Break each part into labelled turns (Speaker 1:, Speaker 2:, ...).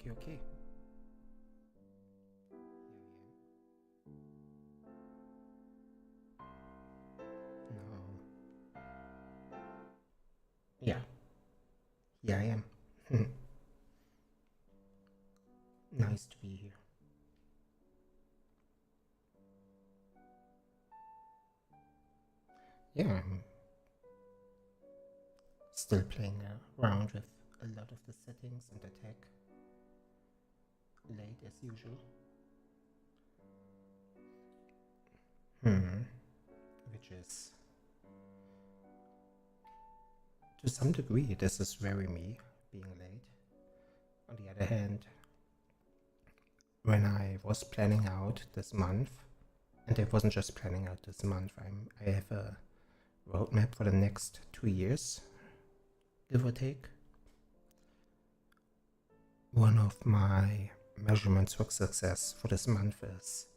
Speaker 1: Okay, okay. No. Yeah. Yeah, I am. Nice to be here. Yeah, I'm still playing around with a lot of the settings and the tech. Late as usual. Which is, to some degree, this is very me, being late. On the other hand, when I was planning out this month, and I wasn't just planning out this month, I have a roadmap for the next 2 years, give or take. One of my measurements for success for this month is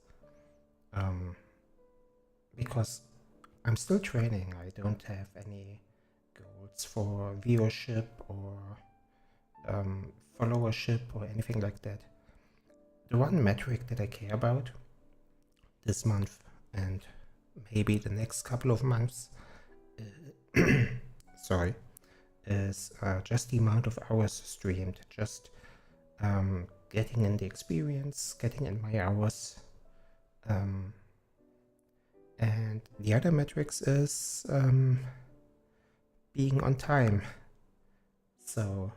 Speaker 1: because I'm still training, I don't have any goals for viewership or followership or anything like that. The one metric that I care about this month and maybe the next couple of months sorry, is just the amount of hours streamed, just getting in the experience, getting in my hours. And the other metrics is being on time. So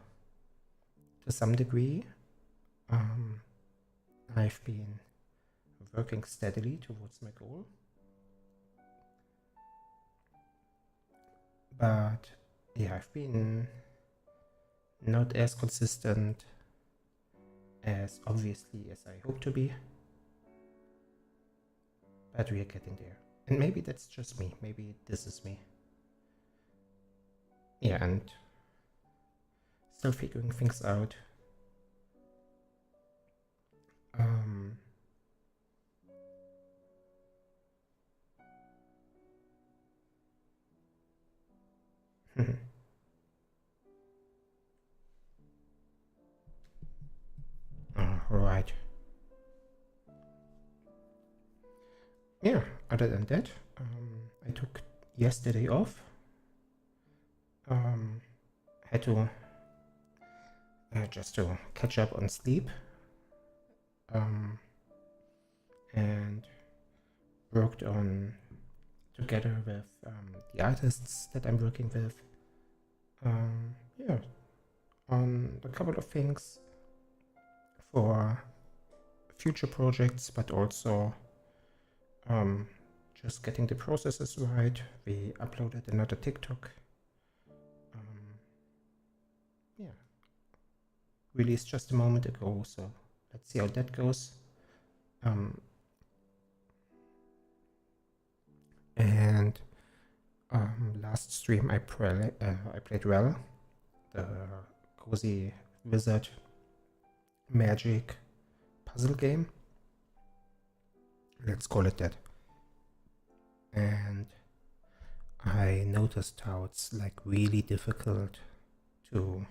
Speaker 1: to some degree, I've been working steadily towards my goal. But yeah, I've been not as consistent as obviously as I hope to be. But we are getting there. And maybe that's just me. Maybe this is me. Yeah, and still figuring things out. Right. Yeah, other than that, I took yesterday off. Had to just to catch up on sleep. And worked on together with the artists that I'm working with. Yeah, on a couple of things for future projects, but also just getting the processes right. We uploaded another TikTok. Yeah, released just a moment ago, so let's see how that goes. And last stream I played well, the Cozy Wizard Magic puzzle game. Let's call it that. And I noticed how it's like really difficult to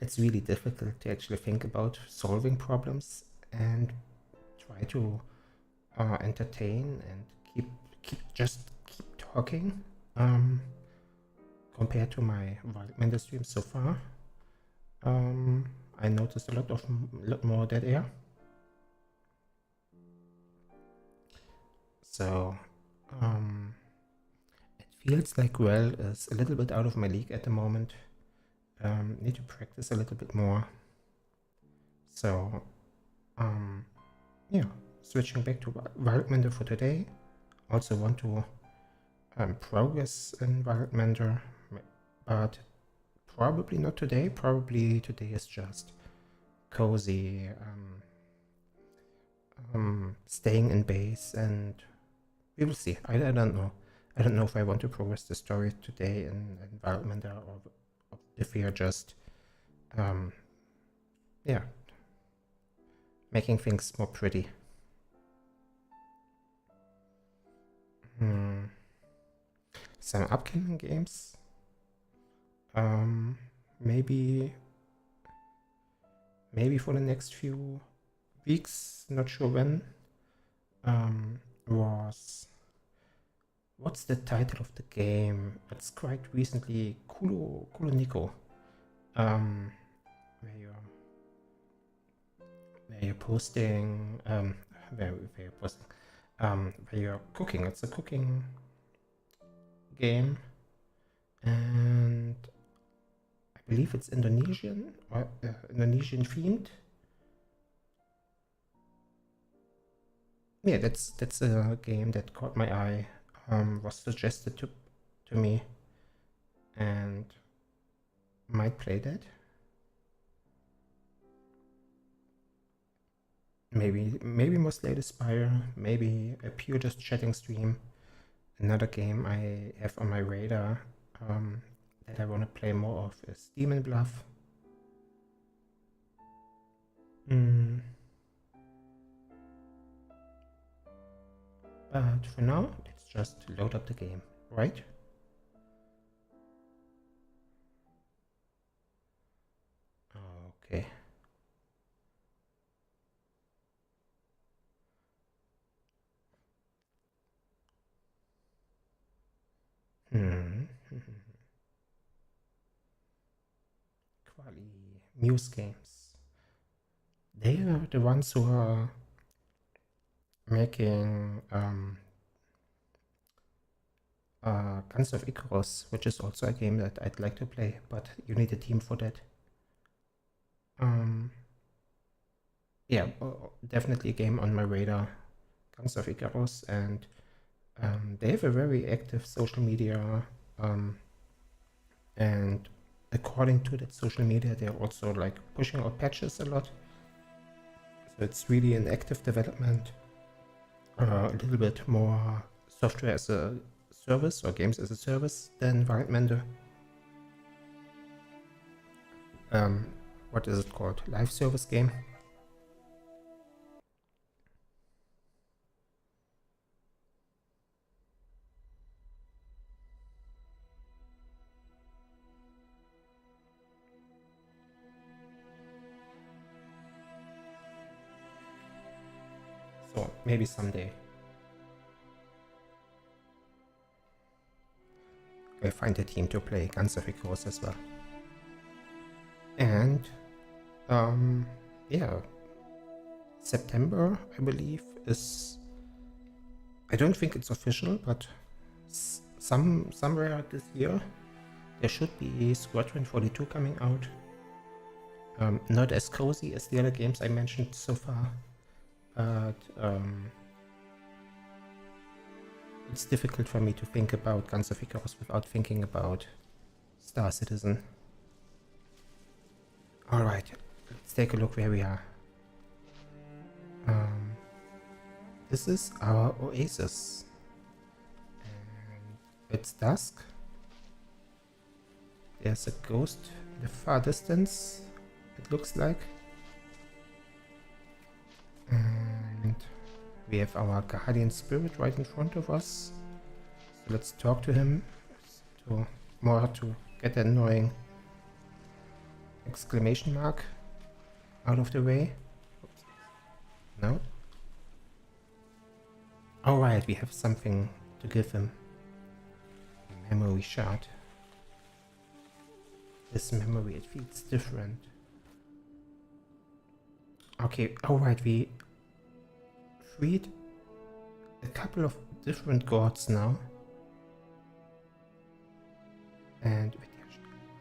Speaker 1: it's really difficult to actually think about solving problems and try to entertain and keep talking compared to my Wildmender streams so far. I noticed a lot more dead air. So it feels like Well is a little bit out of my league at the moment. Need to practice a little bit more. So yeah, switching back to Wildmender for today. Also want to progress in Wildmender, but probably not today. Probably today is just cozy, staying in base, and we will see. I don't know. I don't know if I want to progress the story today in Wildmender or if we are just, yeah, making things more pretty. Some upcoming games. Maybe maybe for the next few weeks, not sure when, was... What's the title of the game? It's quite recently Kulo Nico. Where you're posting, where you're posting, where you're cooking. It's a cooking game, and I believe it's Indonesian or Indonesian themed. Yeah, that's a game that caught my eye. Was suggested to me, and might play that. Maybe more Slay Spire, maybe a pure just chatting stream. Another game I have on my radar that I want to play more of is Demon Bluff. But for now, let's just load up the game, right? Okay. Quali Muse Games. They are the ones who are making Guns of Icarus, which is also a game that I'd like to play, but you need a team for that. Yeah, definitely a game on my radar, Guns of Icarus, and they have a very active social media, and according to that social media, they're also like pushing out patches a lot. So it's really an active development, a little bit more software as a service or games as a service than Wildmender. What is it called? Live service game. So maybe someday I'll find a team to play Guns of Icarus as well. And yeah, September, I believe, is, I don't think it's official, but somewhere this year there should be Squadron 42 coming out. Not as cozy as the other games I mentioned so far, but it's difficult for me to think about Guns of Icarus without thinking about Star Citizen. Alright, let's take a look where we are. This is our Oasis. And it's dusk. There's a ghost in the far distance, it looks like. And we have our guardian spirit right in front of us. So let's talk to him to get the annoying exclamation mark out of the way. Oops. No? Alright, we have something to give him. A memory shard. This memory, it feels different. Okay, alright, we freed a couple of different gods now. And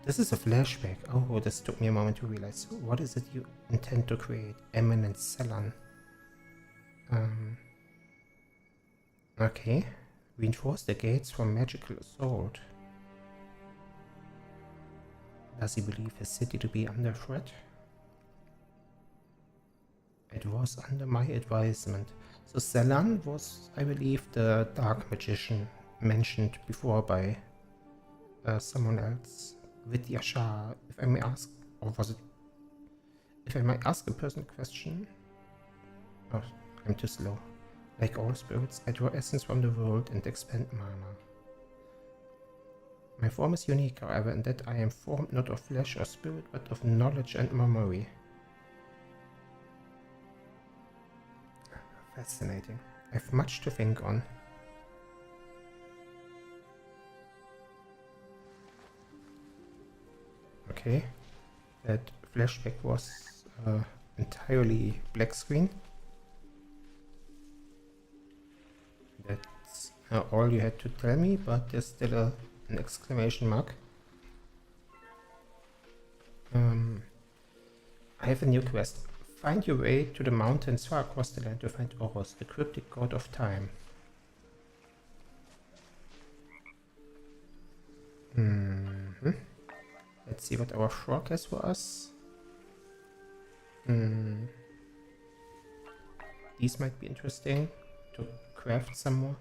Speaker 1: this is a flashback. Oh, this took me a moment to realize. What is it you intend to create? Eminent Celan. Okay. Reinforce the gates for magical assault. Does he believe his city to be under threat? It was under my advisement. So Celan was, I believe, the dark magician mentioned before by someone else. Vidyashar, if I may ask, or was it? If I might ask a personal question. Oh, I'm too slow. Like all spirits, I draw essence from the world and expend mana. My form is unique, however, in that I am formed not of flesh or spirit, but of knowledge and memory. Fascinating. I have much to think on. Okay, that flashback was entirely black screen. That's all you had to tell me, but there's still an exclamation mark. I have a new quest. Find your way to the mountains far across the land to find Oros, the cryptic god of time. Let's see what our frog has for us. These might be interesting to craft some more.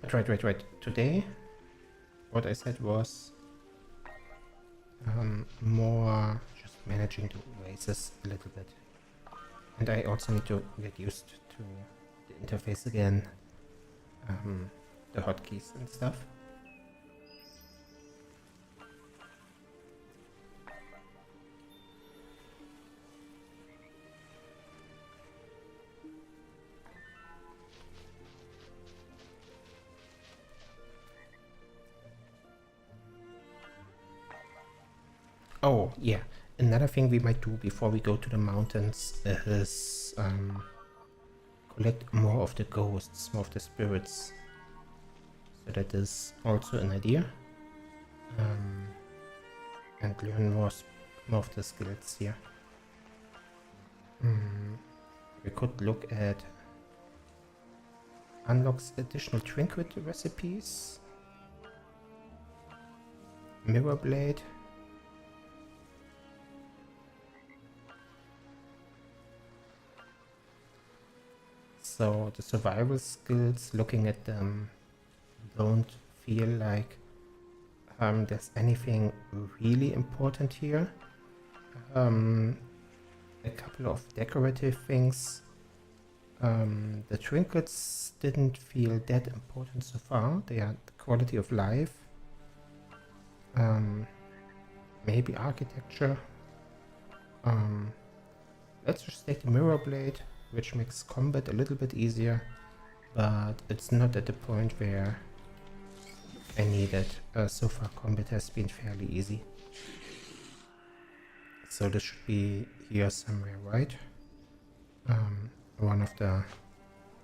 Speaker 1: But right. Today, what I said was more just managing the Oasis a little bit. And I also need to get used to the interface again, the hotkeys and stuff. Oh, yeah. Another thing we might do before we go to the mountains is collect more of the ghosts, more of the spirits. So that is also an idea. And learn more of the skills here. We could look at unlocks additional trinket recipes. Mirror blade. So the survival skills, looking at them, don't feel like there's anything really important here. A couple of decorative things. The trinkets didn't feel that important so far. They are the quality of life. Maybe architecture. Let's just take the mirror blade, which makes combat a little bit easier, but it's not at the point where I need it. So far combat has been fairly easy. So this should be here somewhere, right? One of the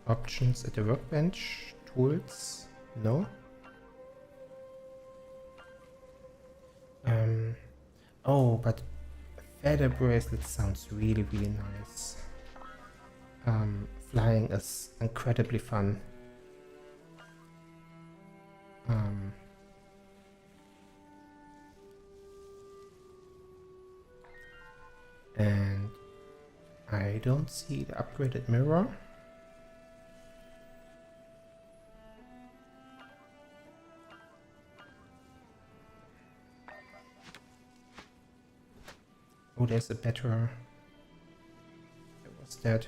Speaker 1: options at the workbench. Tools? No? Oh, but feather bracelet sounds really nice. Flying is incredibly fun. And I don't see the upgraded mirror. Oh, there's a better... What's that?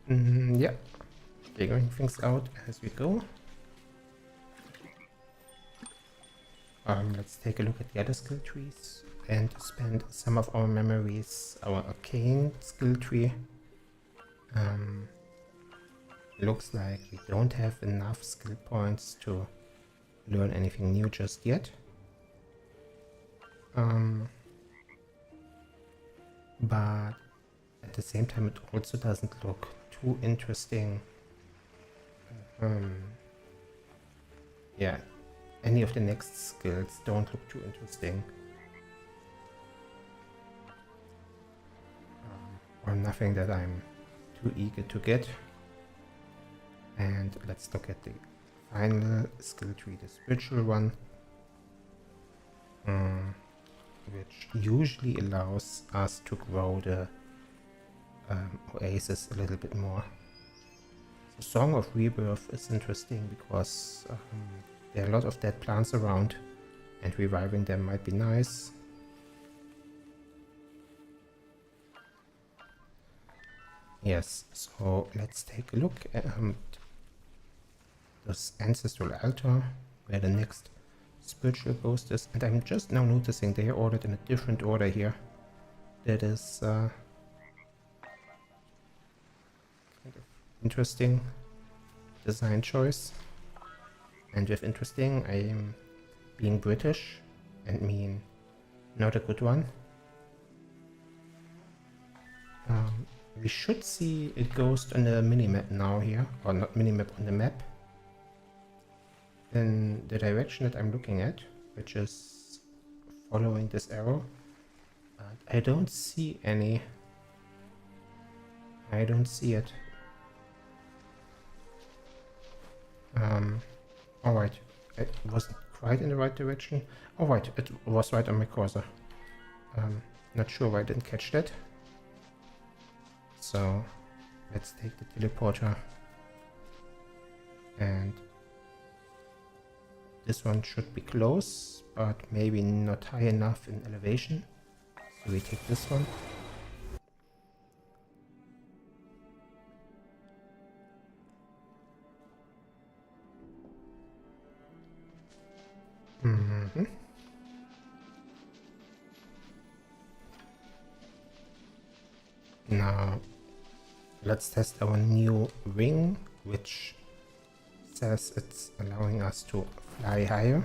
Speaker 1: Yeah, figuring things out as we go. Let's take a look at the other skill trees and spend some of our memories. Our arcane skill tree. Looks like we don't have enough skill points to learn anything new just yet. But at the same time it also doesn't look too interesting. Yeah, any of the next skills don't look too interesting. Or nothing that I'm too eager to get. And let's look at the final skill tree, the spiritual one, which usually allows us to grow the Oasis a little bit more. The Song of Rebirth is interesting because there are a lot of dead plants around and reviving them might be nice. Yes, so let's take a look at this ancestral altar where the next spiritual ghost is, and I'm just now noticing they are ordered in a different order here. That is kind of interesting design choice. And with interesting, I am being British and mean not a good one. We should see a ghost on the minimap now here, or not minimap, on the map, in the direction that I'm looking at, which is following this arrow. But I don't see any. I don't see it. Alright, it wasn't quite in the right direction. Alright, it was right on my cursor. Not sure why I didn't catch that. So let's take the teleporter, and this one should be close, but maybe not high enough in elevation. So we take this one. Now let's test our new wing, which says it's allowing us to fly higher.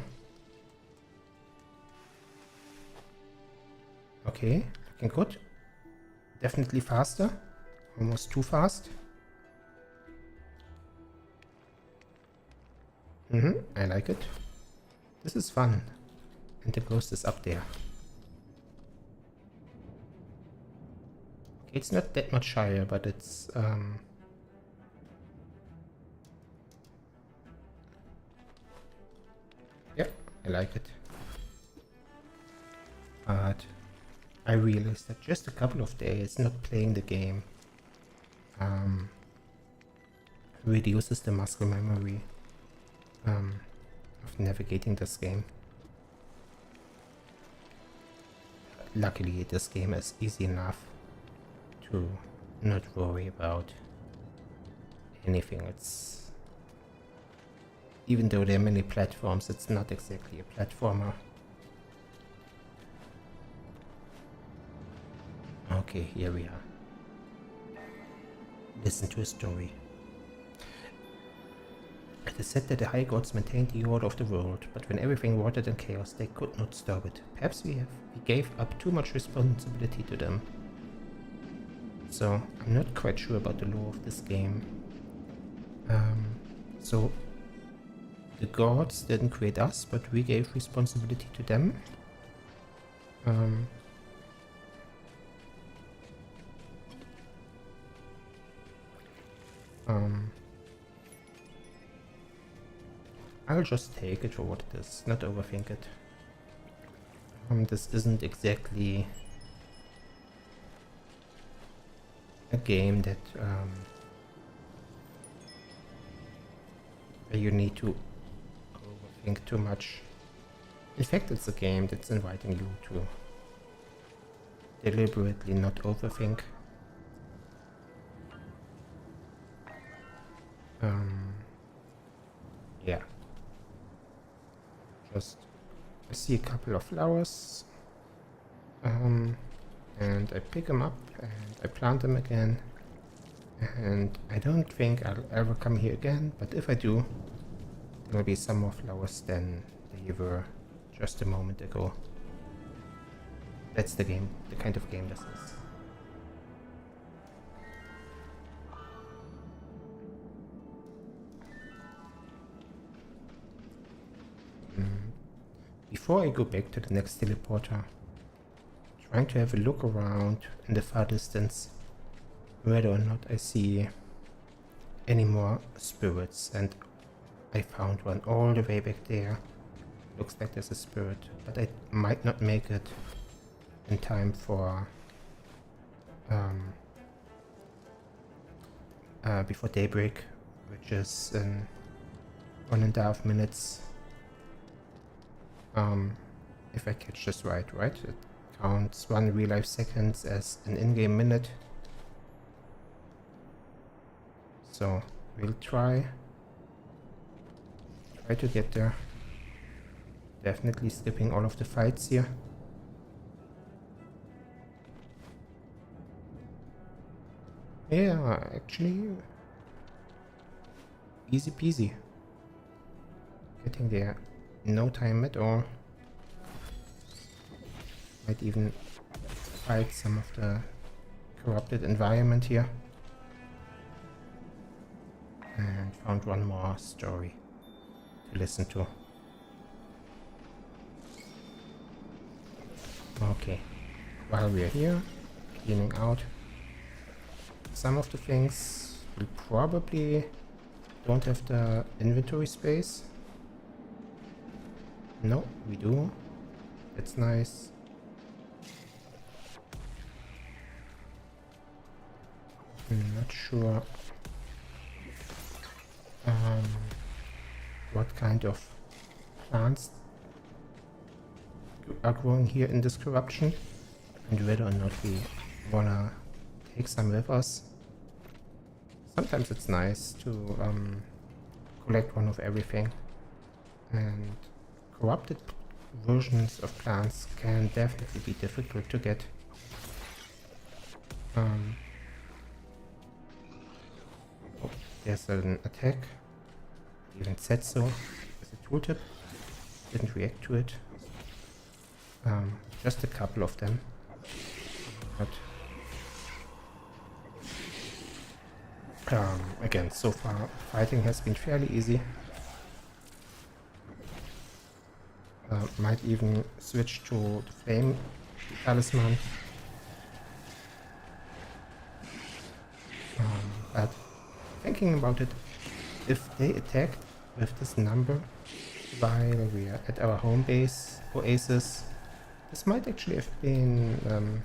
Speaker 1: Okay, looking good. Definitely faster. Almost too fast. I like it. This is fun. And the ghost is up there. Okay, it's not that much higher, but it's yeah, I like it. But I realized that just a couple of days not playing the game reduces the muscle memory of navigating this game. Luckily, this game is easy enough to not worry about anything. It's, even though there are many platforms, it's not exactly a platformer. Okay, here we are. Listen to a story. It is said that the high gods maintained the order of the world, but when everything rotted in chaos, they could not stop it. Perhaps we gave up too much responsibility to them. So, I'm not quite sure about the lore of this game. So, the gods didn't create us, but we gave responsibility to them. I'll just take it for what it is, not overthink it. This isn't exactly a game that where you need to overthink too much. In fact, it's a game that's inviting you to deliberately not overthink. Yeah. Just, I see a couple of flowers, and I pick them up and I plant them again, and I don't think I'll ever come here again, but if I do, there will be some more flowers than they were just a moment ago. That's the game, the kind of game this is. Before I go back to the next teleporter, trying to have a look around in the far distance whether or not I see any more spirits, and I found one all the way back there. Looks like there's a spirit, but I might not make it in time for before daybreak, which is in 1.5 minutes. If I catch this right? It counts 1 real life seconds as an in-game minute. So we'll try to get there. Definitely skipping all of the fights here. Yeah, actually, easy peasy. Getting there, no time at all. Might even fight some of the corrupted environment here. And found one more story to listen to. Okay, while we're here, cleaning out some of the things, we probably don't have the inventory space. No, we do. That's nice. I'm not sure what kind of plants are growing here in this corruption, and whether or not we wanna take some with us. Sometimes it's nice to collect one of everything, and corrupted versions of plants can definitely be difficult to get. Oh, there's an attack. Even said so as a tooltip. Didn't react to it. Just a couple of them. But again, so far fighting has been fairly easy. Might even switch to the flame talisman. But thinking about it, if they attacked with this number while we are at our home base, Oasis, this might actually have been,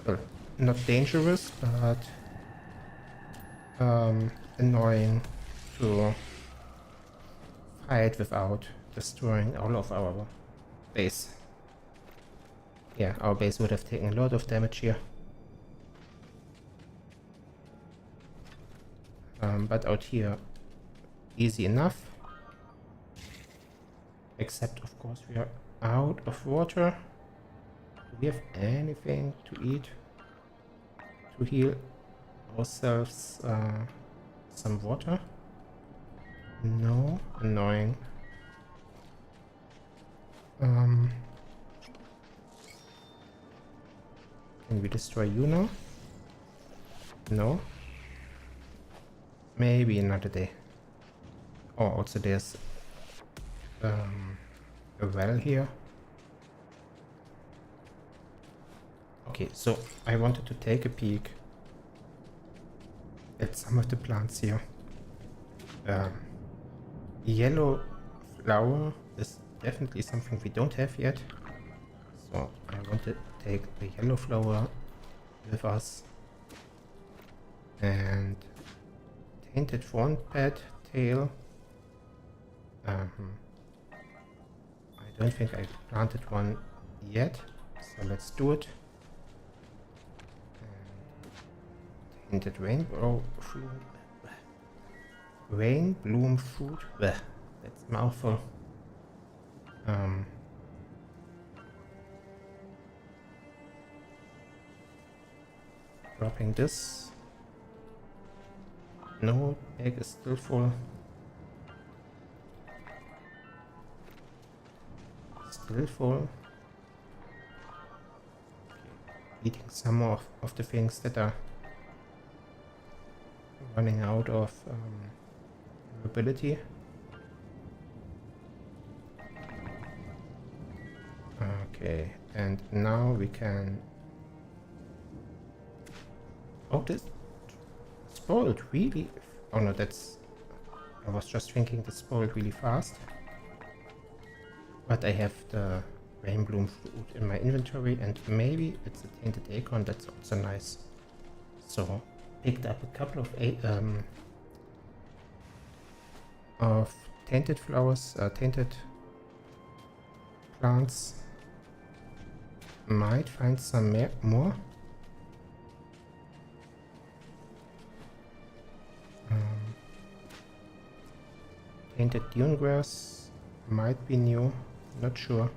Speaker 1: well, not dangerous, but annoying to fight without destroying all of our base. Yeah, our base would have taken a lot of damage here. But out here, easy enough. Except, of course, we are out of water. Do we have anything to eat to heal ourselves some water? No, annoying. Can we destroy you now? No. Maybe another day. Oh, also there's a well here. Okay, so I wanted to take a peek at some of the plants here. Yellow flower is definitely something we don't have yet. So I want to take the yellow flower with us. And tainted fawn pet tail. I don't think I planted one yet, so let's do it. And tainted rainbow fruit. Rain bloom fruit. Blech, that's a mouthful. Dropping this. No, bag is still full. Still full. Okay. Eating some more of the things that are running out of ability. Okay, and now we can... Oh, this spoiled really... Oh no, that's... I was just thinking this spoiled really fast. But I have the rainbloom fruit in my inventory, and maybe it's a tainted acorn, that's also nice. So, picked up a couple of tainted flowers, tainted plants. Might find some more. Tainted dune grass. might be new, not sure.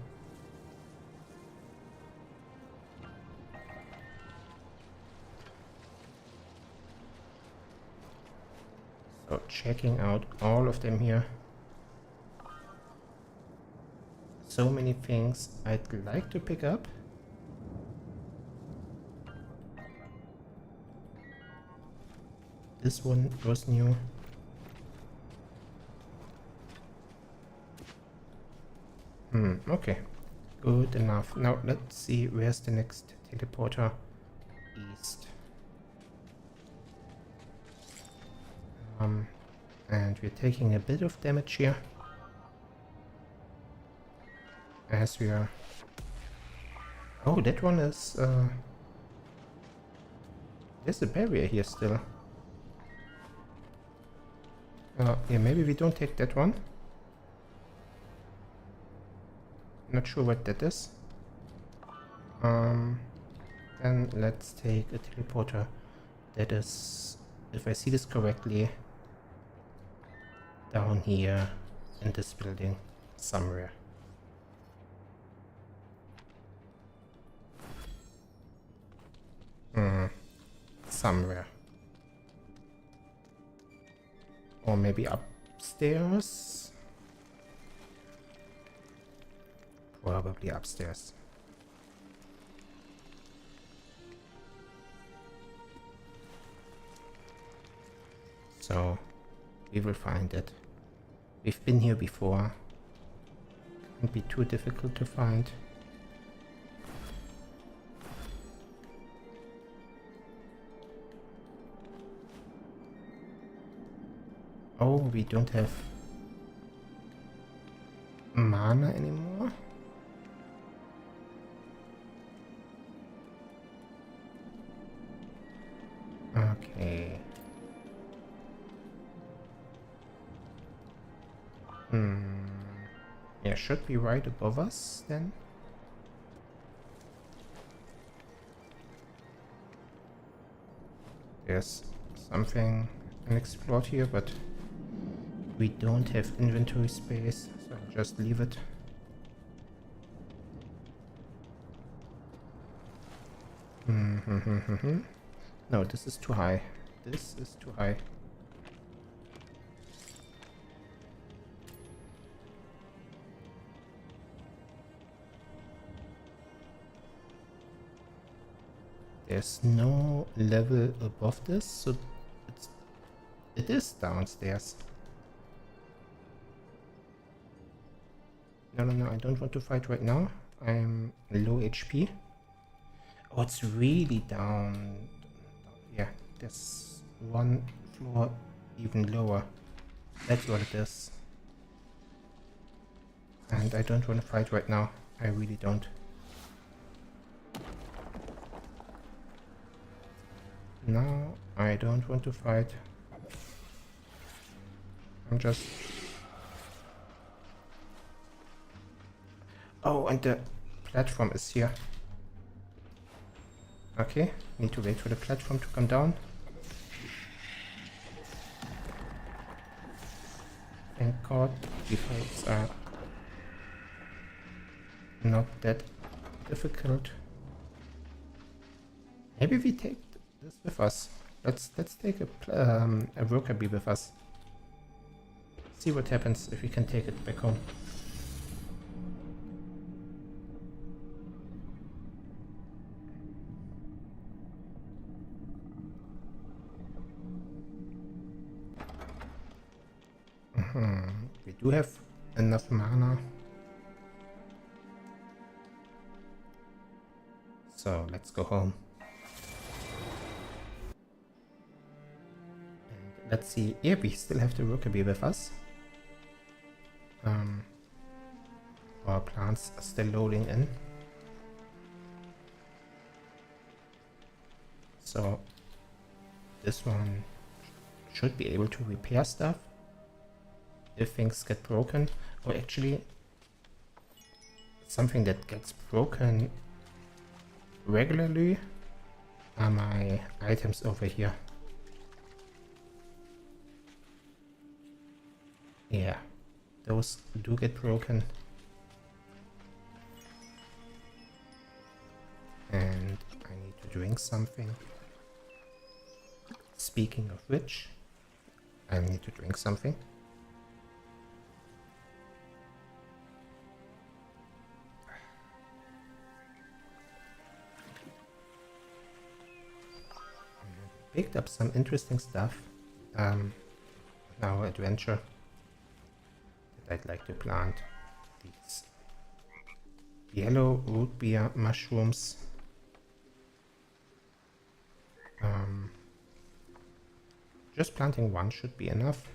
Speaker 1: So checking out all of them here. So many things I'd like to pick up. This one was new. Okay. Good enough. Now let's see where's the next teleporter. East. And we're taking a bit of damage here. As we are... Oh, that one is... There's a barrier here still. Yeah, maybe we don't take that one. Not sure what that is. Then let's take a teleporter that is, if I see this correctly, down here in this building somewhere. Somewhere. Or maybe upstairs? Probably upstairs. So, we will find it. We've been here before. Can't be too difficult to find. Oh, we don't have mana anymore? Okay. Yeah, should be right above us then. There's something unexplored here, but we don't have inventory space, so I'll just leave it. No, this is too high. This is too high. There's no level above this, so it is downstairs. No, I don't want to fight right now. I'm low HP. Oh, it's really down. Yeah, there's one floor even lower. That's what it is. And I don't want to fight right now. I really don't. No, I don't want to fight. I'm just... Oh, and the platform is here. Okay, need to wait for the platform to come down. Thank God, the fights are not that difficult. Maybe we take this with us. Let's take a worker bee with us. See what happens if we can take it back home. We do have enough mana. So let's go home. And let's see. Yeah, we still have the worker bee with us. Our plants are still loading in. So this one should be able to repair stuff if things get broken. Or actually something that gets broken regularly are my items over here. Yeah, those do get broken. And I need to drink something. Speaking of which, I need to drink something. Picked up some interesting stuff in our adventure that I'd like to plant. These yellow root beer mushrooms. Just planting one should be enough.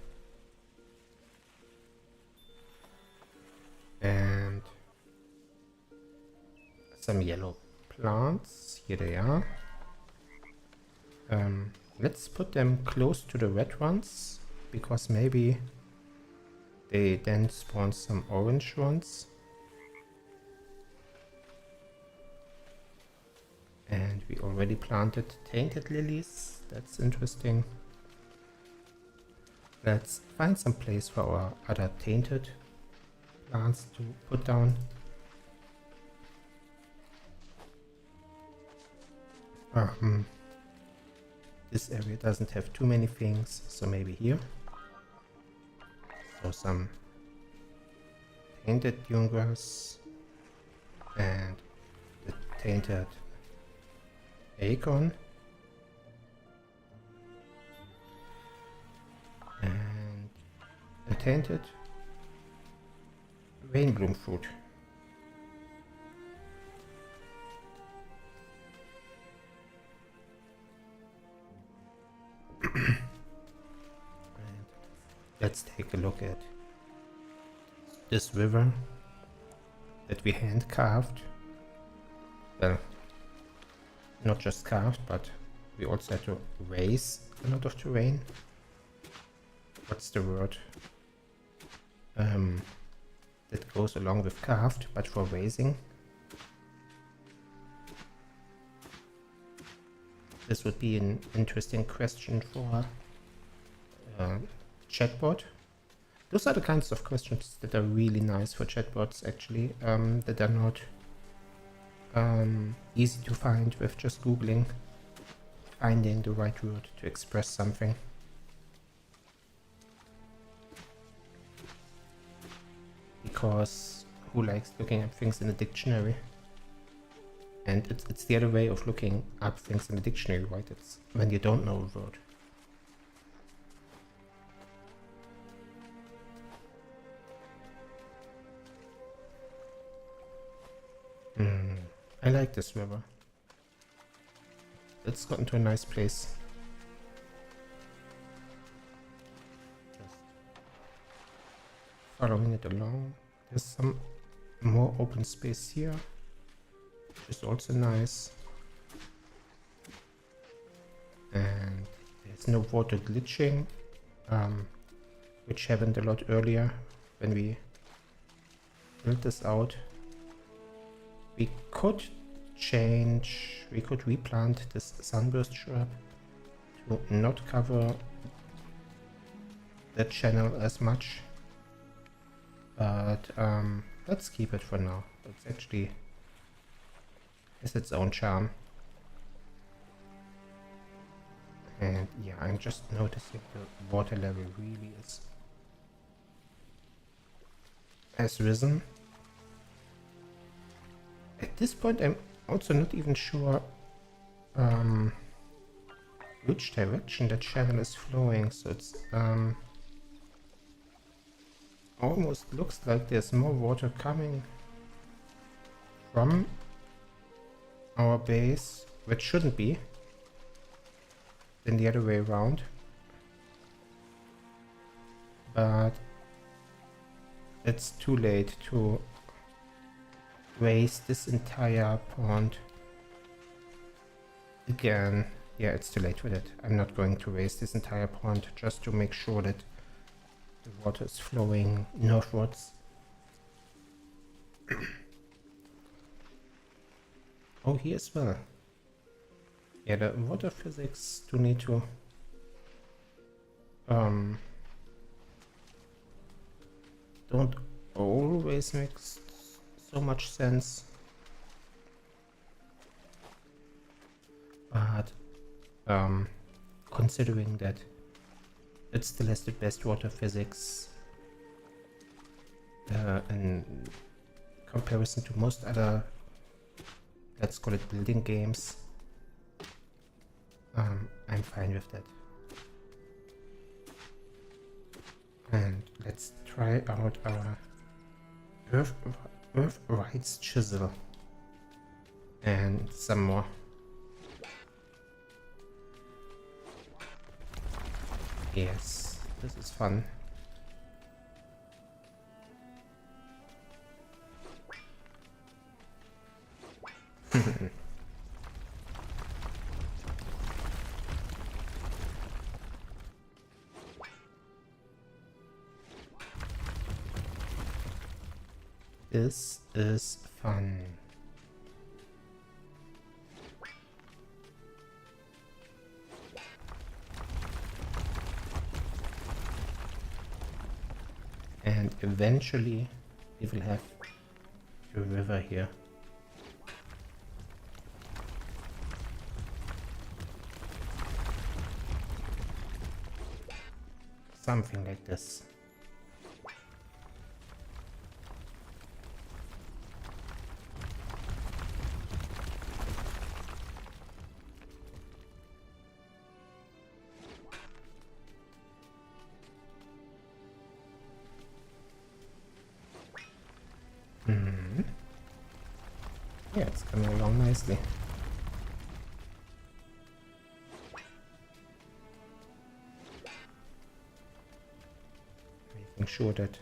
Speaker 1: And some yellow plants. Here they are. Let's put them close to the red ones, because maybe they then spawn some orange ones. And we already planted tainted lilies. That's interesting. Let's find some place for our other tainted plants to put down. This area doesn't have too many things, so maybe here. So some tainted dune grass and the tainted acorn. And a tainted rainbloom fruit. Let's take a look at this river that we hand carved. Well, not just carved, but we also had to raise a lot of terrain. What's the word? That goes along with carved, but for raising. This would be an interesting question for chatbot. Those are the kinds of questions that are really nice for chatbots, actually, that are not easy to find with just googling, finding the right word to express something. Because who likes looking up things in a dictionary? And it's the other way of looking up things in the dictionary, right? It's when you don't know a word. I like this river. It's gotten to a nice place. Just following it along. There's some more open space here, which is also nice. And there's no water glitching, which happened a lot earlier when we built this out. We could replant this sunburst shrub to not cover the channel as much, but let's keep it for now. It's actually has its own charm. And yeah, I'm just noticing the water level really has risen. At this point, I'm also not even sure which direction the channel is flowing, so it's almost looks like there's more water coming from our base, which shouldn't be, than the other way around. But it's too late to raise this entire pond again. Yeah, it's too late for that. I'm not going to raise this entire pond just to make sure that the water is flowing northwards. Oh, here as well. Yeah, the water physics do need to don't always make so much sense. But considering that it still has the best water physics in comparison to most other, let's call it, building games, I'm fine with that. And let's try out our Earth Rights Chisel and some more. Yes, this is fun. This is fun. And eventually we will have a river here. Something like this. Yeah, it's coming along nicely. Making sure that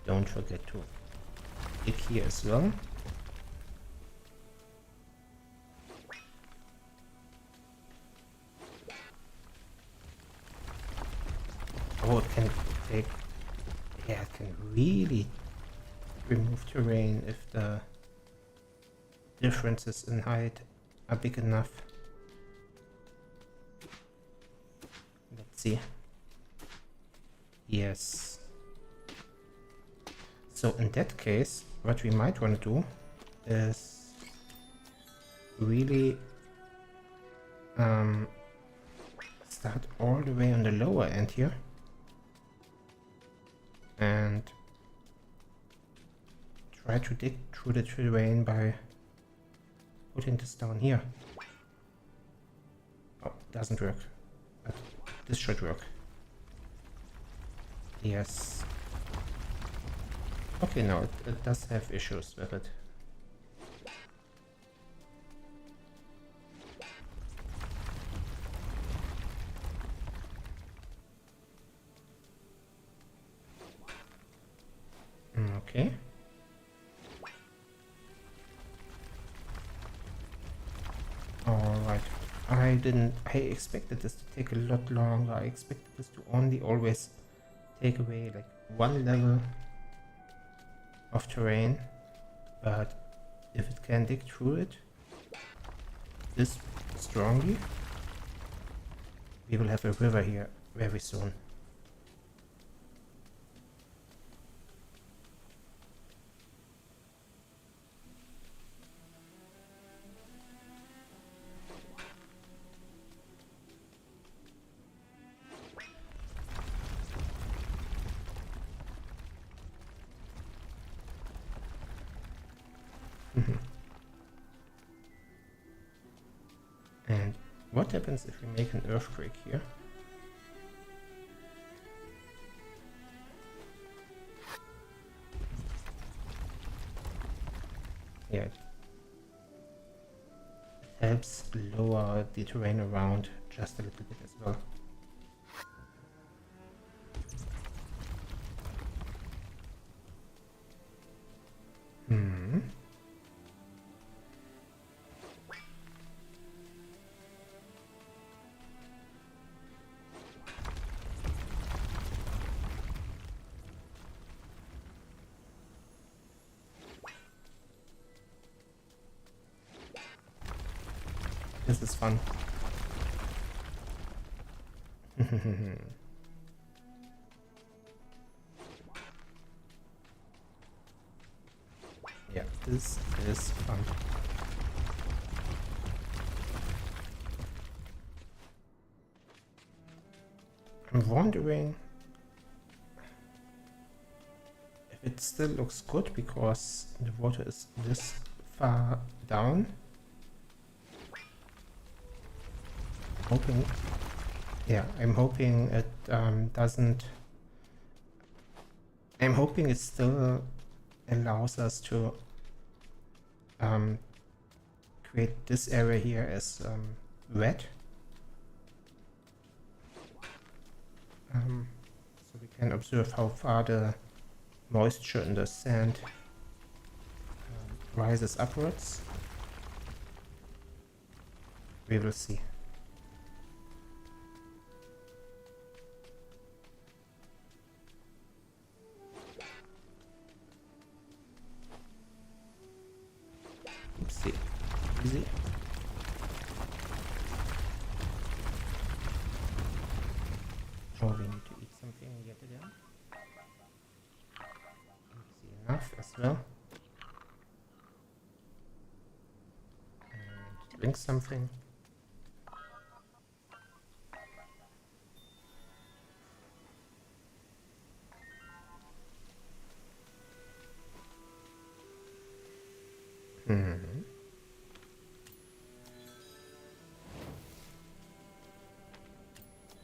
Speaker 1: don't forget to dig here as well. Oh, it can take, yeah, it can really remove terrain if the differences in height are big enough. Let's see. Yes. So in that case, what we might want to do is really start all the way on the lower end here and try to dig through the terrain by putting this down here. Oh, doesn't work, but this should work. Yes. Okay, no, it does have issues with it. Okay. Alright. I expected this to take a lot longer. I expected this to only always take away like one level of terrain, but if it can dig through it this strongly, we will have a river here very soon. And what happens if we make an earthquake here? Yeah, it helps lower the terrain around just a little bit as well. This is fun. This is fun. I'm wondering if it still looks good because the water is this far down. Hoping, yeah, I'm hoping it doesn't. I'm hoping it still allows us to create this area here as wet. So we can observe how far the moisture in the sand rises upwards. We will see. Oopsie. Easy. Oh, we need to eat something yet again. Easy enough as well. And drink something.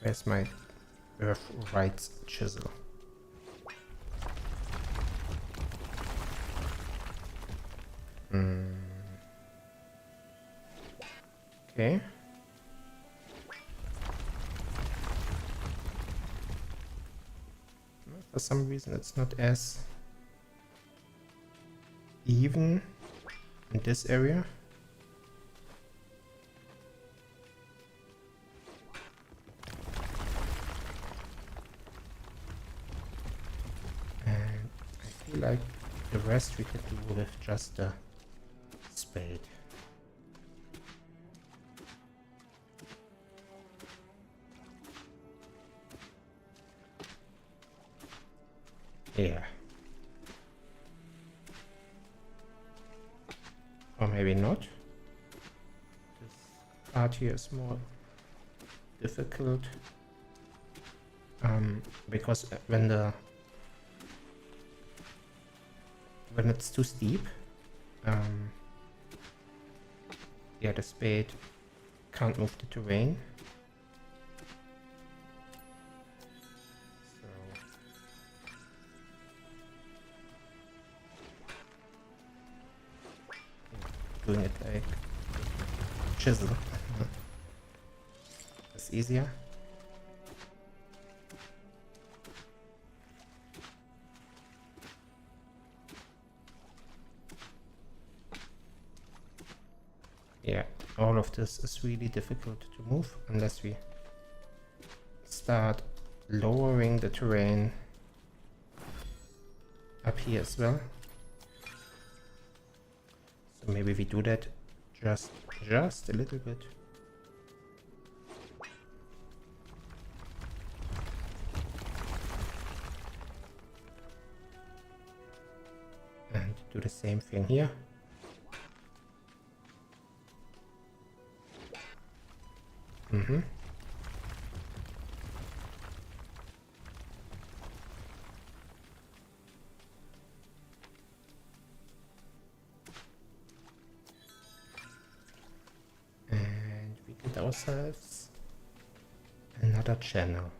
Speaker 1: Where's my earth rights chisel? Okay. For some reason it's not as even in this area. And I feel like the rest we can do with just a spade. Yeah. Or maybe not. This part here is more difficult because when it's too steep, yeah, the spade can't move the terrain. Doing it like chisel. It's easier. Yeah, all of this is really difficult to move unless we start lowering the terrain up here as well. So maybe we do that just a little bit. And do the same thing here. Ourselves another channel.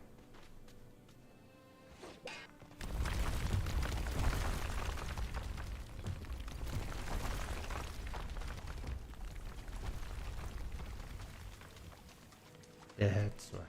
Speaker 1: That's right.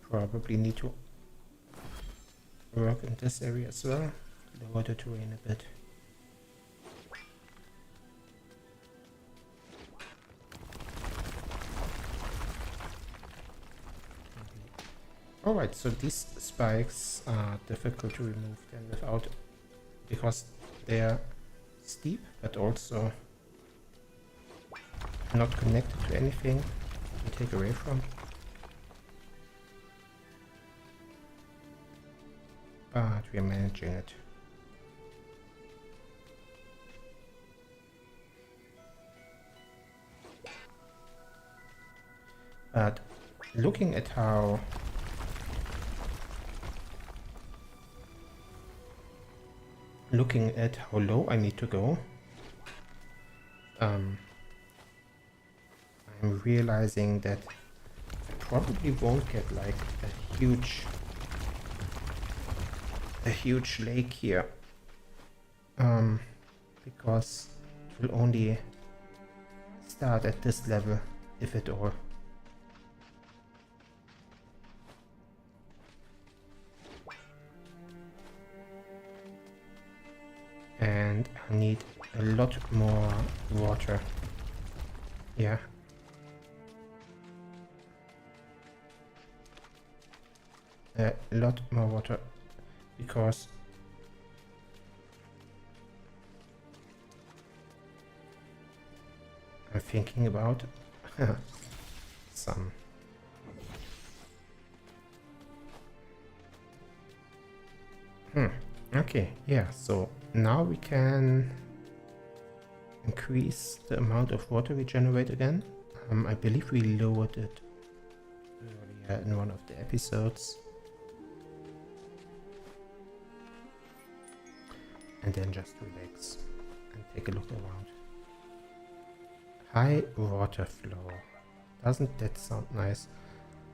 Speaker 1: Probably need to work in this area as well. Lower the terrain a bit. Alright, so these spikes are difficult to remove then without, because they're steep but also not connected to anything to take away from. But we are managing it. But looking at how low I need to go, I'm realizing that I probably won't get like a huge lake here, because it will only start at this level, if at all. And I need a lot more water. Yeah. A lot more water, because I'm thinking about some okay, yeah, so now we can increase the amount of water we generate again. I believe we lowered it earlier in one of the episodes. And then just relax and take a look around. High water flow. Doesn't that sound nice?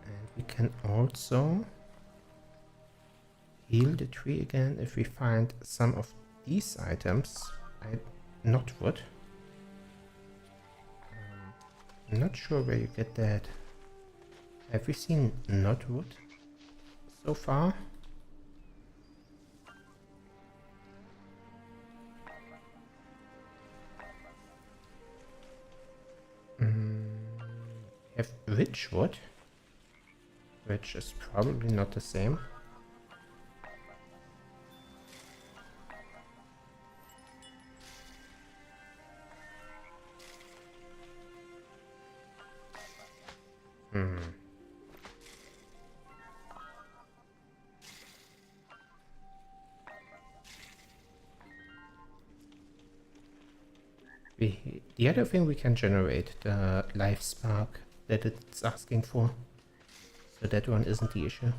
Speaker 1: And we can also heal the tree again if we find some of these items. Not wood. I'm not sure where you get that. Have we seen not wood so far? Have rich wood, which is probably not the same. The other thing we can generate, the life spark that it's asking for. So that one isn't the issue.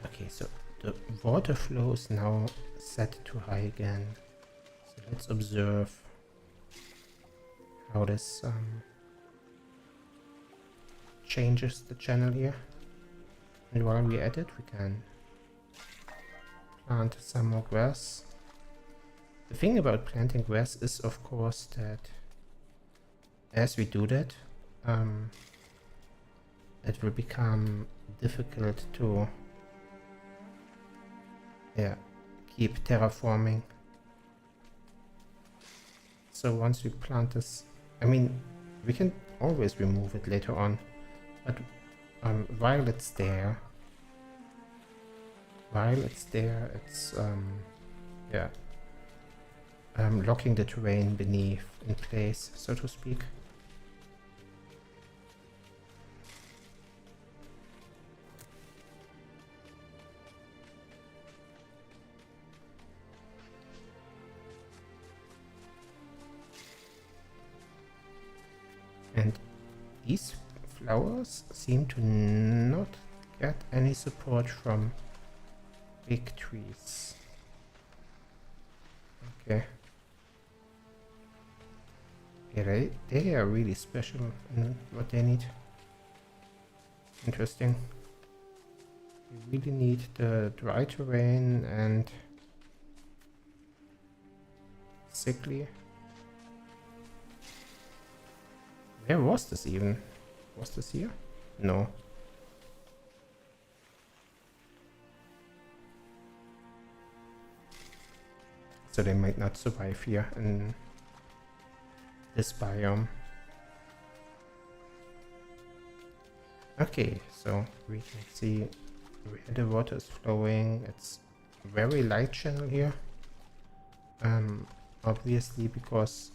Speaker 1: Okay, so the water flow is now set to high again. So let's observe how this changes the channel here. And while we're at it, we can plant some more grass. The thing about planting grass is, of course, that as we do that, it will become difficult to keep terraforming. So once we plant this, I mean, we can always remove it later on, but while it's there, it's locking the terrain beneath in place, so to speak. And these flowers seem to not get any support from big trees. Okay. Yeah, they are really special in what they need. Interesting. We really need the dry terrain and sickly. Where was this even? Was this here? No. So they might not survive here in this biome. Okay, so we can see where the water is flowing. It's very light channel here. Obviously because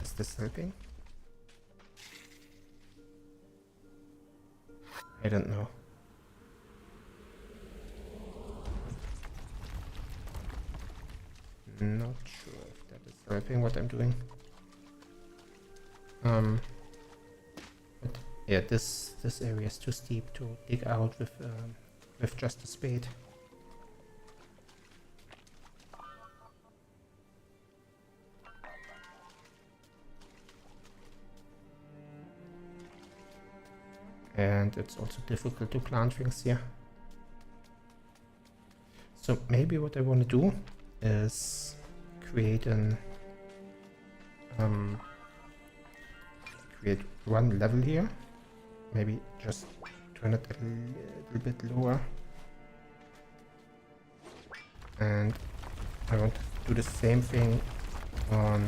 Speaker 1: is this helping? I don't know. Not sure if that is helping what I'm doing. But yeah, this area is too steep to dig out with just a spade. And it's also difficult to plant things here. So maybe what I want to do is create an create one level here. Maybe just turn it a little bit lower. And I want to do the same thing on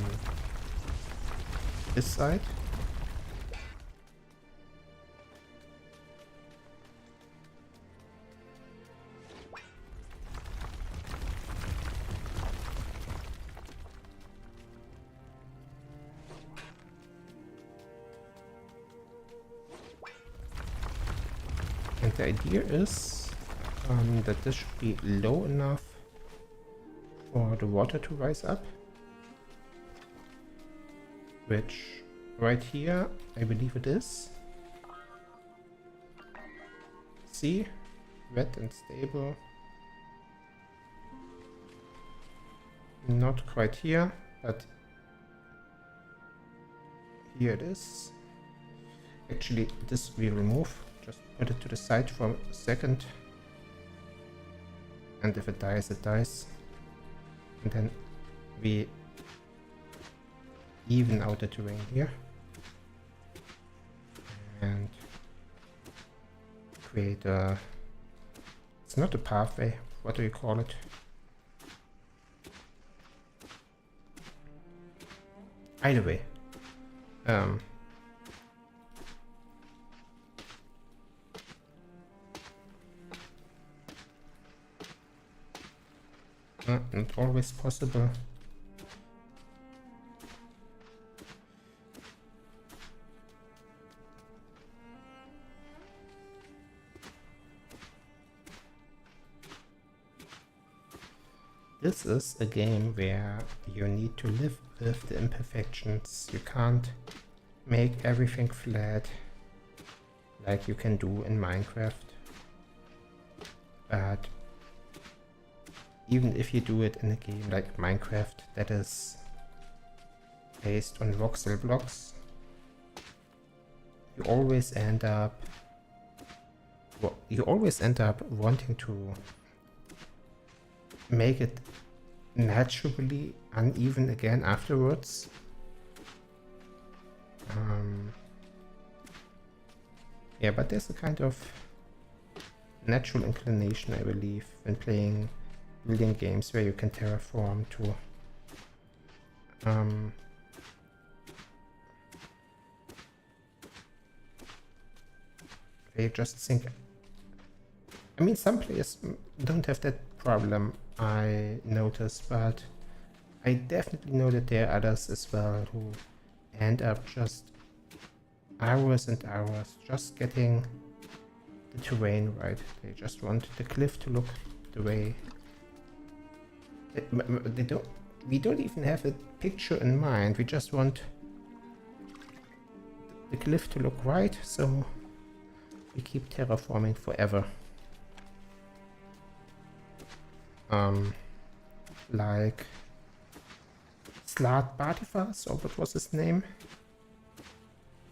Speaker 1: this side. And the idea is that this should be low enough for the water to rise up. Which right here, I believe it is. See? Wet and stable. Not quite here, but here it is. Actually, this we remove. Just put it to the side for a second. And if it dies, it dies. And then we even out the terrain here. And create a... It's not a pathway. What do you call it? Either way. Not always possible. This is a game where you need to live with the imperfections. You can't make everything flat like you can do in Minecraft. But even if you do it in a game like Minecraft that is based on voxel blocks, you always end up wanting to make it naturally uneven again afterwards. Yeah, but there's a kind of natural inclination, I believe, when playing building games where you can terraform to they just think. I mean, some players don't have that problem, I notice, but I definitely know that there are others as well who end up just hours and hours just getting the terrain right. They just want the cliff to look the way we don't even have a picture in mind. We just want the cliff to look right, so we keep terraforming forever. Like Slad Bartifas, or what was his name?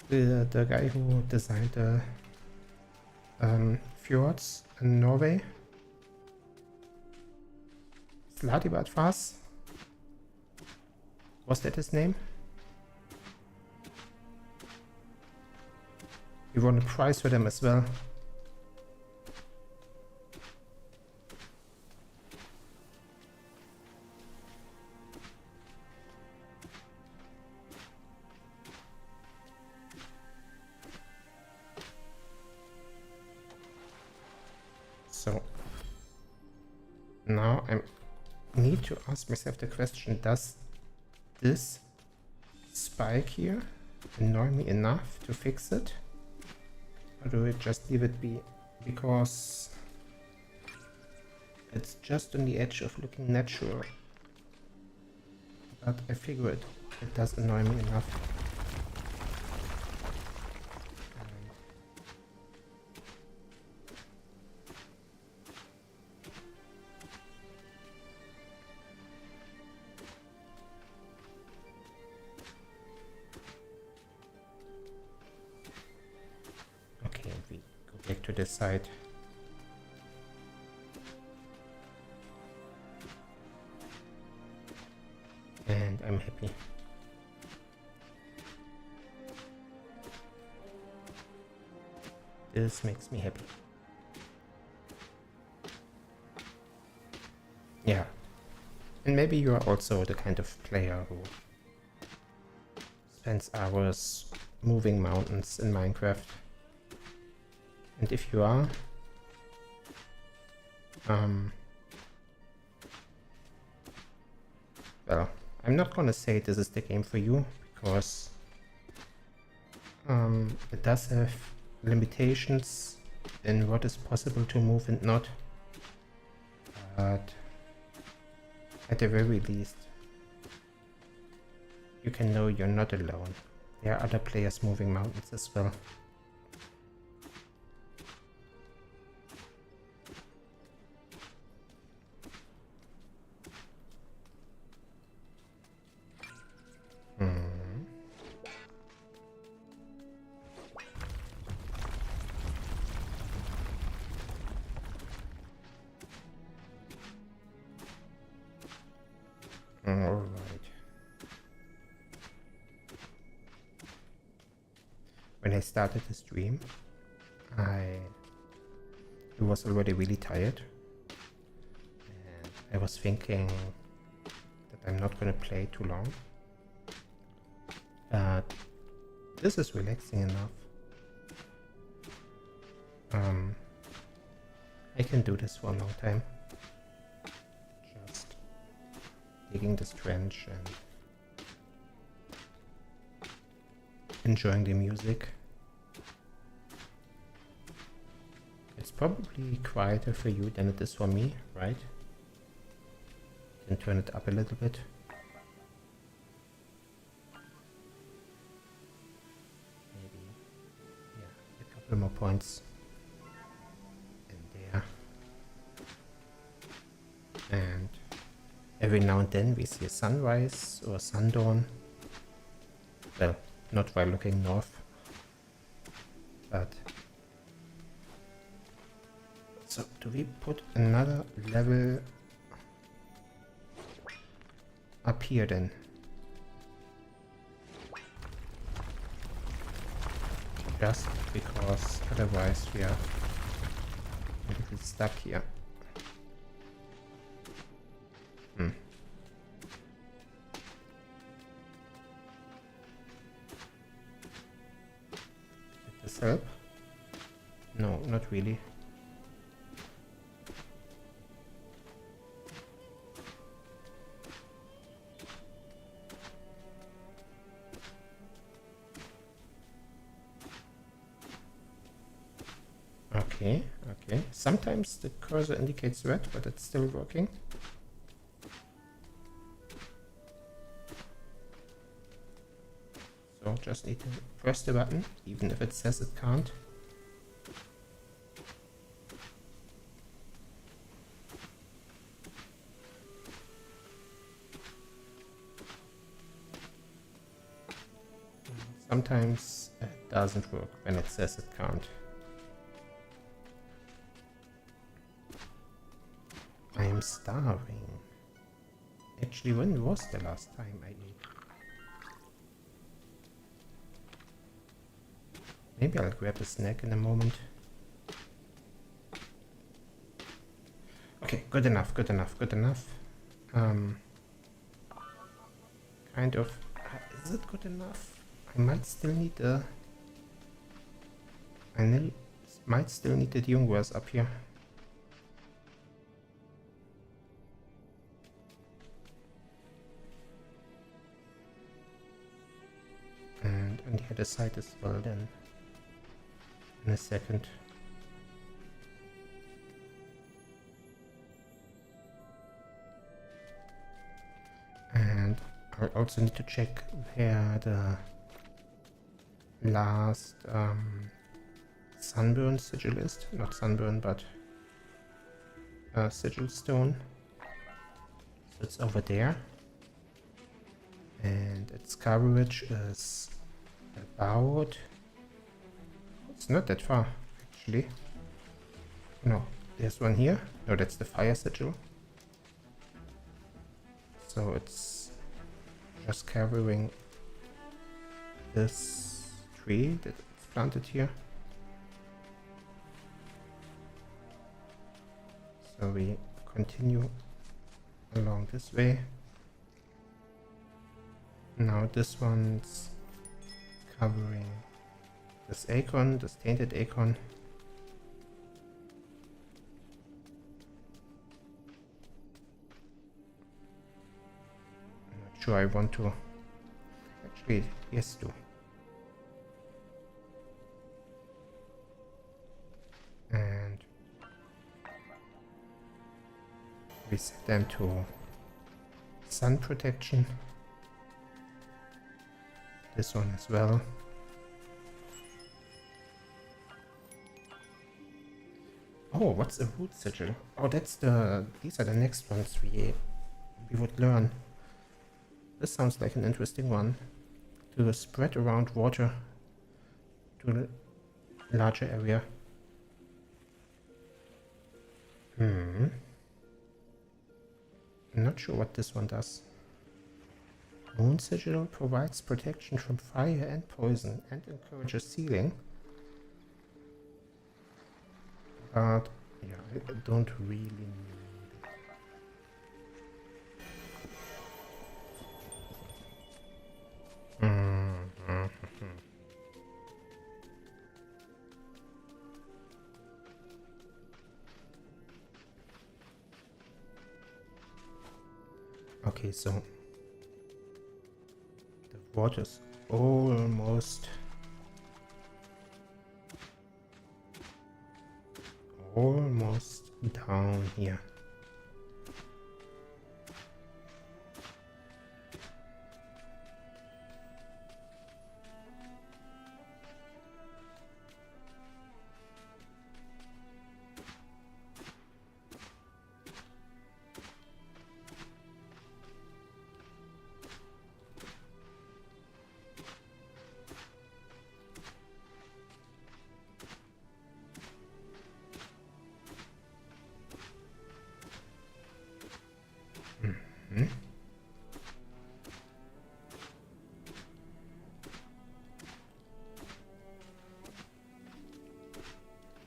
Speaker 1: The guy who designed the fjords in Norway. Sladibardfas? Was that his name? He won a prize for them as well. So now I need to ask myself the question, does this spike here annoy me enough to fix it? Or do I just leave it be? Because it's just on the edge of looking natural. But I figure it does annoy me enough. Back to this side. And I'm happy. This makes me happy. Yeah. And maybe you are also the kind of player who spends hours moving mountains in Minecraft. And if you are, well, I'm not gonna say this is the game for you, because it does have limitations in what is possible to move and not. But at the very least, you can know you're not alone. There are other players moving mountains as well. Alright. When I started the stream, I was already really tired. And I was thinking that I'm not gonna play too long. But this is relaxing enough. I can do this for a long time. Just digging this trench and enjoying the music. It's probably quieter for you than it is for me, right? Can turn it up a little bit. Maybe, yeah, a couple more points in there. And every now and then we see a sunrise or sundawn. Well, not while looking north, but... So, do we put another level up here then? Just because otherwise we are a little stuck here. Did this help? No, not really. Okay, okay. Sometimes the cursor indicates red, but it's still working. So just need to press the button, even if it says it can't. sometimes it doesn't work when it says it can't. I am starving. Actually, when was the last time I ate? Maybe I'll grab a snack in a moment. Okay, good enough, good enough, good enough. Kind of. Is it good enough? I might still need the... might still need the Jungwers up here. And on the other side as well then. In a second. And I'll also need to check where the last sunburn sigil is. Not sunburn, but sigil stone. So it's over there. And its coverage is about... It's not that far, actually. No, there's one here. No, that's the fire sigil. So it's just covering this tree that's planted here. So we continue along this way. Now this one's covering this acorn, this tainted acorn. I'm not sure I want to. Actually, yes, do. And we set them to sun protection. This one as well. Oh, what's a root sigil? Oh, that's the... These are the next ones we would learn. This sounds like an interesting one. To spread around water to a larger area. I'm not sure what this one does. Moon sigil provides protection from fire and poison and encourages sealing. But yeah, I don't really need it. Okay, so the water's almost down here.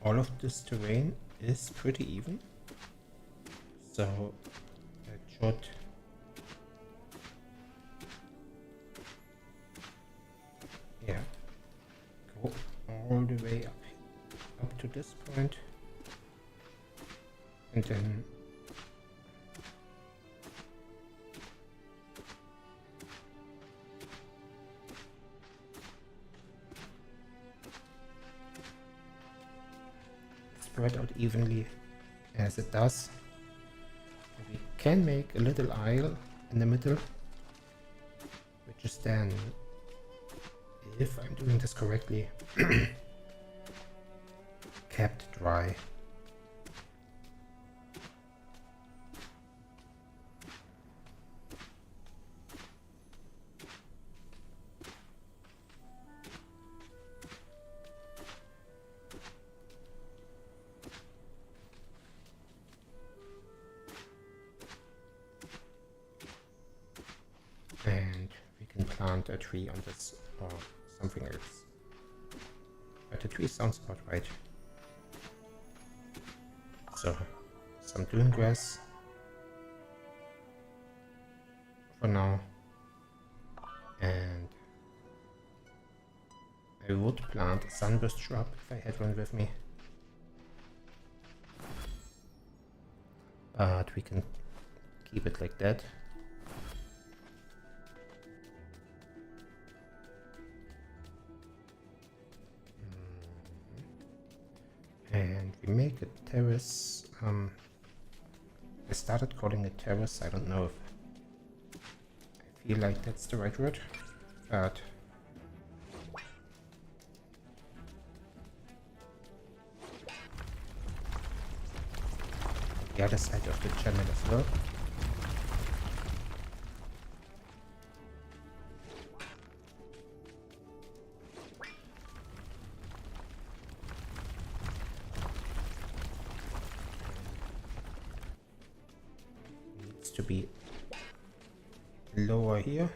Speaker 1: All of this terrain is pretty even, so that should go all the way up to this point, and then spread out evenly as it does. We can make a little aisle in the middle, which is then, if I'm doing this correctly, kept dry. plant a tree on this or something else. But the tree sounds about right. So, some dune grass for now. And I would plant a sunburst shrub if I had one with me. But we can keep it like that. And we make a terrace. I started calling it terrace. I don't know if I feel like that's the right word, but the other side of the channel as well. Needs to be lower here.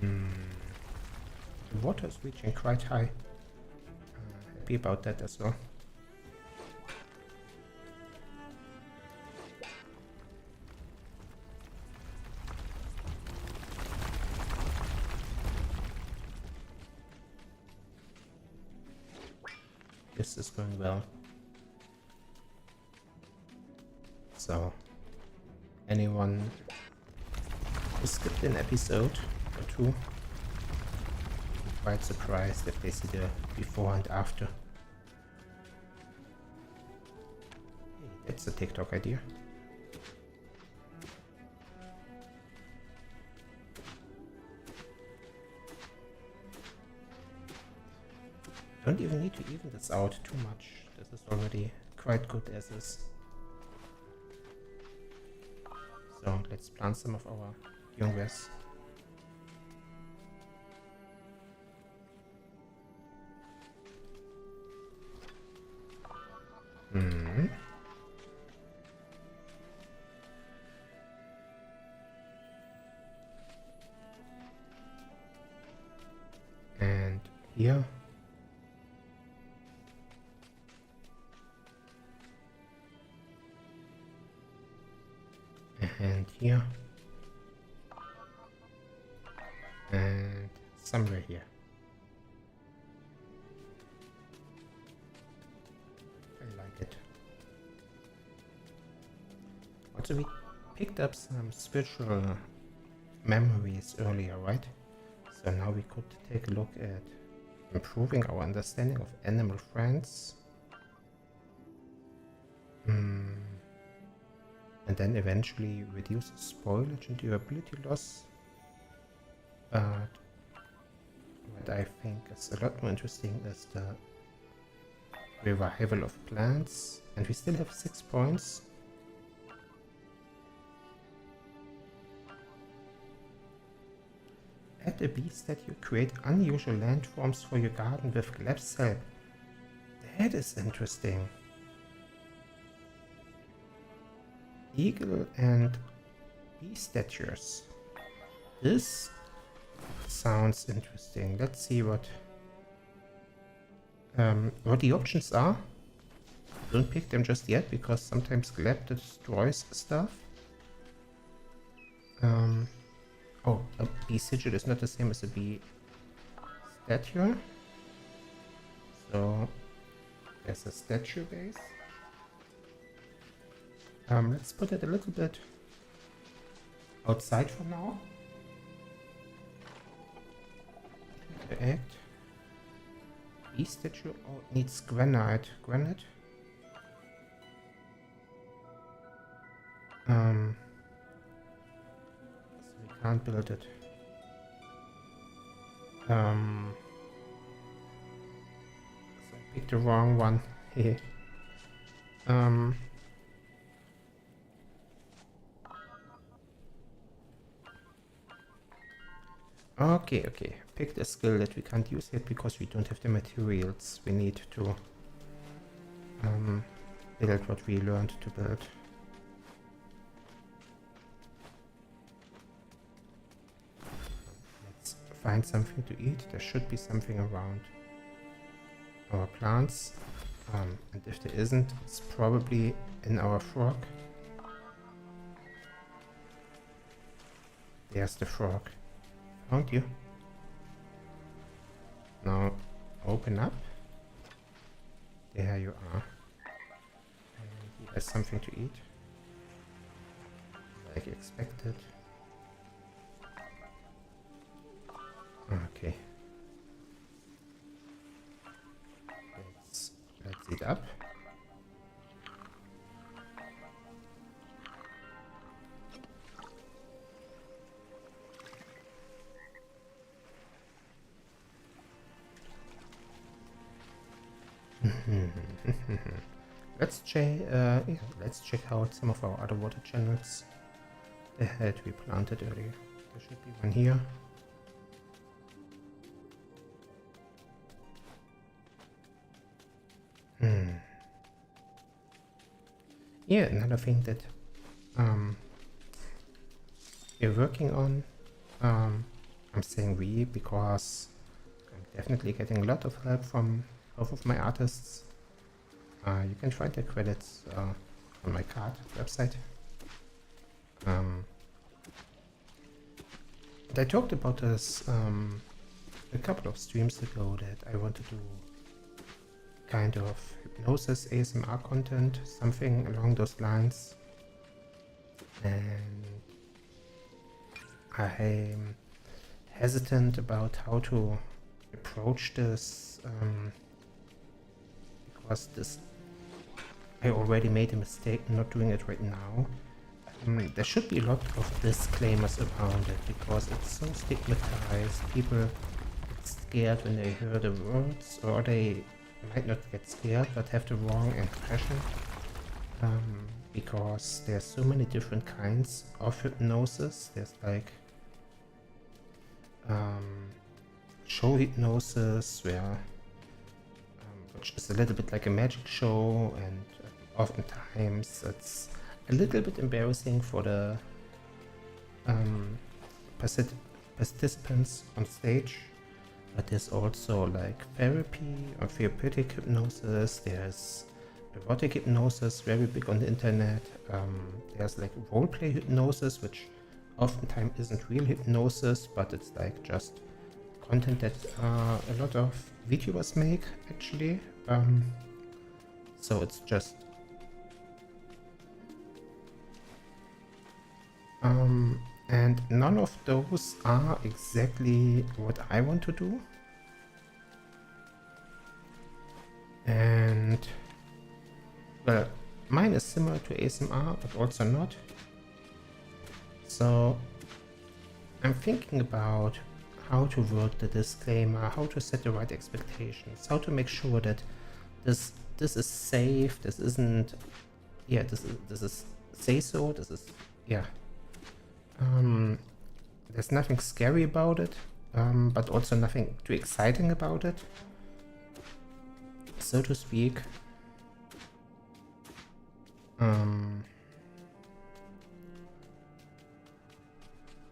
Speaker 1: The water is reaching quite high. Happy about that as well. This is going well. So, anyone who skipped an episode or two, I'm quite surprised if they see the before and after. Hey, that's a TikTok idea. Don't even need to even this out too much. This is already quite good as is. So let's plant some of our young grass. And here. And here. And somewhere here. I like it. Also, we picked up some spiritual memories earlier, right? So now we could take a look at improving our understanding of animal friends. And then eventually reduce spoilage and durability loss. But what I think is a lot more interesting is the revival of plants. And we still have 6 points. Add a bee statue, create unusual landforms for your garden with Gleb's help. That is interesting. Eagle and bee statues. This sounds interesting. Let's see what the options are. Don't pick them just yet because sometimes Gleb destroys stuff. Oh, a bee sigil is not the same as a bee statue. So there's a statue base. Let's put it a little bit outside for now. Interact. Bee statue. Oh, it needs granite. Granite. So we can't build it. So I picked the wrong one. Hey. Okay. picked a skill that we can't use yet because we don't have the materials we need to build what we learned to build. Let's find something to eat. There should be something around our plants. And if there isn't, it's probably in our frog. There's the frog. Found you. Now open up. There you are. And he has something to eat. Like expected. Okay. Let's eat up. Let's check out some of our other water channels that we planted earlier. There should be one here. Yeah, another thing that we're working on. I'm saying we because I'm definitely getting a lot of help from both of my artists. You can find their credits on my card website. And I talked about this a couple of streams ago that I want to do kind of hypnosis ASMR content, something along those lines. And I'm hesitant about how to approach this because I already made a mistake not doing it right now. There should be a lot of disclaimers around it because it's so stigmatized. People get scared when they hear the words, or they might not get scared but have the wrong impression, because there's so many different kinds of hypnosis. There's like show hypnosis, where which is a little bit like a magic show, and oftentimes it's a little bit embarrassing for the participants on stage. But there's also like therapy or therapeutic hypnosis. There's erotic hypnosis, very big on the internet. There's like roleplay hypnosis, which oftentimes isn't real hypnosis, but it's like just content that a lot of VTubers make actually. So it's just and none of those are exactly what I want to do. And well, mine is similar to ASMR, but also not. So I'm thinking about how to word the disclaimer, how to set the right expectations, how to make sure that this is safe, this isn't, yeah, this is say so, this is, yeah. There's nothing scary about it, but also nothing too exciting about it, so to speak.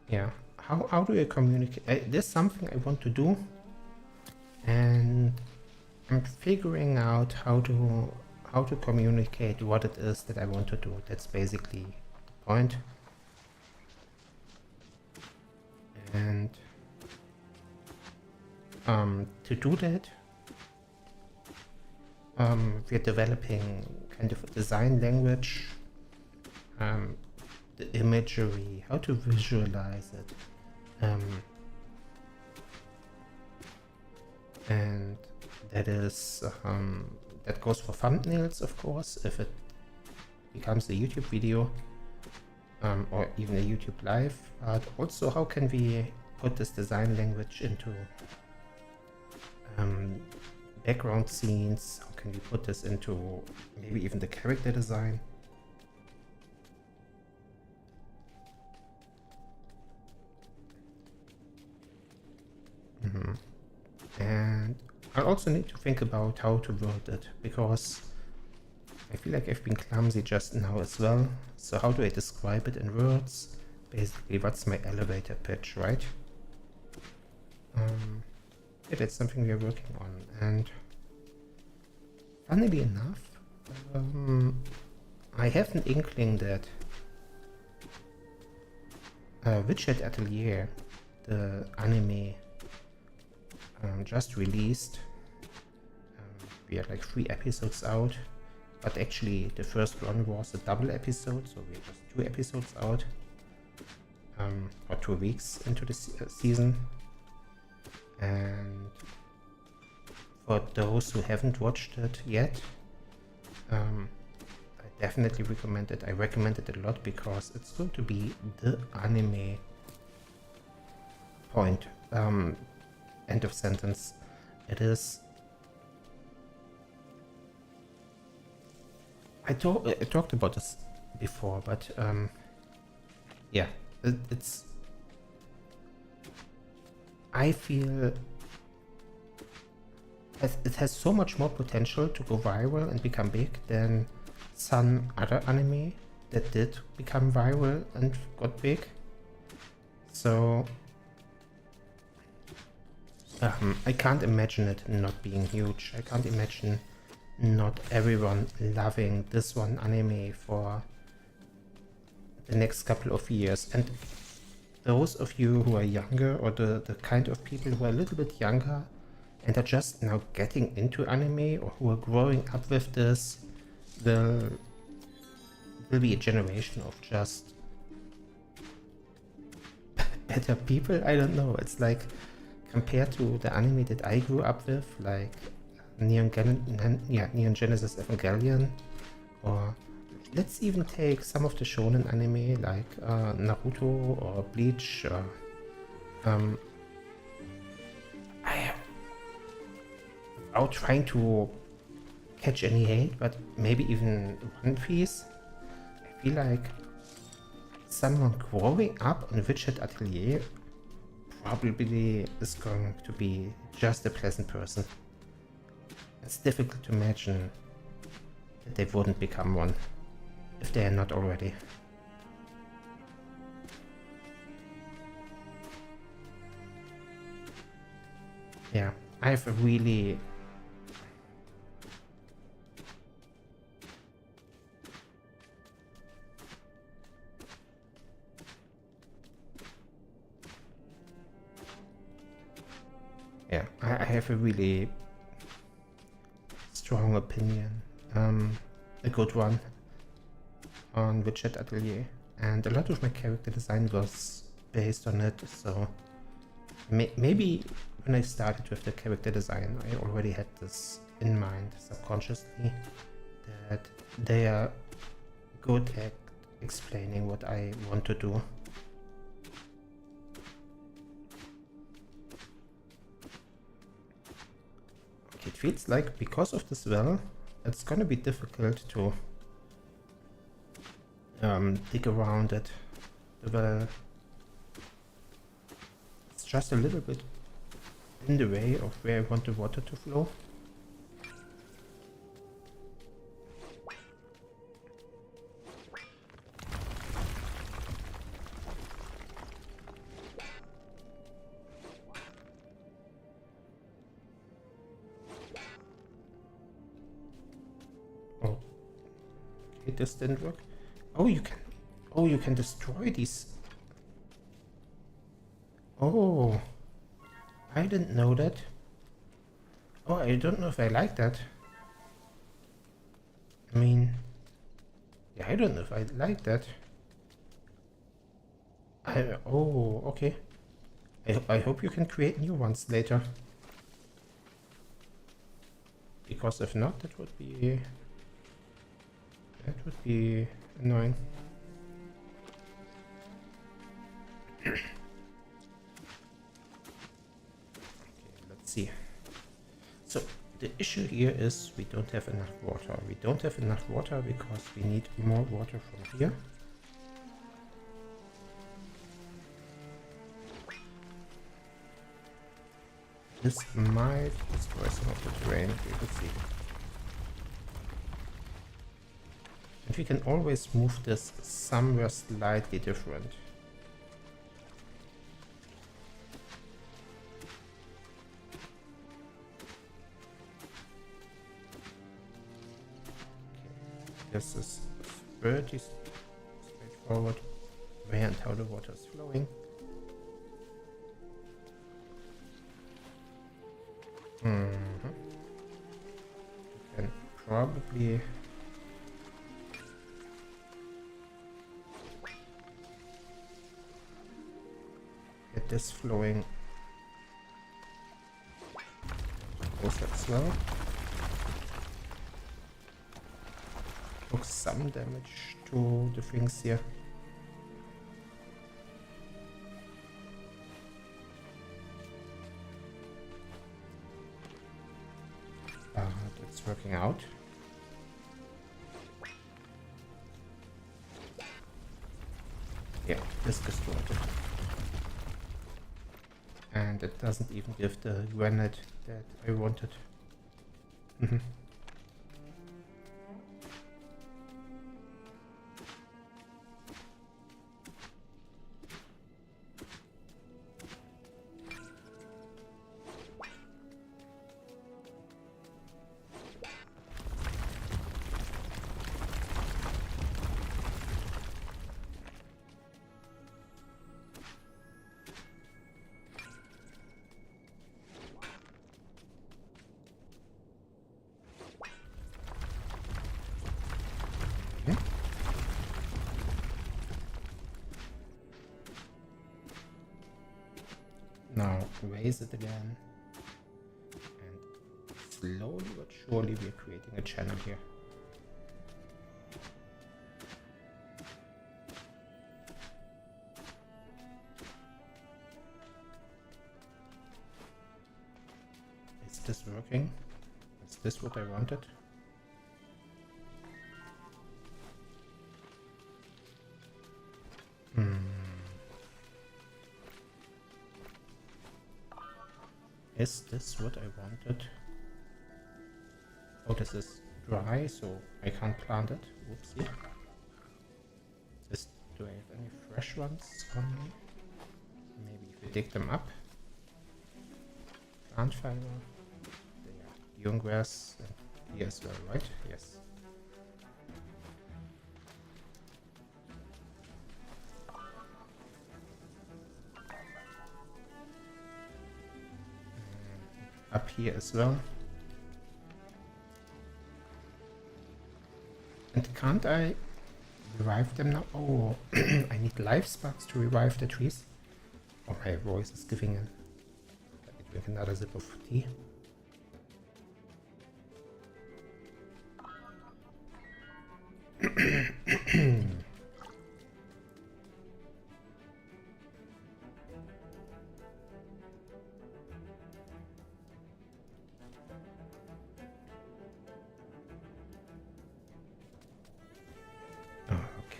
Speaker 1: Yeah, how do I communicate? There's something I want to do, and I'm figuring out how to communicate what it is that I want to do. That's basically the point. And to do that, we're developing kind of a design language, the imagery, how to visualize it, and that is that goes for thumbnails, of course, if it becomes a YouTube video. Or even a YouTube live, but also how can we put this design language into background scenes, how can we put this into maybe even the character design. I also need to think about how to word it, because I feel like I've been clumsy just now as well. So how do I describe it in words? Basically, what's my elevator pitch, right? Yeah, that's something we are working on. And funnily enough, I have an inkling that Widget Atelier, the anime just released. We are like 3 episodes out, but actually the first one was a double episode, so we're just 2 episodes out, or 2 weeks into the season. And for those who haven't watched it yet, I definitely recommend it. I recommend it a lot because it's going to be the anime point. End of sentence. It is. I talked about this before, but yeah, it's. I feel it has so much more potential to go viral and become big than some other anime that did become viral and got big. So I can't imagine it not being huge. I can't imagine not everyone loving this one anime for the next couple of years. And those of you who are younger, or the kind of people who are a little bit younger and are just now getting into anime, or who are growing up with this, will be a generation of just better people. I don't know. It's like, compared to the anime that I grew up with, like Neon Genesis Evangelion, or let's even take some of the shonen anime like Naruto or Bleach, or without trying to catch any hate, but maybe even One Piece. I feel like someone growing up on Widget Atelier probably is going to be just a pleasant person. It's difficult to imagine that they wouldn't become one, if they are not already. Yeah, I have a really... Yeah, I have a really strong opinion, a good one, on Widget Atelier, and a lot of my character design was based on it. So maybe when I started with the character design, I already had this in mind subconsciously, that they are good at explaining what I want to do. Okay, it feels like because of this well, it's gonna be difficult to dig around it. The well, it's just a little bit in the way of where I want the water to flow. Oh, okay, this didn't work. Oh, you can destroy these. Oh, I didn't know that. Oh, I don't know if I like that. I mean, yeah, I don't know if I like that. Oh, okay. I hope you can create new ones later. Because if not, that would be annoying. Okay, let's see. So the issue here is we don't have enough water. We don't have enough water because we need more water from here. This might destroy some of the terrain, we will see. And we can always move this somewhere slightly different. This is pretty straightforward. Where and how the water is flowing. You can probably get this flowing closer as well. Took some damage to the things here. It's working out. Yeah, this destroyed it. And it doesn't even give the granite that I wanted. Now raise it again, and slowly but surely we are creating a channel here. Is this working? Is this what I wanted? Is this what I wanted? Oh, this is dry, so I can't plant it. Whoopsie. Do I have any fresh ones on me? Maybe if we dig them up. Plant fiber. There. Young grass and here as well, right? Yes. Up here as well. And can't I revive them now? Oh, I need life sparks to revive the trees. Oh, my voice is giving in. Let me drink another sip of tea.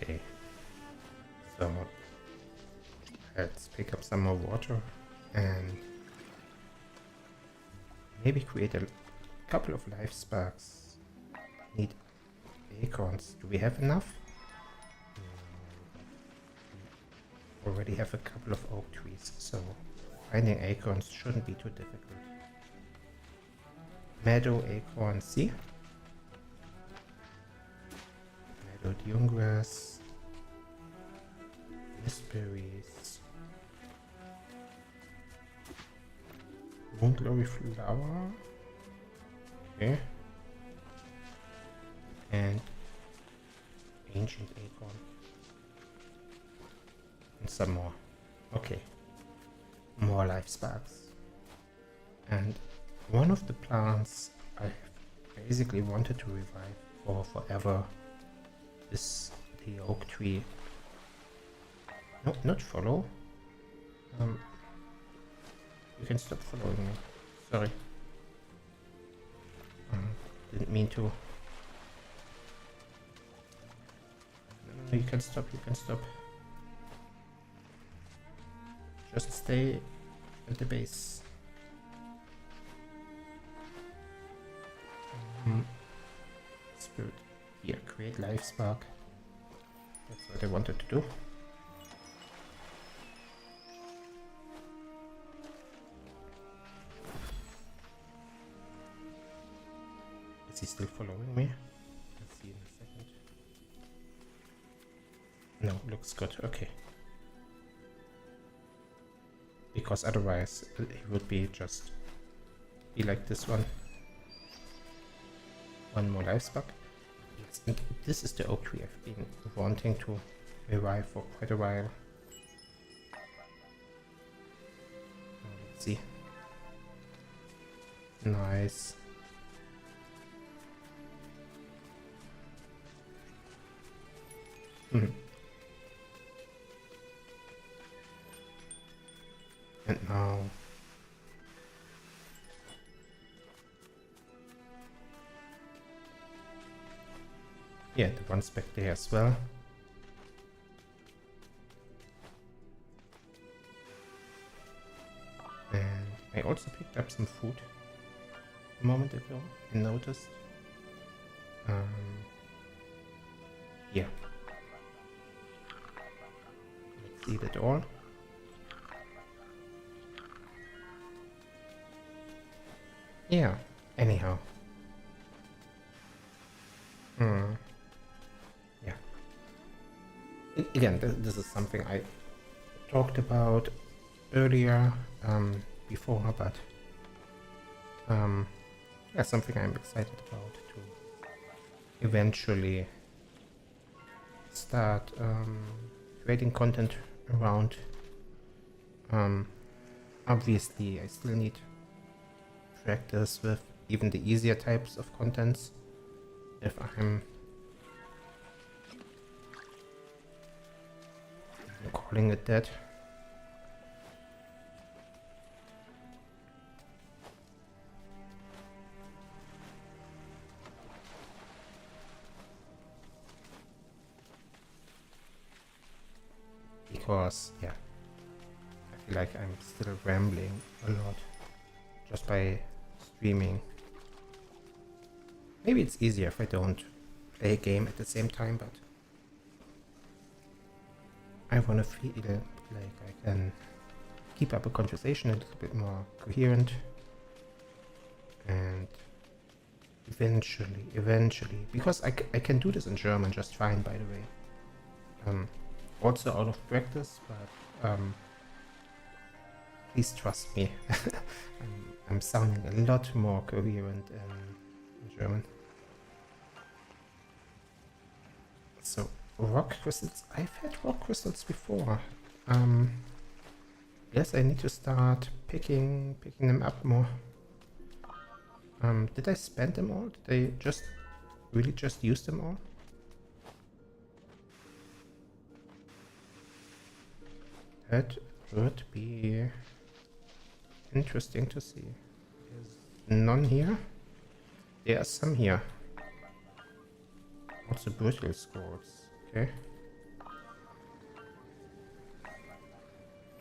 Speaker 1: Okay, so let's pick up some more water and maybe create a couple of life sparks. Need acorns. Do we have enough? We already have a couple of oak trees, so finding acorns shouldn't be too difficult. Meadow acorn, see? Meadow dune-grass, mistberries, moon glory flower, okay, and ancient acorn, and some more. Okay, more life sparks. And one of the plants I basically wanted to revive for forever is the oak tree. No, not follow. You can stop following me. Sorry. Didn't mean to. No, you can stop, you can stop. Just stay at the base. Spirit. Here, create life spark. That's what I wanted to do. Is he still following me? Let's see in a second. No, looks good. Okay. Because otherwise he would be like this one. One more life spark. Yes, and this is the oak tree I've been wanting to revive for quite a while. Let's see. Nice. And now yeah, the one's back there as well. And I also picked up some food a moment ago and noticed. Yeah. Let's eat it all. Yeah, anyhow. Yeah. Again, this is something I talked about earlier, before, but yeah, something I'm excited about to eventually start creating content around. Obviously, I still need practice with even the easier types of contents if I'm calling it that. Because yeah, I feel like I'm still rambling a lot just by streaming. Maybe it's easier if I don't play a game at the same time, but I want to feel like I can keep up a conversation a little bit more coherent, and eventually, because I can do this in German just fine, by the way. Also out of practice, but please trust me. I'm sounding a lot more coherent in German. So rock crystals. I've had rock crystals before. Yes, I need to start picking them up more. Did I spend them all? Did I really just use them all? That would be interesting to see. There's none here. There are some here. Also brittle scrolls. Okay.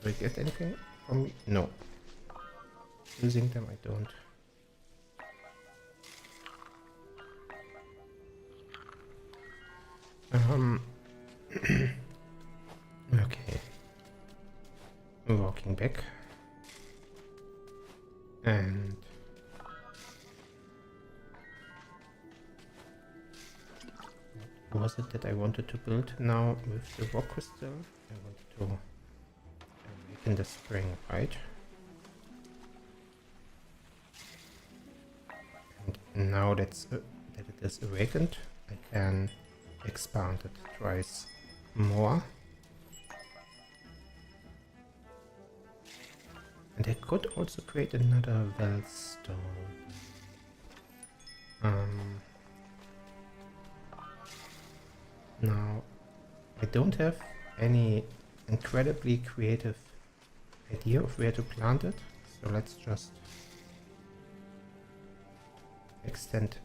Speaker 1: Do I get anything from me? No. Using them, I don't. Okay. Walking back. And what was it that I wanted to build now with the rock crystal? I wanted to awaken the spring, right? And now that it is awakened, I can expand it twice more. And I could also create another Wellstone. Now, I don't have any incredibly creative idea of where to plant it, so let's just extend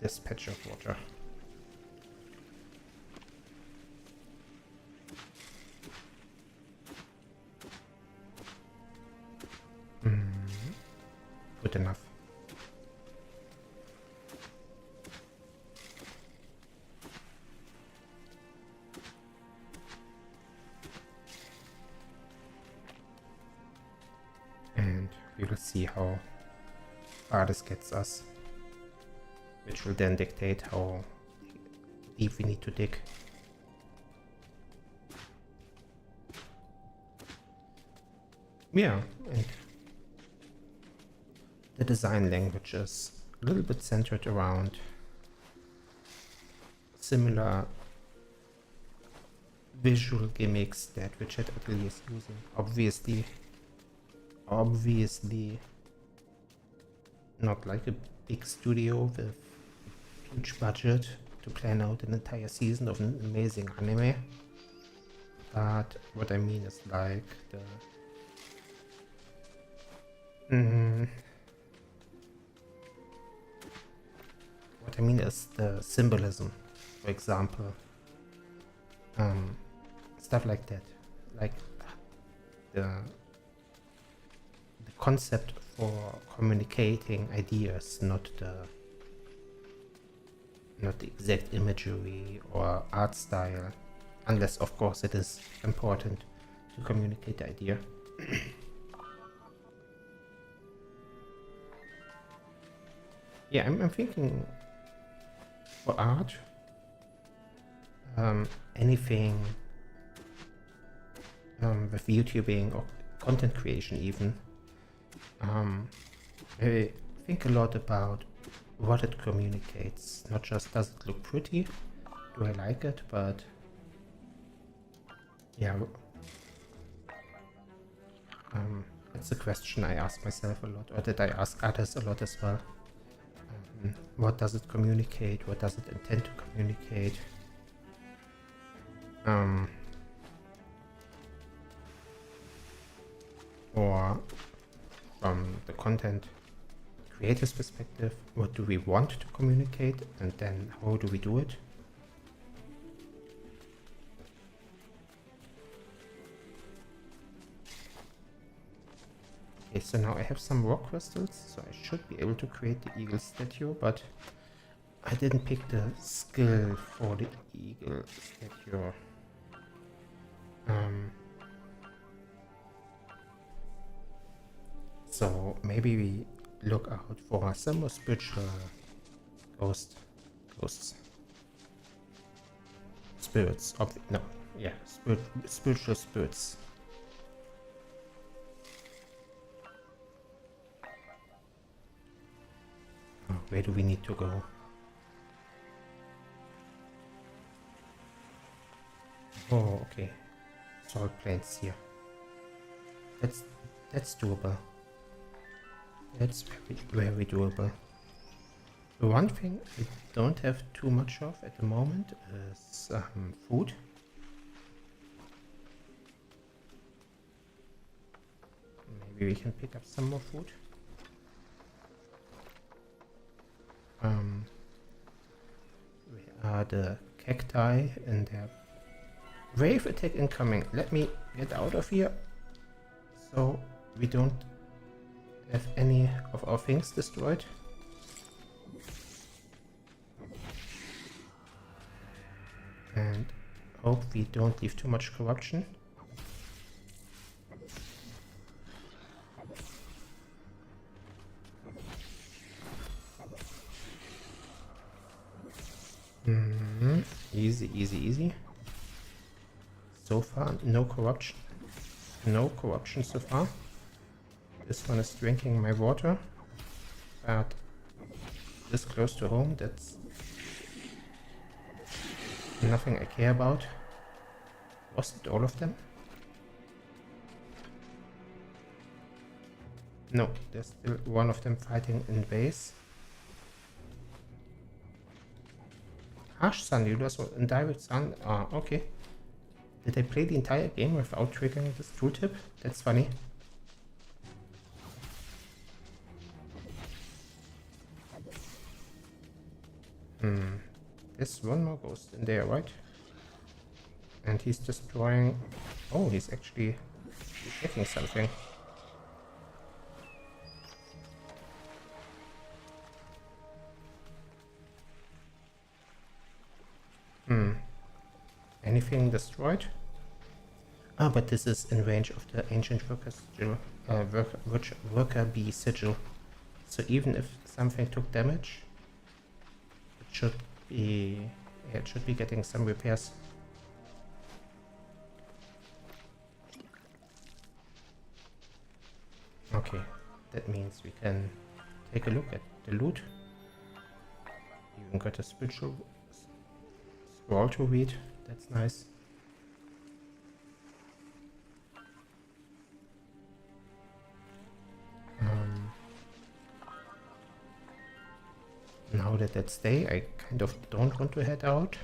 Speaker 1: this patch of water. Good enough. see how far this gets us, which will then dictate how deep we need to dig. Yeah, and the design language is a little bit centered around similar visual gimmicks that Widget Atelier is using. Obviously not like a big studio with huge budget to plan out an entire season of an amazing anime, but what I mean is like the what I mean is the symbolism, for example, stuff like that, like the concept for communicating ideas, not the exact imagery or art style, unless of course it is important to communicate the idea. Yeah, I'm thinking for art, anything with YouTubing or content creation even, I think a lot about what it communicates, not just does it look pretty, do I like it, but yeah, it's a question I ask myself a lot, or that I ask others a lot as well. What does it communicate? What does it intend to communicate? Or from the content creator's perspective, what do we want to communicate, and then how do we do it? Okay, so now I have some rock crystals, so I should be able to create the eagle statue, but I didn't pick the skill for the eagle statue. So maybe we look out for some more spiritual spirits. Spiritual spirits. Oh, where do we need to go? Oh, okay. Salt plains here. That's doable. That's very doable. The one thing we don't have too much of at the moment is food. Maybe we can pick up some more food. Where are the cacti and their wave attack incoming? Let me get out of here so we don't have any of our things destroyed. And hope we don't leave too much corruption. Easy, easy, easy. So far, no corruption. No corruption so far. This one is drinking my water, but this close to home, that's nothing I care about. Was it all of them? No, there's still one of them fighting in base. Harsh Sun, you lost in direct sun. Ah, okay. Did I play the entire game without triggering this tooltip? That's funny. There's one more ghost in there, right? And he's destroying... Oh, he's actually getting something. Anything destroyed? Ah, but this is in range of the ancient workers still. worker bee sigil. So even if something took damage, it should be, yeah, it should be getting some repairs. Okay, that means we can take a look at the loot. Even got a spiritual scroll to read. That's nice. Now that it's day, I kind of don't want to head out.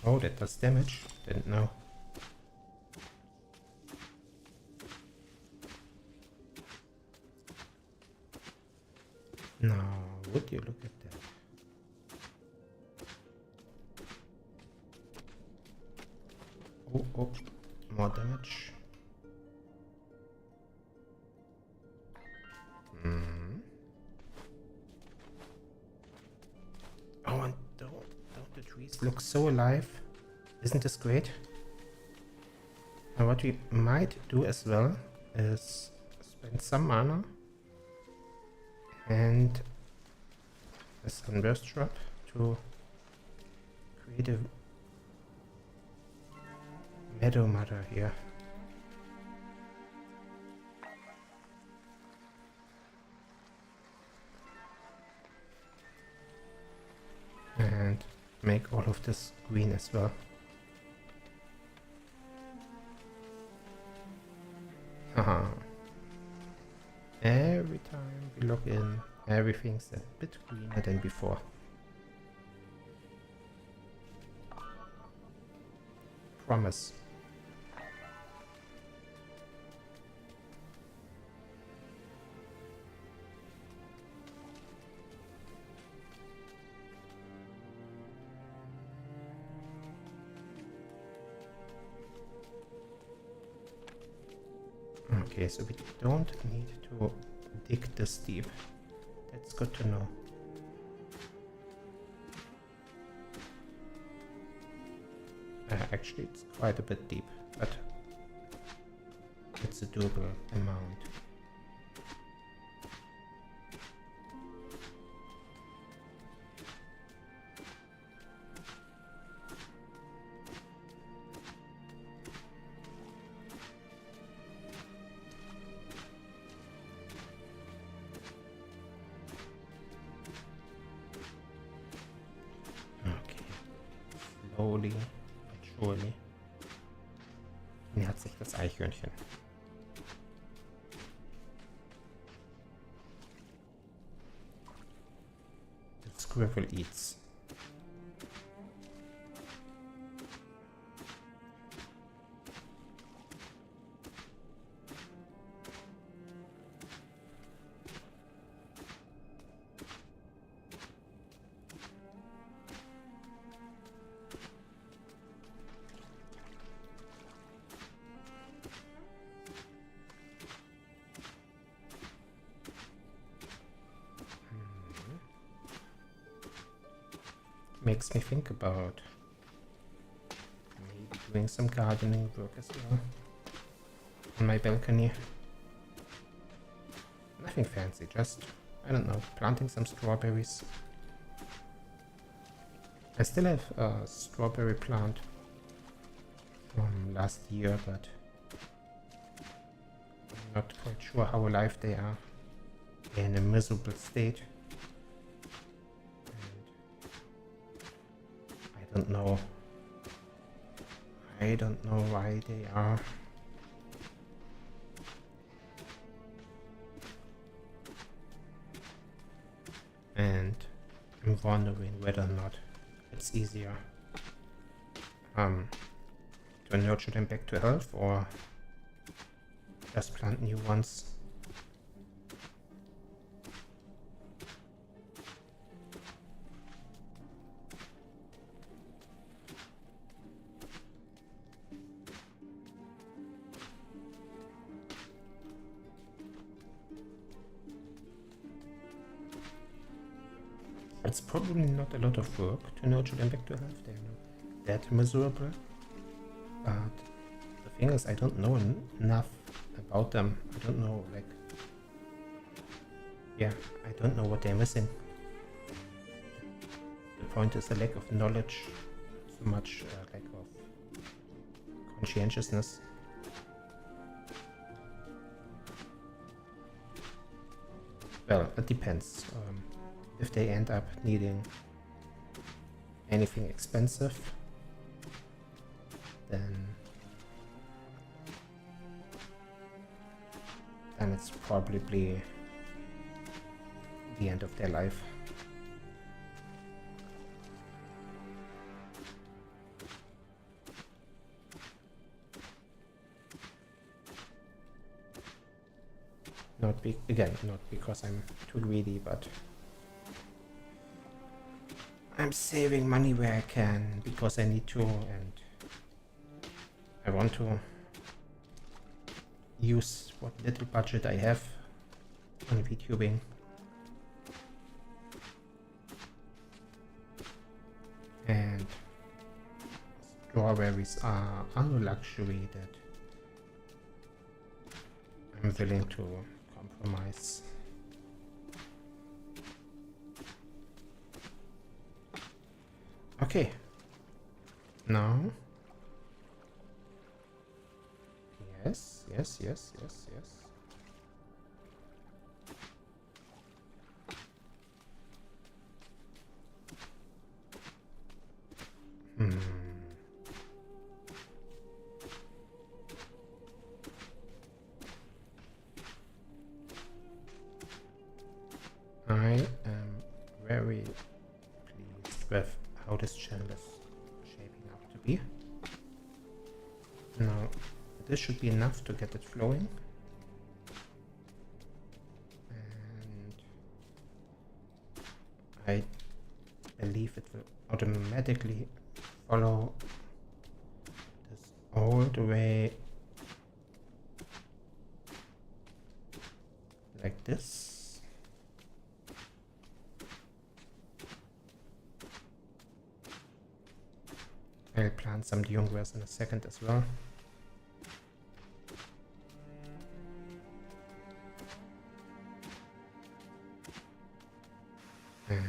Speaker 1: Oh, that does damage. Didn't know. Now, would you look at that? Oh, oh, more damage. Oh, and don't the trees look so alive? Isn't this great? And what we might do as well is spend some mana and a sunburst drop to create a meadow mother here. And make all of this green as well. Haha. Every time we log in, everything's a bit greener than before. Promise. Okay, so we don't need to dig this deep. That's good to know. Actually, it's quite a bit deep, but it's a doable amount. Slowly but surely nähert sich das Eichhörnchen. The squirrel eats. Makes me think about maybe doing some gardening work as well on my balcony. Nothing fancy, just, I don't know, planting some strawberries. I still have a strawberry plant from last year, but I'm not quite sure how alive they are. They're in a miserable state. I don't know why they are. And I'm wondering whether or not it's easier to nurture them back to health or just plant new ones. It's probably not a lot of work to nurture them back to health. They're not that miserable. But the thing is, I don't know enough about them. I don't know, like... Yeah, I don't know what they're missing. The point is a lack of knowledge, so much lack of conscientiousness. Well, it depends. If they end up needing anything expensive, then it's probably the end of their life. Not because I'm too greedy, but I'm saving money where I can because I need to, and I want to use what little budget I have on VTubing. And strawberries are a luxury that I'm willing to compromise. Okay. Now. Yes. I am very pleased with how this channel is shaping up to be. Now, this should be enough to get it flowing. And I believe it will automatically follow this all the way like this. I'll plant some Jungwers in a second as well. And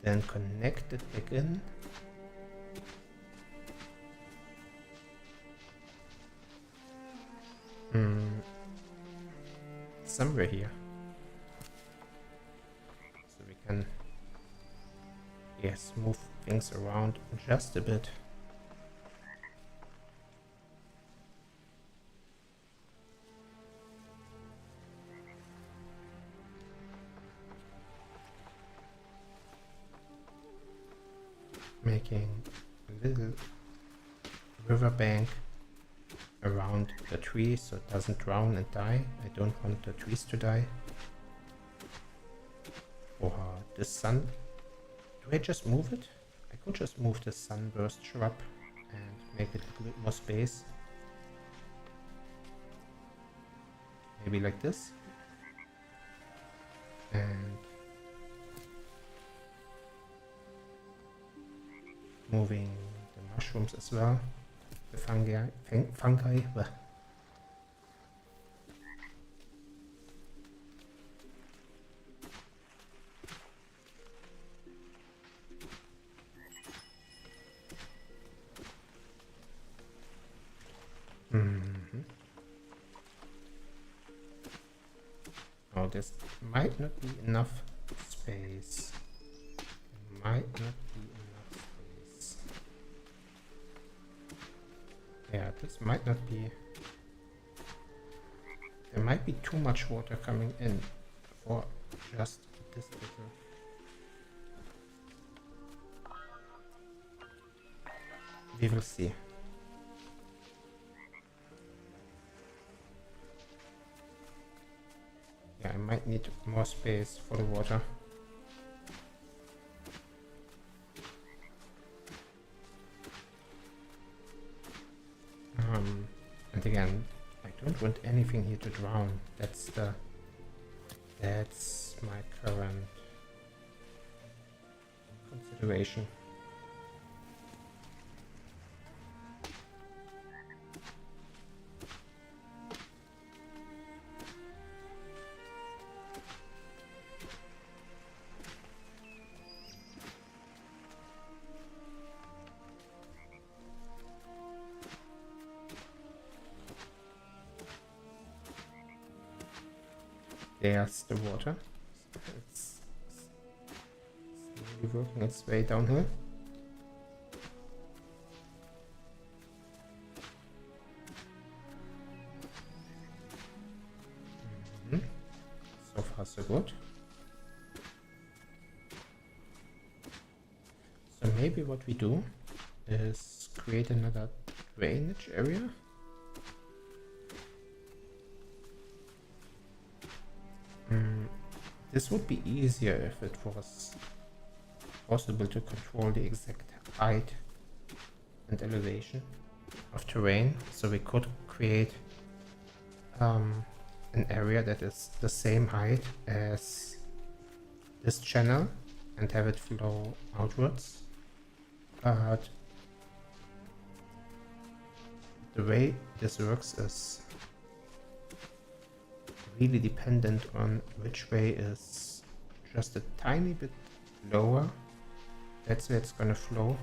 Speaker 1: then connect it again. Somewhere here. So we can, yes, move things around just a bit. Making a little riverbank around the tree so it doesn't drown and die. I don't want the trees to die. Or the sun. Do I just move it? I could just move the sunburst shrub and make it a bit more space. Maybe like this. And moving the mushrooms as well. The fungi. Oh, this might not be enough space. Yeah, this might not be... There might be too much water coming in for just this little... We will see. Yeah, I might need more space for the water. And again, I don't want anything here to drown. That's the That's my current consideration. There's the water. It's slowly working its way downhill. So far so good. So maybe what we do is create another drainage area. This would be easier if it was possible to control the exact height and elevation of terrain, so we could create an area that is the same height as this channel and have it flow outwards. But the way this works is really dependent on which way is just a tiny bit lower. That's where it's gonna flow.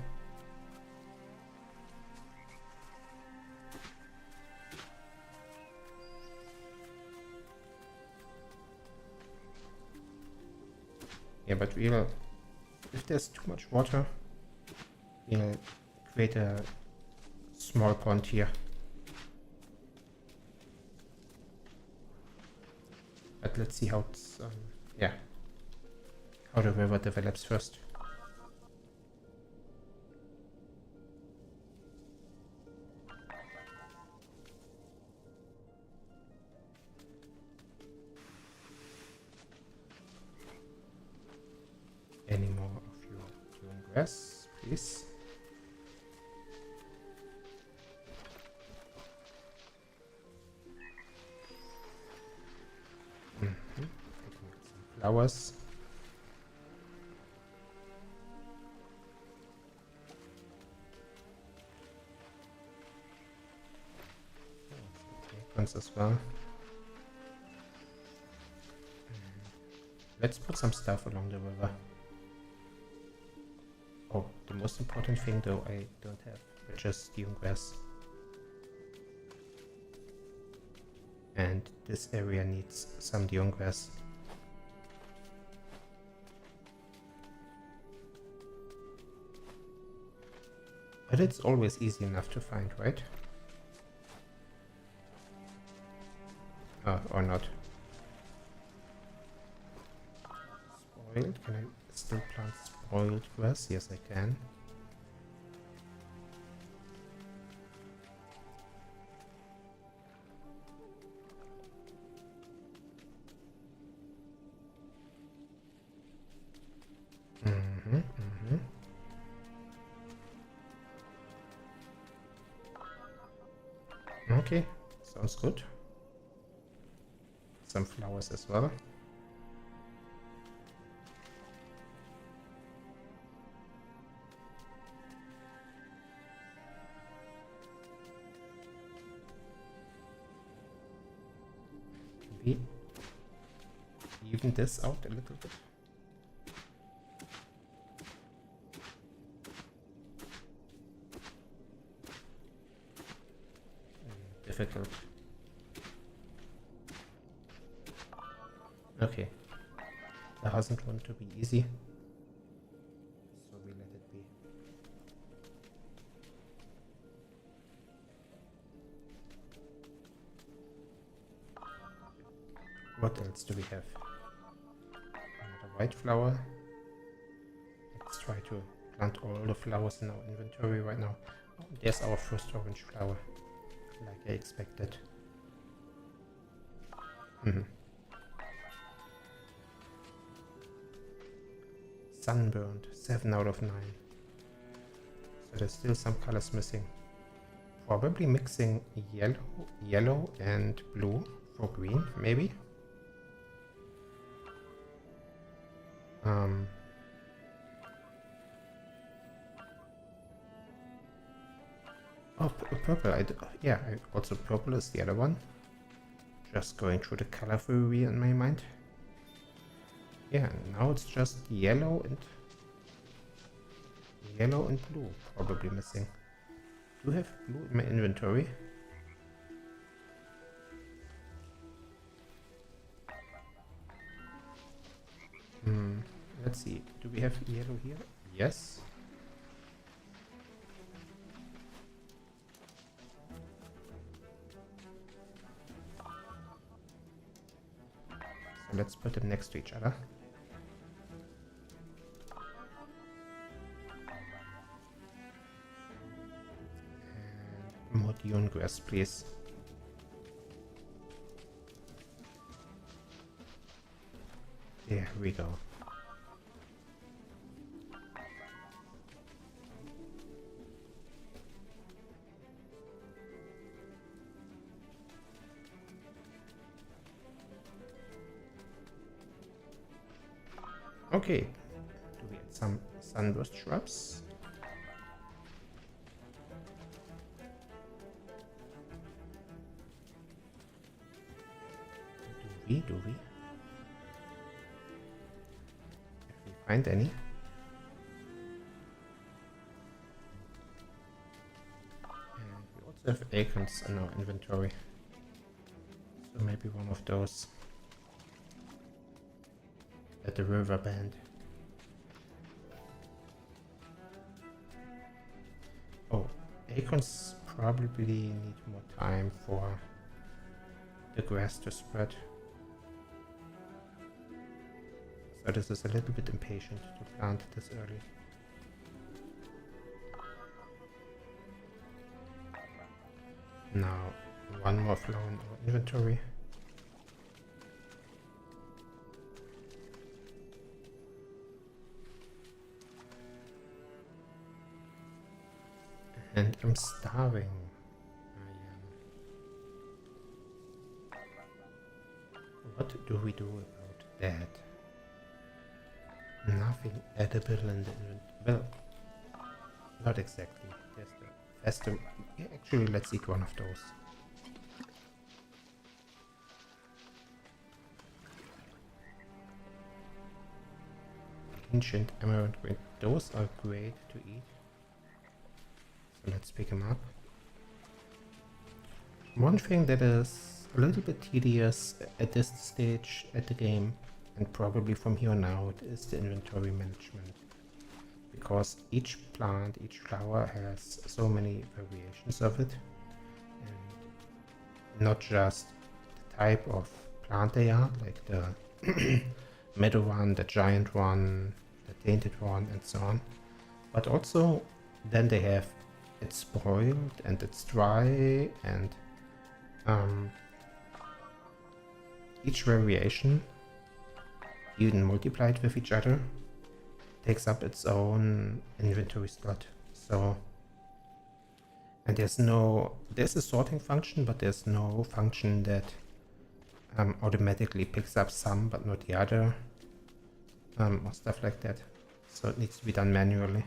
Speaker 1: Yeah, but we'll, if there's too much water, we'll create a small pond here. But let's see how it's, yeah, how the river develops first. Any more of your green grass, please? Flowers. Acorns as well. Let's put some stuff along the river. Oh, the most important thing though I don't have, which is dune grass. And this area needs some dune grass. But it's always easy enough to find, right? Or not. Spoiled? Can I still plant spoiled grass? Yes, I can. Okay, sounds good. Some flowers as well. Maybe even this out a little bit. Difficult. Okay. That doesn't want to be easy. So we let it be. What else do we have? Another white flower. Let's try to plant all the flowers in our inventory right now. Oh, there's our first orange flower. Like I expected. Sunburned, 7 out of 9. So there's still some colors missing. Probably mixing yellow and blue for green, maybe. Um, oh, purple. Yeah, also purple is the other one. Just going through the color theory in my mind. Yeah, now it's just yellow and blue probably missing. Do you have blue in my inventory? Let's see. Do we have yellow here? Yes. So let's put them next to each other. And more dune grass, please. There we go. Okay, do we add some sunburst shrubs? Do we? If we find any. And we also have acorns in our inventory. So maybe one of those. At the river bend. Oh, acorns probably need more time for the grass to spread. So this is a little bit impatient to plant this early. Now, one more flower in our inventory. And I'm starving. What do we do about that? Nothing edible in the inventory. Well, not exactly. There's the faster. Yeah, actually, let's eat one of those. Ancient emerald green. Those are great to eat. Let's pick them up. One thing that is a little bit tedious at this stage at the game, and probably from here on out, is the inventory management. Because each plant, each flower has so many variations of it. And not just the type of plant they are, like the meadow one, the giant one, the tainted one, and so on. But also, then they have it's spoiled and it's dry, and each variation, even multiplied with each other, takes up its own inventory slot. So, and there's a sorting function, but there's no function that automatically picks up some but not the other, or stuff like that. So it needs to be done manually.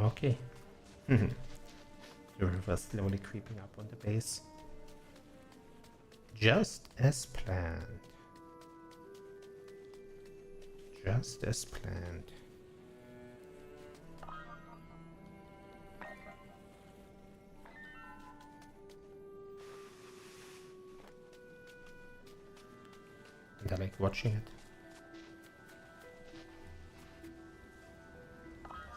Speaker 1: Okay. The river slowly creeping up on the base. Just as planned. Just as planned. And I like watching it.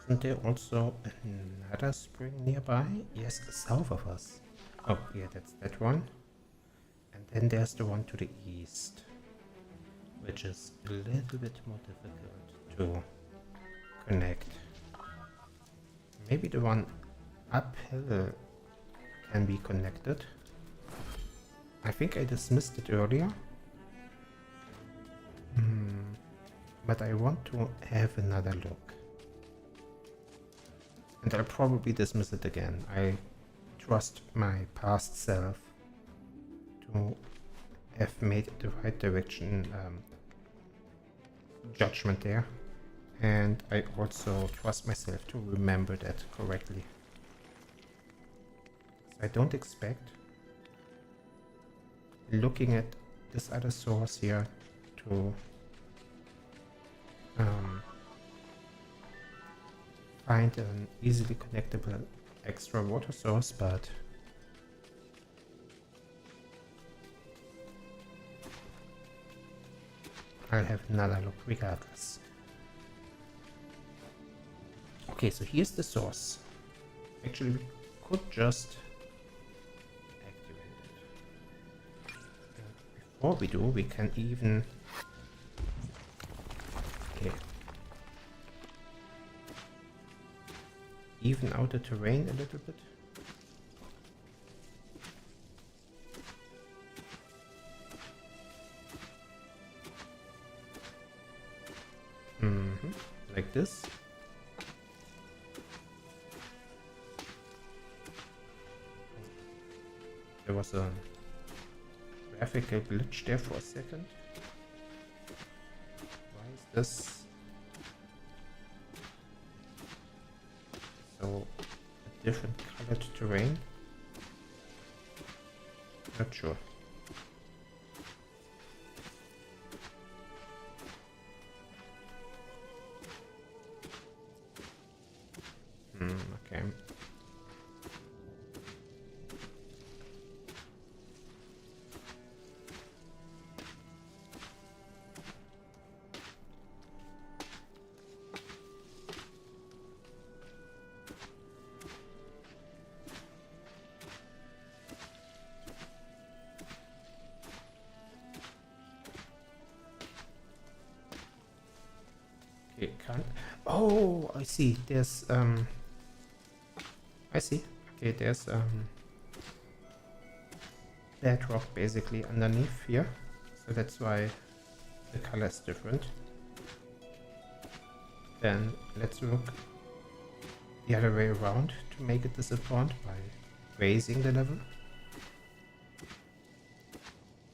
Speaker 1: Isn't there also another spring nearby? Yes, south of us. Oh, yeah, that's that one. And then there's the one to the east, which is a little bit more difficult to connect. Maybe the one uphill can be connected. I think I dismissed it earlier. But I want to have another look. And I'll probably dismiss it again. I trust my past self to have made the right direction judgment there. And I also trust myself to remember that correctly. So I don't expect looking at this other source here to find an easily connectable extra water source, but I'll have another look regardless. Okay, so here's the source. Actually, we could just activate it. And before we do, we can even... Okay. Even out the terrain a little bit. Like this. There was a graphical glitch there for a second. Why is this so a different colored terrain? Not sure. Okay. Okay, can't. Oh, I see. There's I see. Okay, there's bedrock basically underneath here, so that's why the color is different. Then let's look the other way around to make it disappoint by raising the level.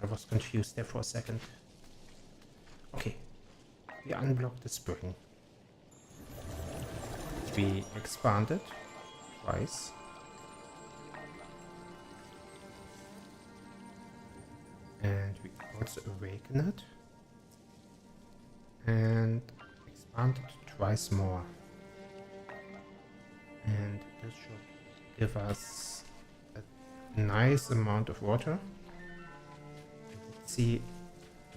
Speaker 1: I was confused there for a second. Okay, we unblocked the spring. We expanded twice. And we also awaken it. And expanded twice more. And this should give us a nice amount of water. Let's see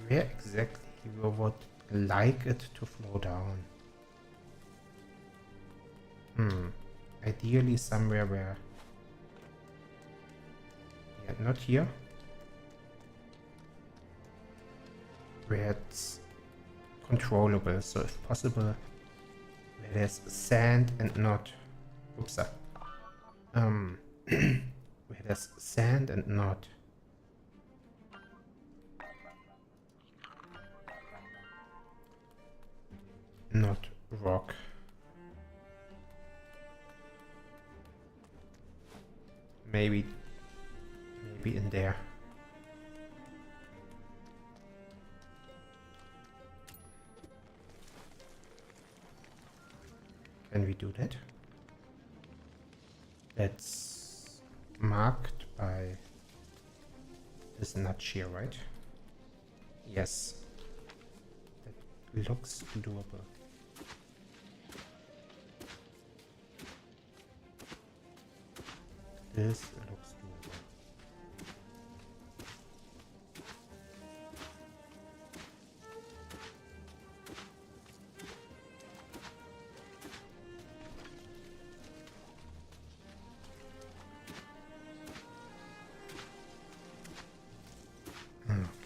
Speaker 1: where exactly we would like it to flow down. Ideally somewhere where... Yeah, not here. Where it's controllable, so if possible, where there's sand and not... Oops. Where there's sand and not... Not rock. Maybe in there. Can we do that? That's marked by this notch here, right? Yes. That looks doable. This looks doable.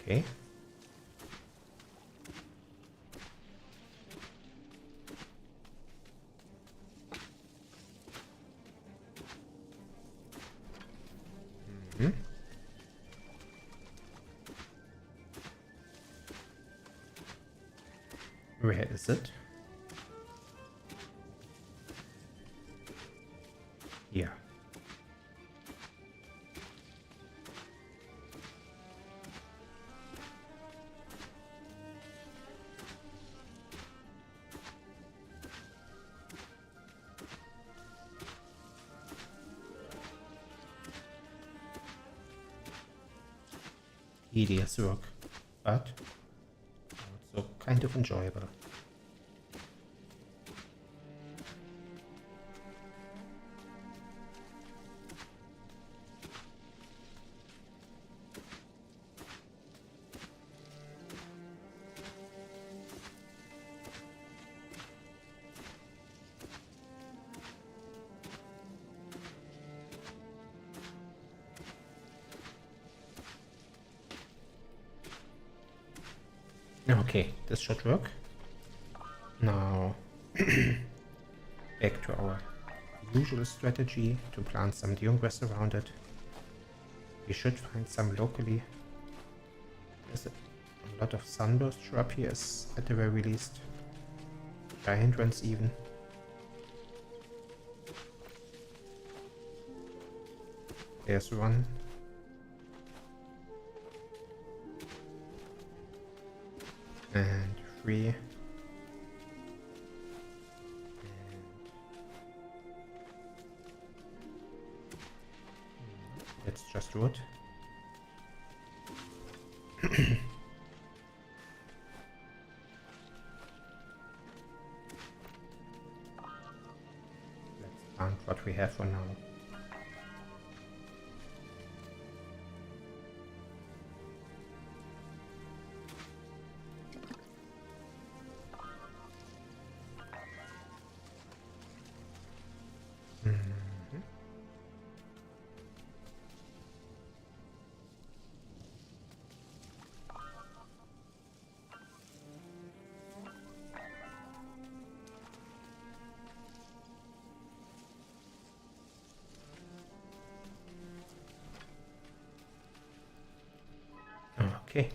Speaker 1: Okay. Where is it? Yeah. Tedious work, but also kind of enjoyable. Okay, this should work. Now, back to our usual strategy to plant some dune grass around it. We should find some locally. There's a lot of sunburst shrub here at the very least. Giant ones even. There's one. And 3. And it's just wood. Let's plant what we have for now. Okay.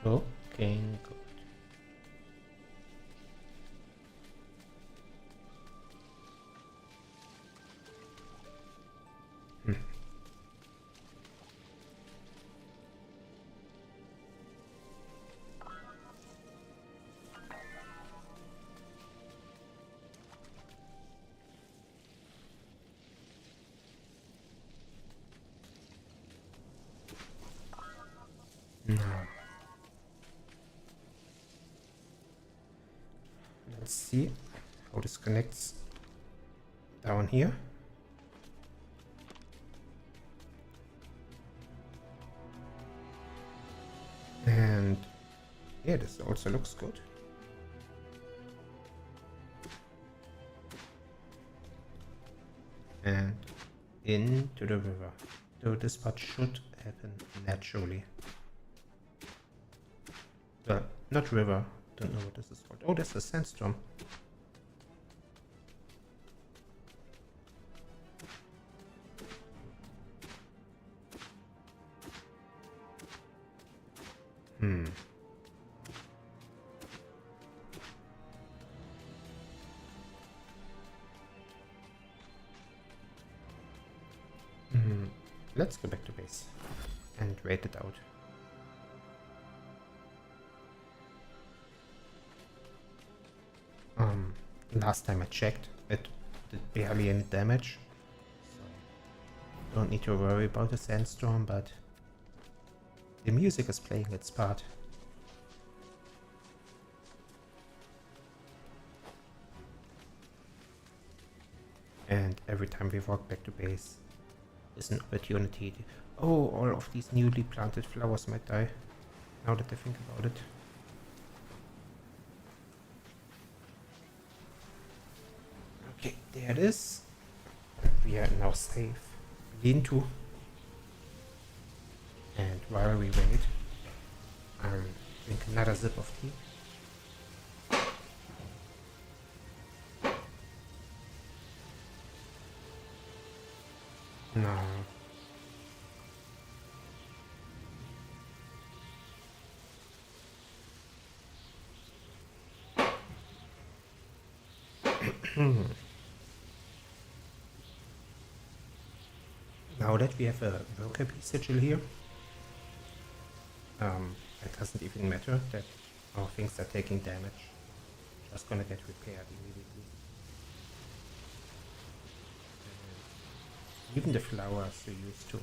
Speaker 1: Looking good. Now, let's see how this connects down here. And yeah, this also looks good. And into the river. So this part should happen naturally. Well, not river. Don't know what this is called. Oh, that's a sandstorm. Let's go back to base and wait it out. Last time I checked, it did barely any damage, so don't need to worry about a sandstorm, but the music is playing its part. And every time we walk back to base is an opportunity. Oh, all of these newly planted flowers might die, now that I think about it. Okay, there it is. We are now safe. Lean to. And while we wait, drink another sip of tea. Now, Now that we have a worker bee sigil here, it doesn't even matter that our things are taking damage. Just gonna get repaired immediately. And even the flowers we used to...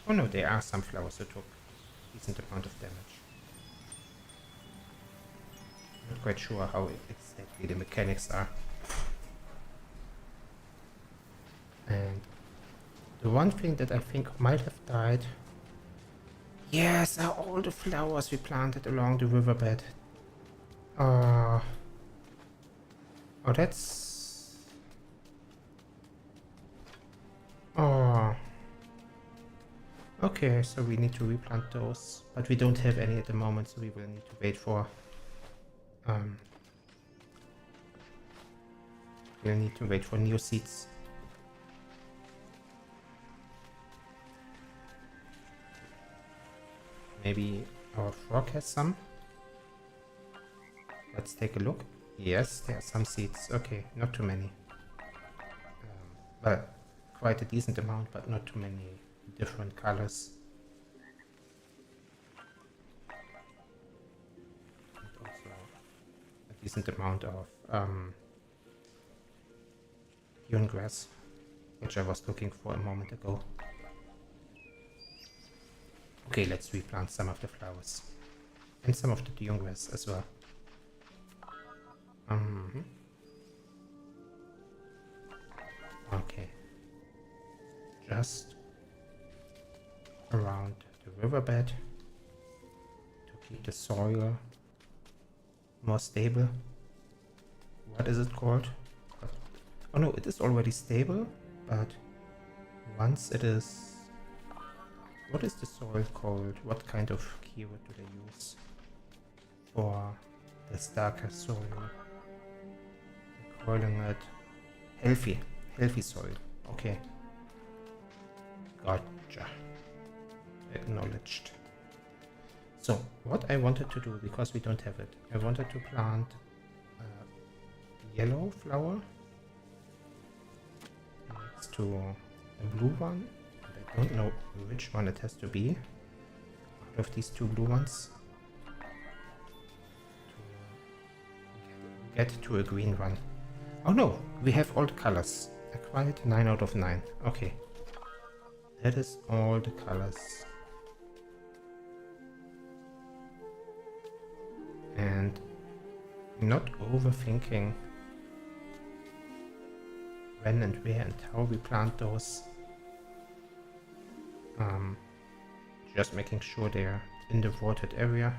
Speaker 1: Oh no, there are some flowers that took a decent amount of damage. Not quite sure how exactly the mechanics are. And the one thing that I think might have died... Yes, are all the flowers we planted along the riverbed. Oh, that's... Oh. Okay, so we need to replant those. But we don't have any at the moment, so we will need to wait for... we'll need to wait for new seeds. Maybe our frog has some? Let's take a look. Yes, there are some seeds. Okay, not too many. Well, quite a decent amount, but not too many different colors. And also a decent amount of Dune grass, which I was looking for a moment ago. Okay, let's replant some of the flowers. And some of the Dune grass as well. Okay. Just around the riverbed to keep the soil more stable. What is it called? Oh no, it is already stable, but once it is... What is the soil called? What kind of keyword do they use for this darker soil? They're calling it healthy. Healthy soil. Okay. Gotcha. Acknowledged. So, what I wanted to do, because we don't have it, I wanted to plant a yellow flower next to a blue one. I don't know which one it has to be out of these two blue ones to get to a green one. Oh no, we have all the colors. Acquired 9 out of 9. Okay. That is all the colors. And not overthinking when and where and how we plant those. Just making sure they're in the watered area.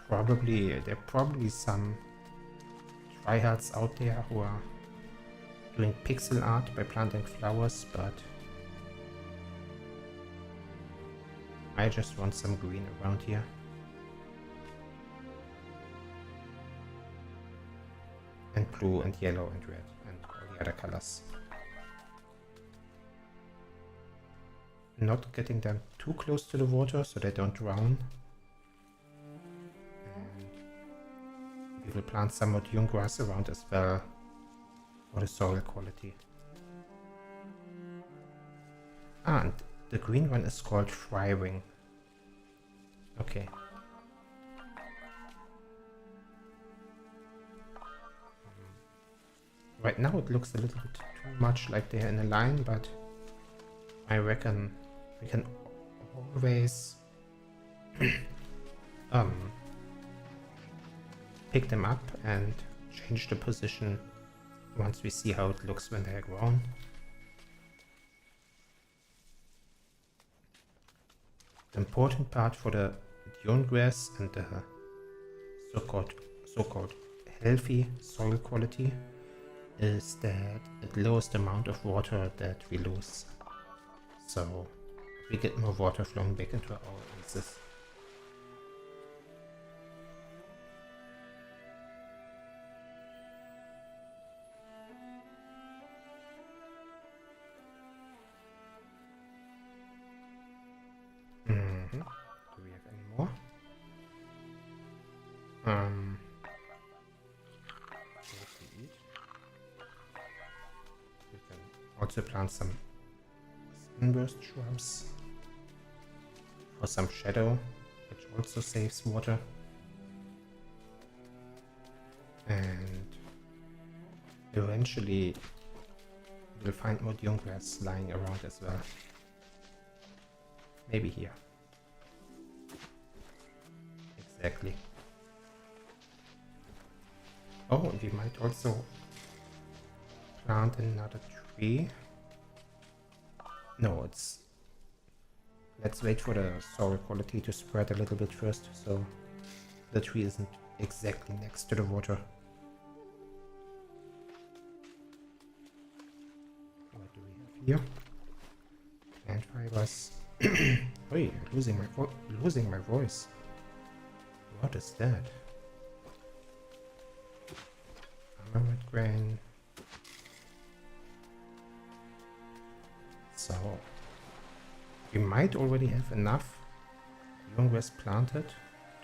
Speaker 1: There are probably some tryhards out there who are doing pixel art by planting flowers, but I just want some green around here. And blue and yellow and red and all the other colors. Not getting them too close to the water so they don't drown. And we will plant some more dune grass around as well for the soil quality. And the green one is called thriving. Okay. Right now it looks a little bit too much like they're in a line, but I reckon we can always pick them up and change the position once we see how it looks when they are grown. The important part for the dune grass and the so-called healthy soil quality is that it lowers the amount of water that we lose. So we get more water flowing back into our oasis. Do we have any more? Also plant some sunburst shrubs for some shadow, which also saves water. And eventually we'll find more dune grass lying around as well. Maybe here. Exactly. Oh, and we might also plant another tree. No, it's... Let's wait for the soil quality to spread a little bit first, so the tree isn't exactly next to the water. What do we have here? Plant fibers. Hey, losing my voice. What is that? Amaranth grain. So we might already have enough dune grass planted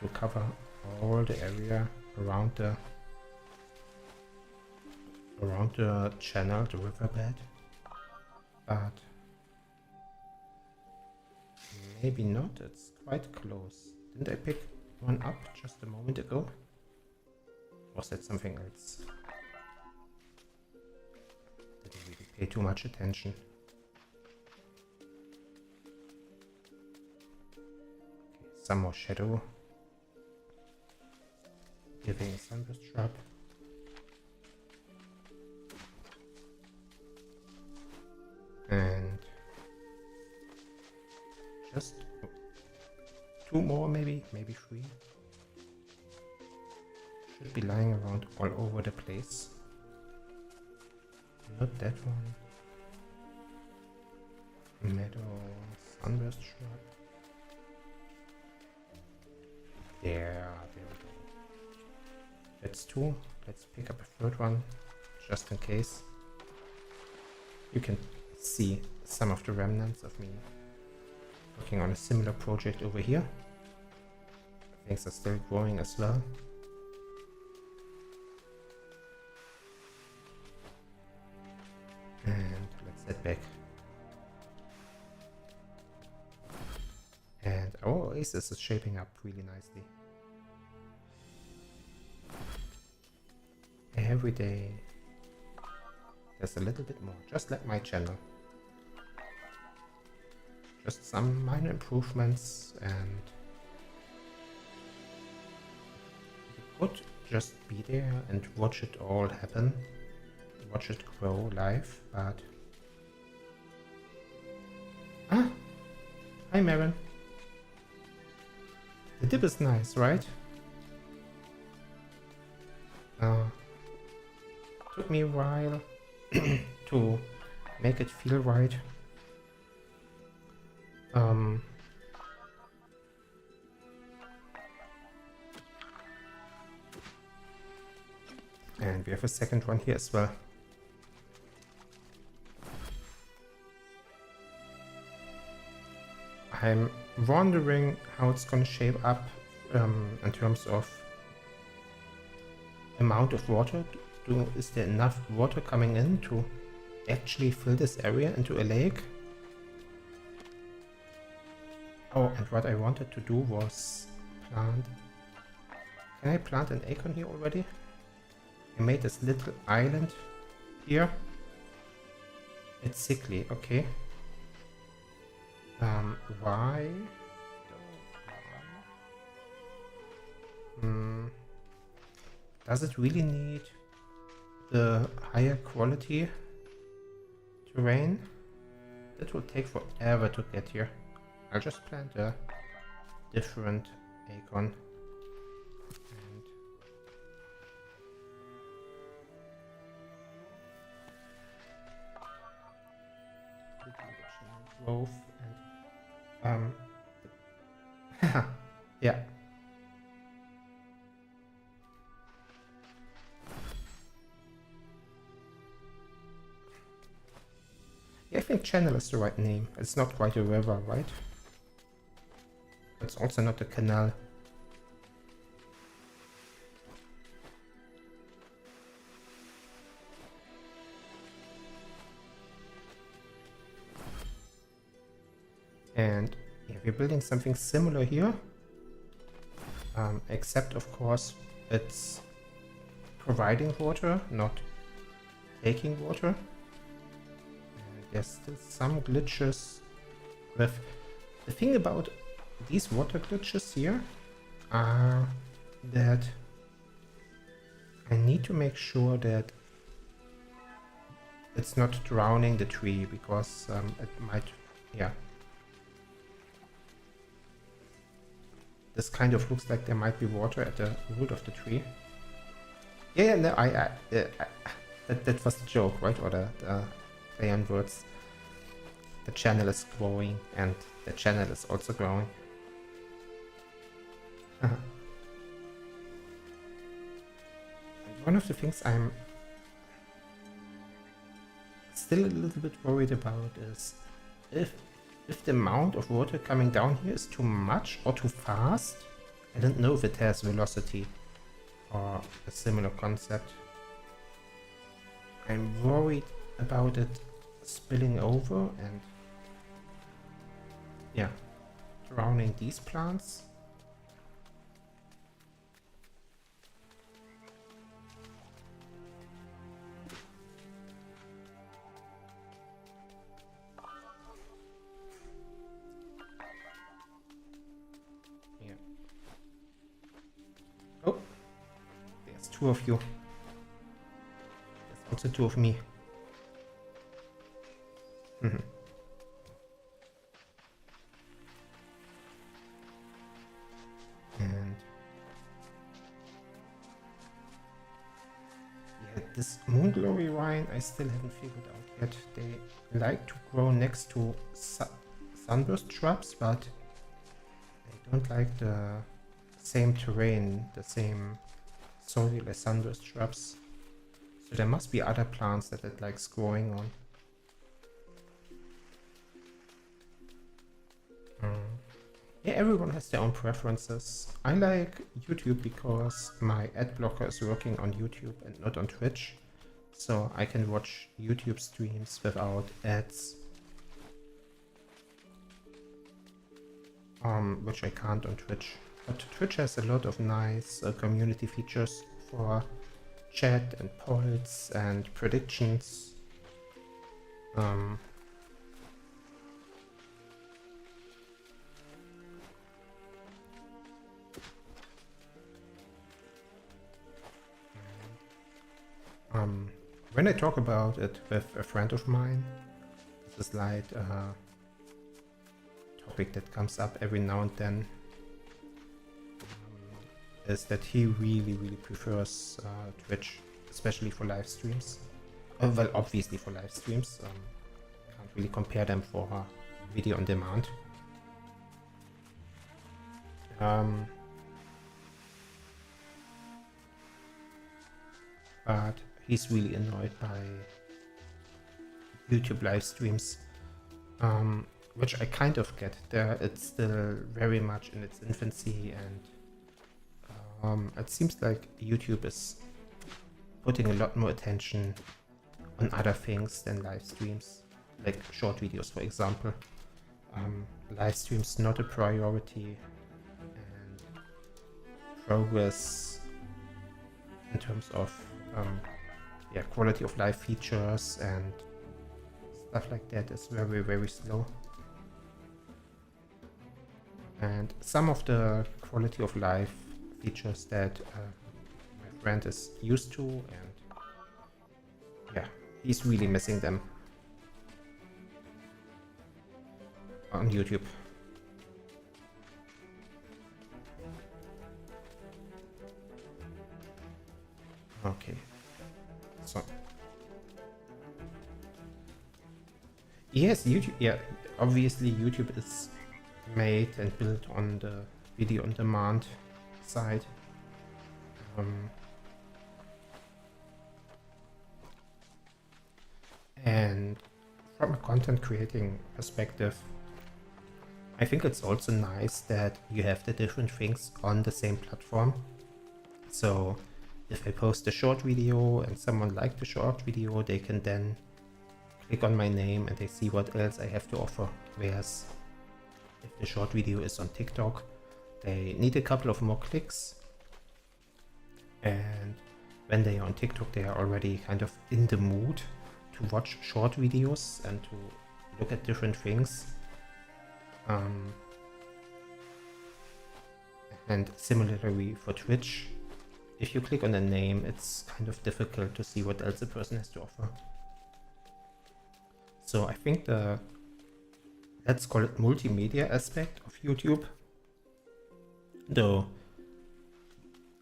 Speaker 1: to cover all the area around the channel, the riverbed, but maybe not. It's quite close. Didn't I pick one up just a moment ago? Was that something else? Didn't really pay too much attention. Okay, some more shadow. Giving a sunburst shrub. And just two more, maybe three. Should be lying around all over the place. Not that one. Meadow, sunburst shrub. There we go. That's two. Let's pick up a third one, just in case. You can see some of the remnants of me working on a similar project over here. Things are still growing as well. And let's head back. And our oasis is shaping up really nicely. Every day there's a little bit more, just like my channel. Just some minor improvements, and you could just be there and watch it all happen, watch it grow live, but... Ah! Hi Marin! The dip is nice, right? Took me a while to make it feel right. And we have a second one here as well. I'm wondering how it's gonna shape up in terms of amount of water. Is there enough water coming in to actually fill this area into a lake? Oh, and what I wanted to do was plant... Can I plant an acorn here already? I made this little island here. It's sickly, okay. Why? Does it really need the higher quality terrain? That will take forever to get here. I'll just plant a different acorn. And growth and yeah. Yeah, I think channel is the right name. It's not quite a river, right? It's also not a canal. And yeah, we're building something similar here, except of course it's providing water, not taking water. And there's still some glitches with the thing about these water glitches here are that I need to make sure that it's not drowning the tree, because it might, yeah. This kind of looks like there might be water at the root of the tree. Yeah, no, that was the joke, right? Or the play on words. The channel is growing, and the channel is also growing. And one of the things I'm still a little bit worried about is if the amount of water coming down here is too much or too fast. I don't know if it has velocity or a similar concept. I'm worried about it spilling over and, yeah, drowning these plants. Yeah. Oh, there's two of you. There's also two of me. And yeah, this moon glory vine I still haven't figured out yet. They like to grow next to sunburst shrubs, but they don't like the same terrain, the same soil as sunburst shrubs. So there must be other plants that it likes growing on. Yeah, everyone has their own preferences. I like YouTube because my ad blocker is working on YouTube and not on Twitch. So I can watch YouTube streams without ads. Which I can't on Twitch. But Twitch has a lot of nice community features for chat and polls and predictions. When I talk about it with a friend of mine, this is like a topic that comes up every now and then, is that he really prefers Twitch, especially for live streams. Well, obviously for live streams. Can't really compare them for video on demand. But he's really annoyed by YouTube live streams, which I kind of get. It's still very much in its infancy, and it seems like YouTube is putting a lot more attention on other things than live streams, like short videos, for example. Live streams not a priority, and progress in terms of yeah, quality of life features and stuff like that is very slow. And some of the quality of life features that my friend is used to, and yeah, he's really missing them on YouTube. Okay. So yes, YouTube, yeah, obviously YouTube is made and built on the video on demand side. And from a content creating perspective, I think it's also nice that you have the different things on the same platform. So if I post a short video and someone liked the short video, they can then click on my name and they see what else I have to offer. Whereas if the short video is on TikTok, they need a couple of more clicks, and when they are on TikTok they are already kind of in the mood to watch short videos and to look at different things. And similarly for Twitch, if you click on a name, it's kind of difficult to see what else the person has to offer. So I think the, let's call it multimedia aspect of YouTube, though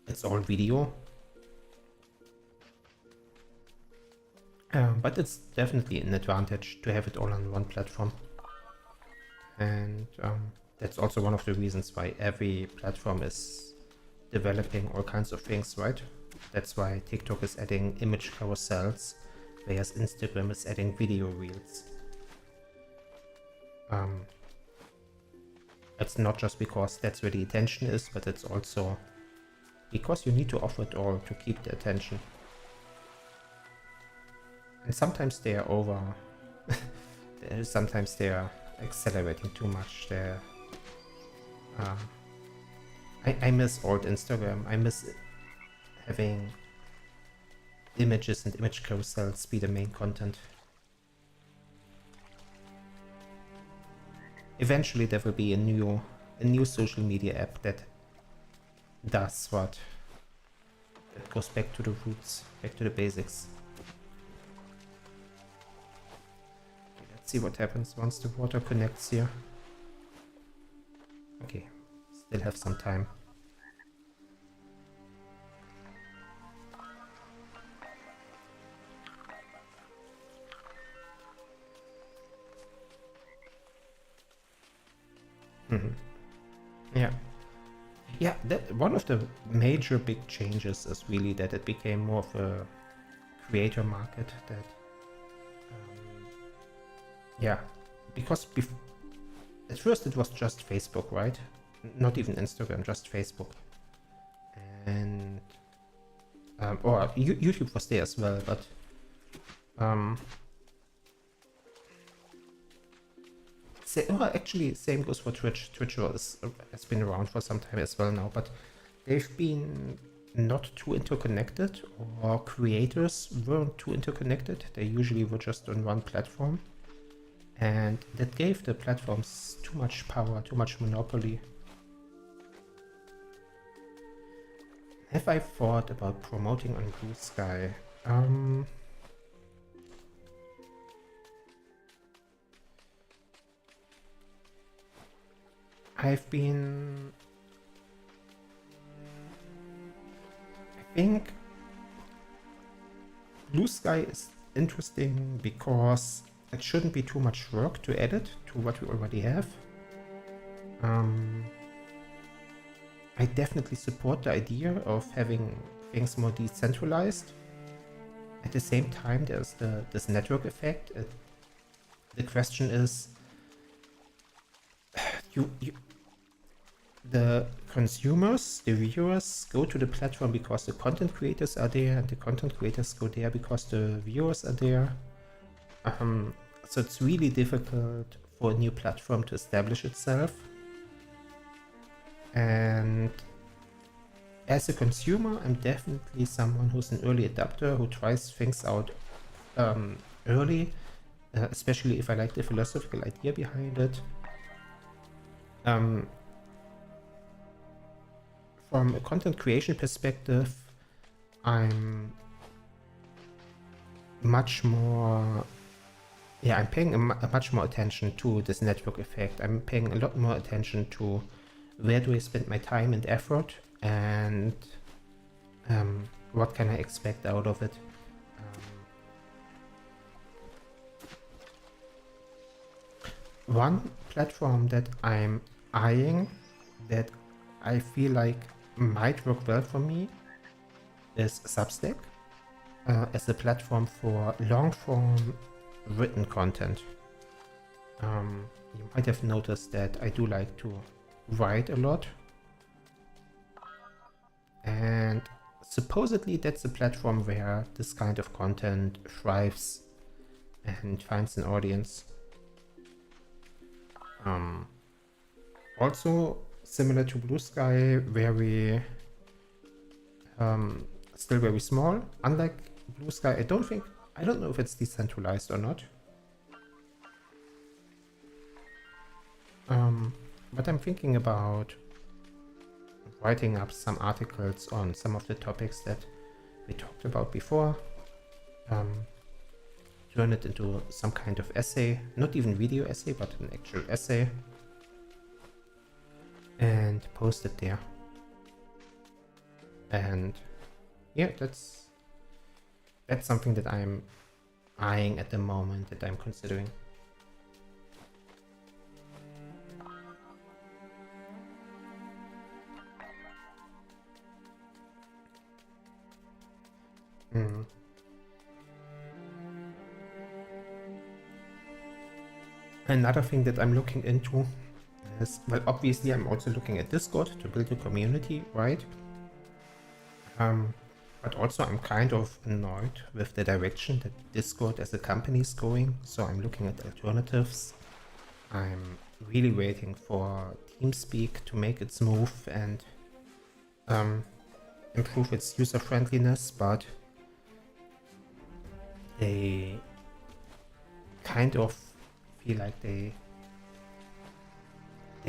Speaker 1: it's all video, but it's definitely an advantage to have it all on one platform. And that's also one of the reasons why every platform is developing all kinds of things, right? That's why TikTok is adding image carousels, whereas Instagram is adding video reels. It's not just because that's where the attention is, but it's also because you need to offer it all to keep the attention. And sometimes they are over, sometimes they are accelerating too much. They're, I miss old Instagram. I miss having images and image carousels be the main content. Eventually there will be a new social media app that does what? That goes back to the roots, back to the basics. Okay, let's see what happens once the water connects here. Okay, still have some time. Yeah. Yeah, that one of the major big changes is really that it became more of a creator market. That, yeah, because at first it was just Facebook, right? Not even Instagram, just Facebook, and or YouTube was there as well, but actually, same goes for Twitch. Twitch has been around for some time as well now, but they've been not too interconnected, or creators weren't too interconnected. They usually were just on one platform, and that gave the platforms too much power, too much monopoly. Have I thought about promoting on Blue Sky? I think Blue Sky is interesting because it shouldn't be too much work to add it to what we already have. I definitely support the idea of having things more decentralized. At the same time, there's this network effect. The question is, the consumers, the viewers, go to the platform because the content creators are there, and the content creators go there because the viewers are there. So it's really difficult for a new platform to establish itself. And as a consumer, I'm definitely someone who's an early adopter, who tries things out early, especially if I like the philosophical idea behind it. From a content creation perspective, I'm much more, I'm paying a much more attention to this network effect. I'm paying a lot more attention to where do I spend my time and effort, and what can I expect out of it. One platform that I'm eyeing that I feel like might work well for me is Substack, as a platform for long-form written content. You might have noticed that I do like to write a lot, and supposedly that's a platform where this kind of content thrives and finds an audience. Also similar to Blue Sky, very still very small. Unlike Blue Sky, I don't know if it's decentralized or not. But I'm thinking about writing up some articles on some of the topics that we talked about before. Turn it into some kind of essay, not even video essay, but an actual essay, and post it there. And yeah, that's something that I'm eyeing at the moment, that I'm considering. Another thing that I'm looking into is, well, obviously I'm also looking at Discord to build a community, right? But also I'm kind of annoyed with the direction that Discord as a company is going, so I'm looking at alternatives. I'm really waiting for TeamSpeak to make its move and improve its user friendliness, but they kind of feel like they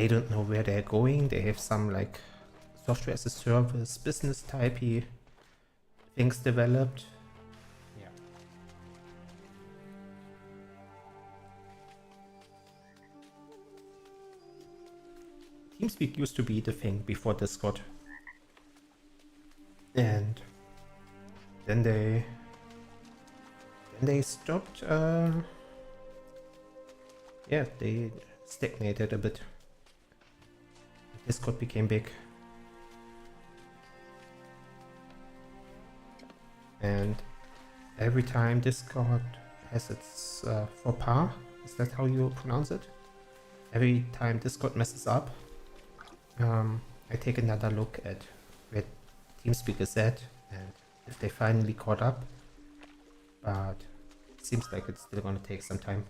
Speaker 1: don't know where they're going. They have some like software as a service, business typey things developed. Yeah. TeamSpeak used to be the thing before Discord. And then they stopped, yeah, they stagnated a bit. Discord became big. And every time Discord has its faux pas, is that how you pronounce it? Every time Discord messes up, I take another look at where TeamSpeak is at and if they finally caught up. But it seems like it's still gonna take some time.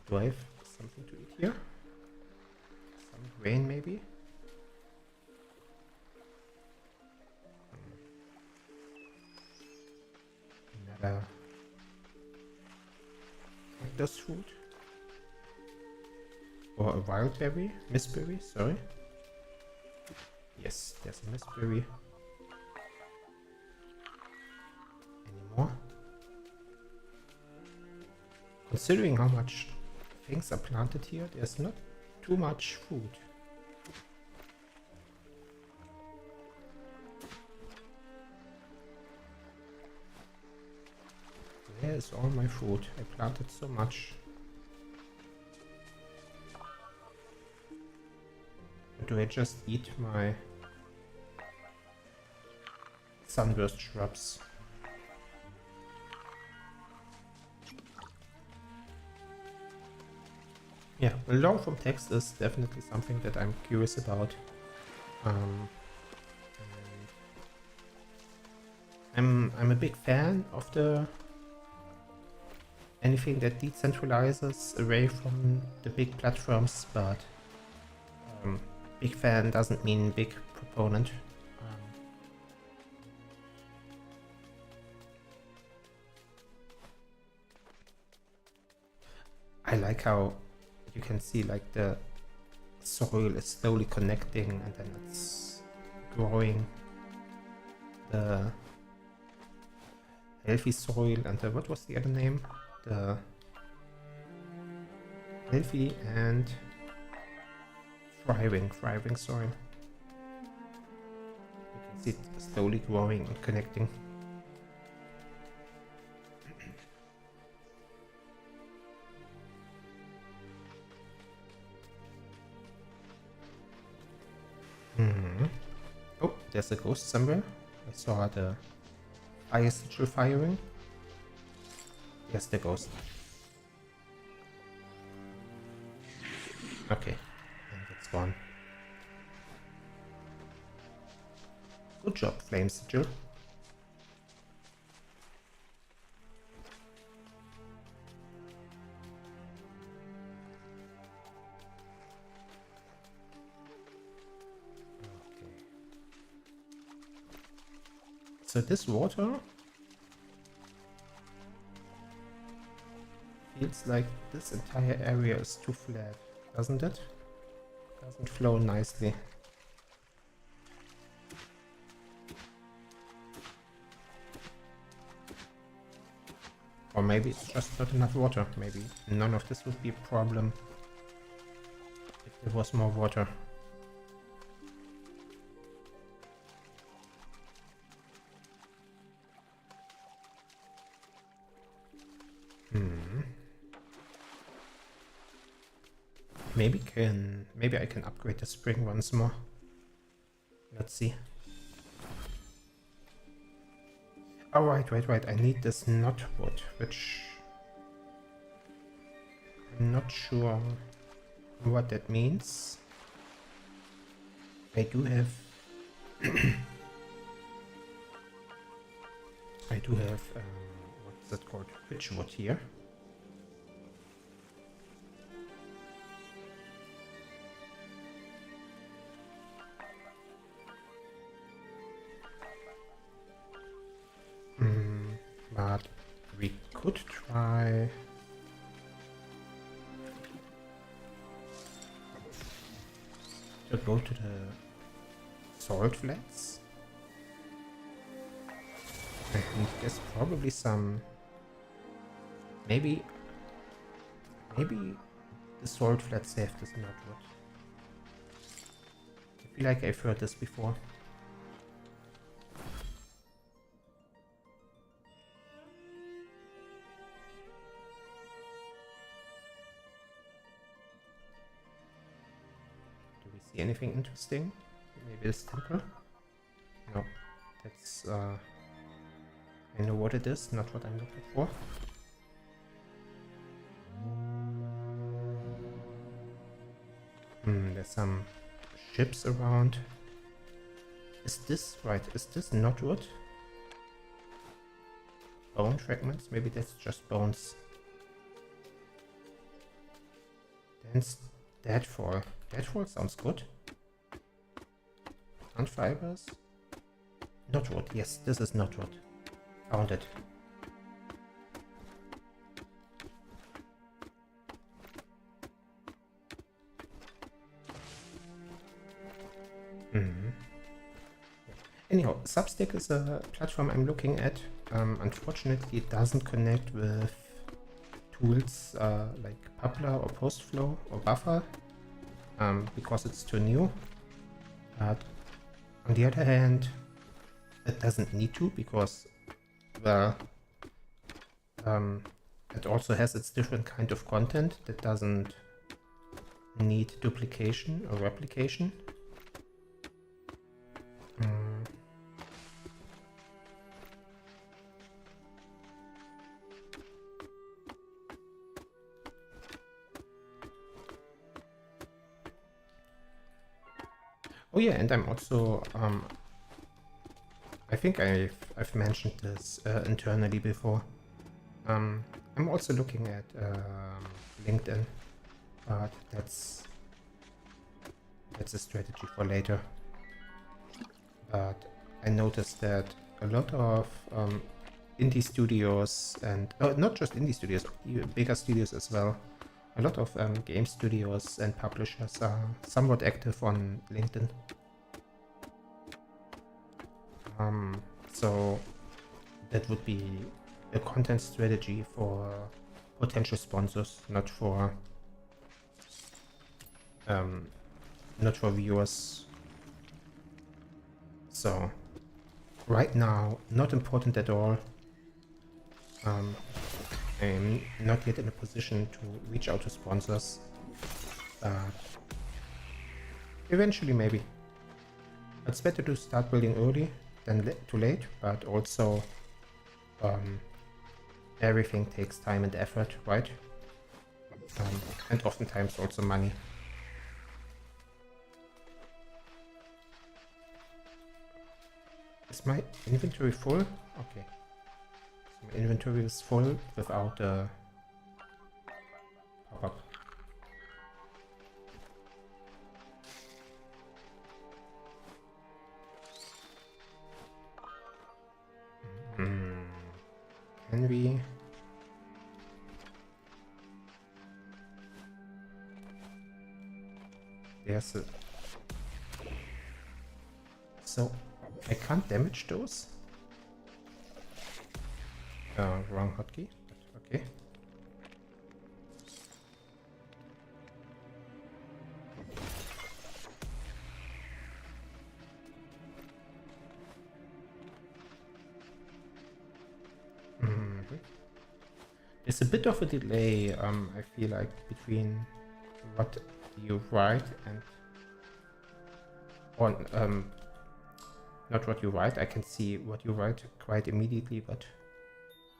Speaker 1: Do I have something to eat here? Some grain maybe? Another cactus fruit? Or a wild berry? Mistberry, sorry. Yes, there's a mistberry. Any more? Considering how much things are planted here, there's not too much food. Where is all my food? I planted so much. Or do I just eat my sunburst shrubs? Yeah, long form text is definitely something that I'm curious about. I'm a big fan of anything that decentralizes away from the big platforms, but big fan doesn't mean big proponent. I like how you can see like the soil is slowly connecting and then it's growing. The healthy soil and the, what was the other name? The healthy and thriving soil. You can see it slowly growing and connecting. Oh, there's a ghost somewhere. I saw the fire sigil firing. Yes, the ghost. Okay, and it's gone. Good job, flame sigil. So this water feels like this entire area is too flat, doesn't it? Doesn't flow nicely. Or maybe it's just not enough water. Maybe none of this would be a problem if there was more water. Maybe I can upgrade the spring once more. Let's see. Oh, right. I need this knotwood, which I'm not sure what that means. I do have what's that called? Witchwood here. But we could try to go to the salt flats. And there's probably some... Maybe the salt flats have this knotwood. I feel like I've heard this before. See anything interesting? Maybe this temple? No, that's I know what it is, not what I'm looking for. There's some ships around. Is this right? Is this knotwood? Bone fragments? Maybe that's just bones. Dense deadfall. Deadfall sounds good. Plant fibers. Knotwood. Yes, this is knotwood. Found it. Anyhow, Substack is a platform I'm looking at. Unfortunately, it doesn't connect with tools like Publer or Postflow or Buffer because it's too new. But on the other hand, it doesn't need to because, well, it also has its different kind of content that doesn't need duplication or replication. Oh yeah, and I'm also, I think I've mentioned this internally before. I'm also looking at LinkedIn, but that's a strategy for later. But I noticed that a lot of indie studios and not just indie studios, bigger studios as well. A lot of game studios and publishers are somewhat active on LinkedIn. So that would be a content strategy for potential sponsors, not for viewers. So right now, not important at all. I'm not yet in a position to reach out to sponsors. Eventually, maybe. It's better to start building early than too late, but also everything takes time and effort, right? And oftentimes also money. Is my inventory full? Okay. My inventory is full without a pop-up. Can we... There's a... So, I can't damage those? Wrong hotkey, but okay. There's a bit of a delay, I feel like, between what you write and... Or, not what you write, I can see what you write quite immediately, but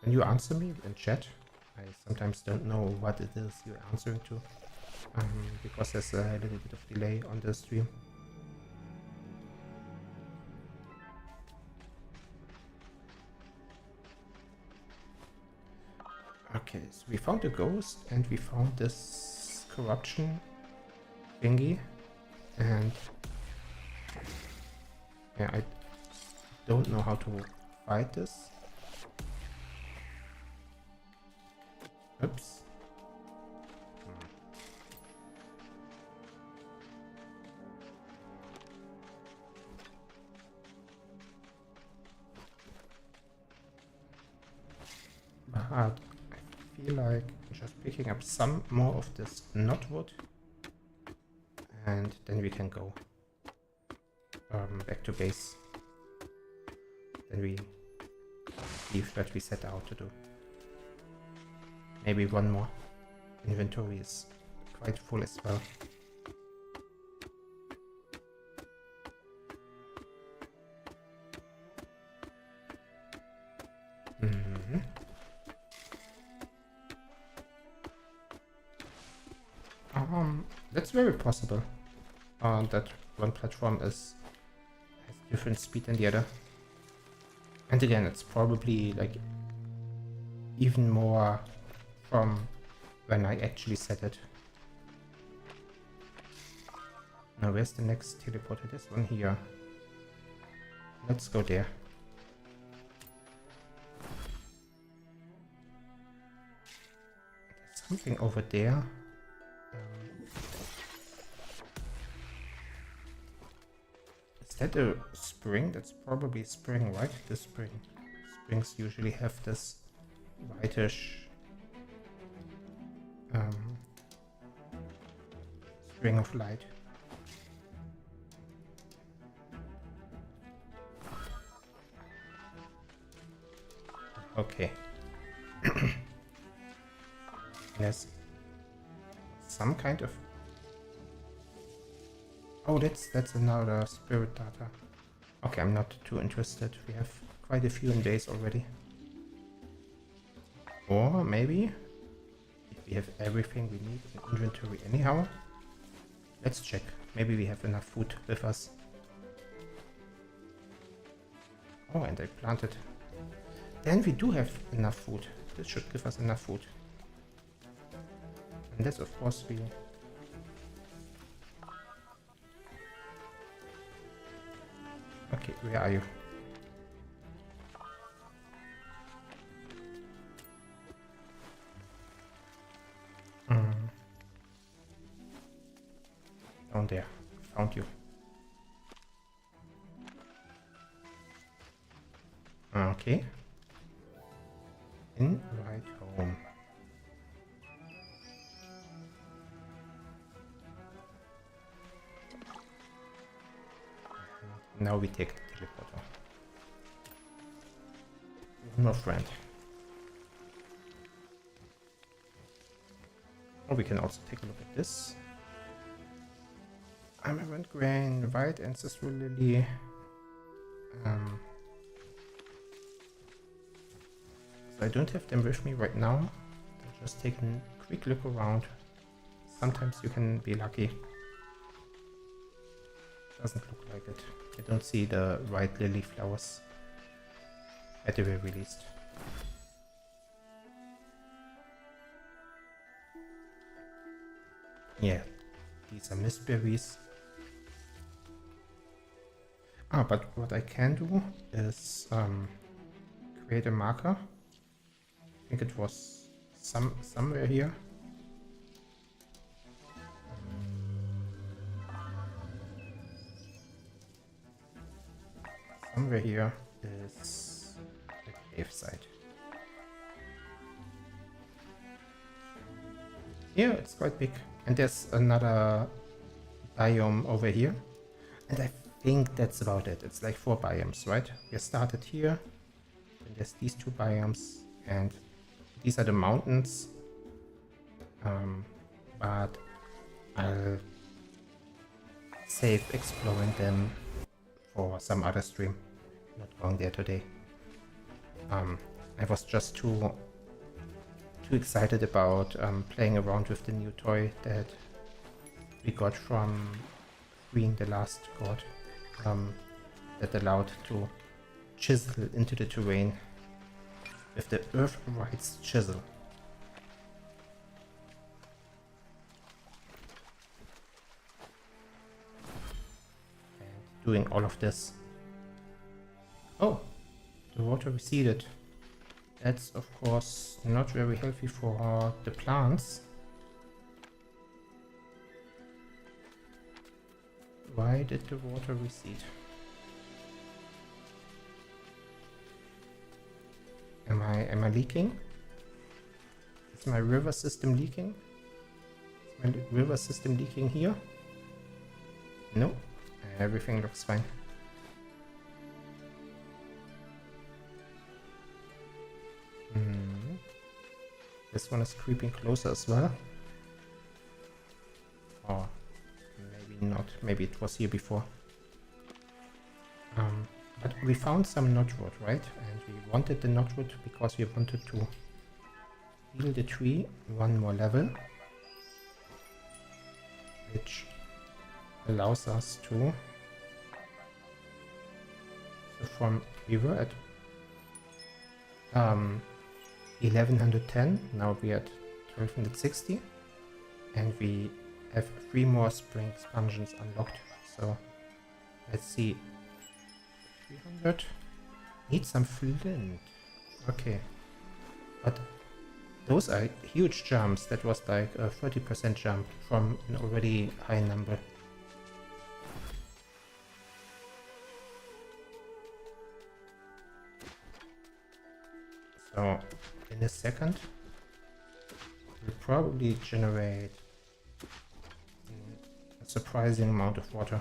Speaker 1: when you answer me in chat, I sometimes don't know what it is you're answering to, because there's a little bit of delay on the stream. Okay, so we found a ghost and we found this corruption thingy, and yeah, I don't know how to fight this. Oops. But I feel like just picking up some more of this knotwood, and then we can go back to base. Then we leave what we set out to do. Maybe one more. Inventory is quite full as well. That's very possible. That one platform has different speed than the other. And again, it's probably like even more from when I actually set it. Now where's the next teleporter? This one here. Let's go there. There's something over there. Is that a spring? That's probably spring, right? The spring. Springs usually have this whitish string of light. Okay. There's some kind of... Oh, that's another spirit data. Okay, I'm not too interested. We have quite a few in base already. Or maybe if we have everything we need in inventory anyhow. Let's check. Maybe we have enough food with us. Oh, and I planted. Then we do have enough food. This should give us enough food. And that's of course we... Okay, where are you? Down there. Found you. Okay. In right home. Now we take the teleporter. One more friend. Or we can also take a look at this. Amaranth grain, white ancestral lily. So I don't have them with me right now. I'm just taking a quick look around. Sometimes you can be lucky. Doesn't look like it. I don't see the white lily flowers at the very least. Yeah, these are mist berries. But what I can do is create a marker think it was somewhere here. Somewhere here is the cave site. Yeah, it's quite big. And there's another biome over here. And I think that's about it. It's like 4 biomes, right? We started here. And there's these 2 biomes. And these are the mountains. But I'll save exploring them for some other stream. Not going there today. I was just too excited about playing around with the new toy that we got from freeing the last god, that allowed to chisel into the terrain with the Earthrights chisel. And doing all of this. Oh, the water receded. That's of course not very healthy for the plants. Why did the water recede? Am I leaking? Is my river system leaking? Is my river system leaking here? No, everything looks fine. This one is creeping closer as well. Or maybe not. Maybe it was here before. But we found some knotwood, right? And we wanted the knotwood because we wanted to heal the tree 1 more level. Which allows us to... So from... We were at... 1110, now we are at 1260, and we have 3 more spring expansions unlocked. So let's see, 300. Need some flint. Okay, but those are huge jumps. That was like a 30% jump from an already high number. So in a second, we'll probably generate a surprising amount of water.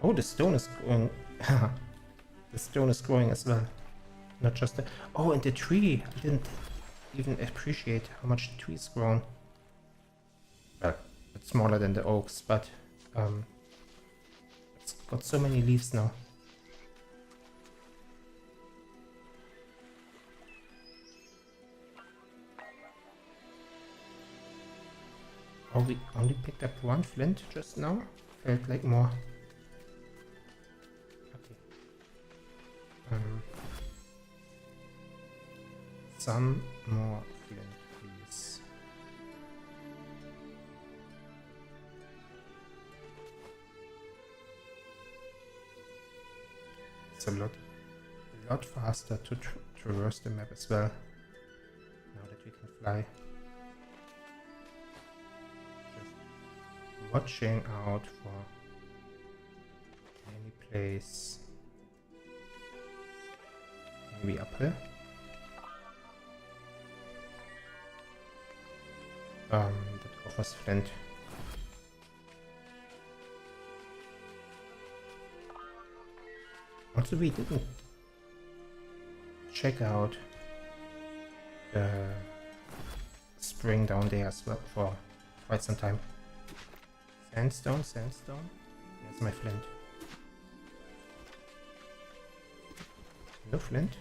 Speaker 1: Oh, the stone is growing. The stone is growing as well. Not just the... Oh, and the tree! I didn't even appreciate how much the tree's grown. Well, it's smaller than the oaks, but it's got so many leaves now. Oh, we only picked up 1 flint just now? Felt like more. Okay. Some more flint, please. It's a lot faster to traverse the map as well, now that we can fly. Just watching out for any place. Maybe uphill. That offers flint. Also, we didn't check out the spring down there as well for quite some time. Sandstone, sandstone. There's my flint. No flint.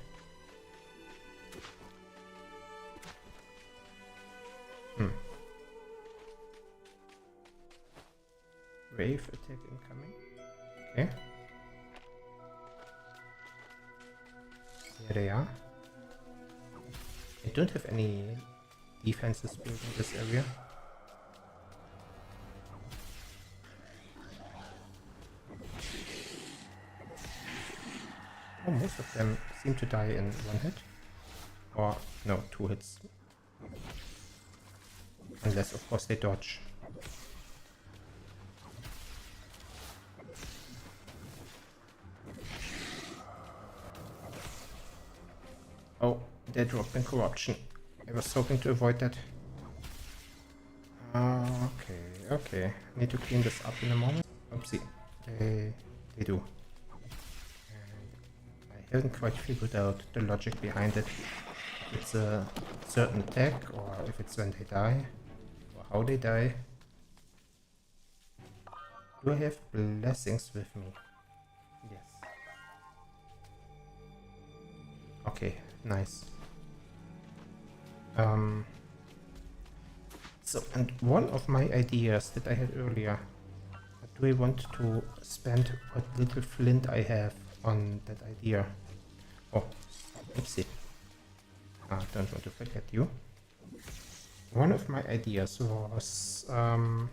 Speaker 1: Wave attack incoming. Okay. Here they are. I don't have any defenses built in this area. Oh, most of them seem to die in one hit. Or, no, 2 hits. Unless, of course, they dodge. Oh, they dropped in corruption. I was hoping to avoid that. Okay. Need to clean this up in a moment. Oopsie. They do. And I haven't quite figured out the logic behind it. If it's a certain attack, or if it's when they die, or how they die. Do I have blessings with me? Yes. Okay, nice. So, and one of my ideas that I had earlier, do I want to spend what little flint I have on that idea? Oh, oopsie. Don't want to forget you. One of my ideas was, and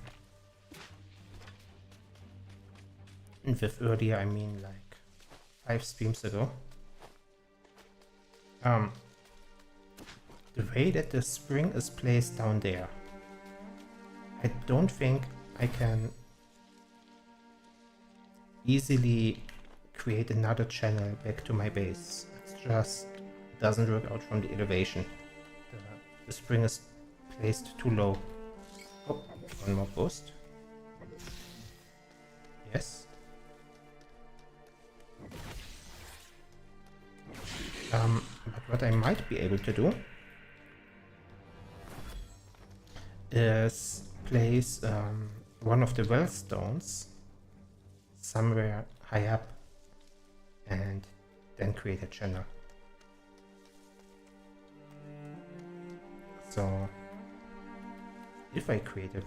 Speaker 1: with earlier I mean like 5 streams ago. The way that the spring is placed down there, I don't think I can easily create another channel back to my base. It just doesn't work out from the elevation. The spring is placed too low. Oh, one more post. Yes. But what I might be able to do is place one of the well stones somewhere high up and then create a channel. So if I create a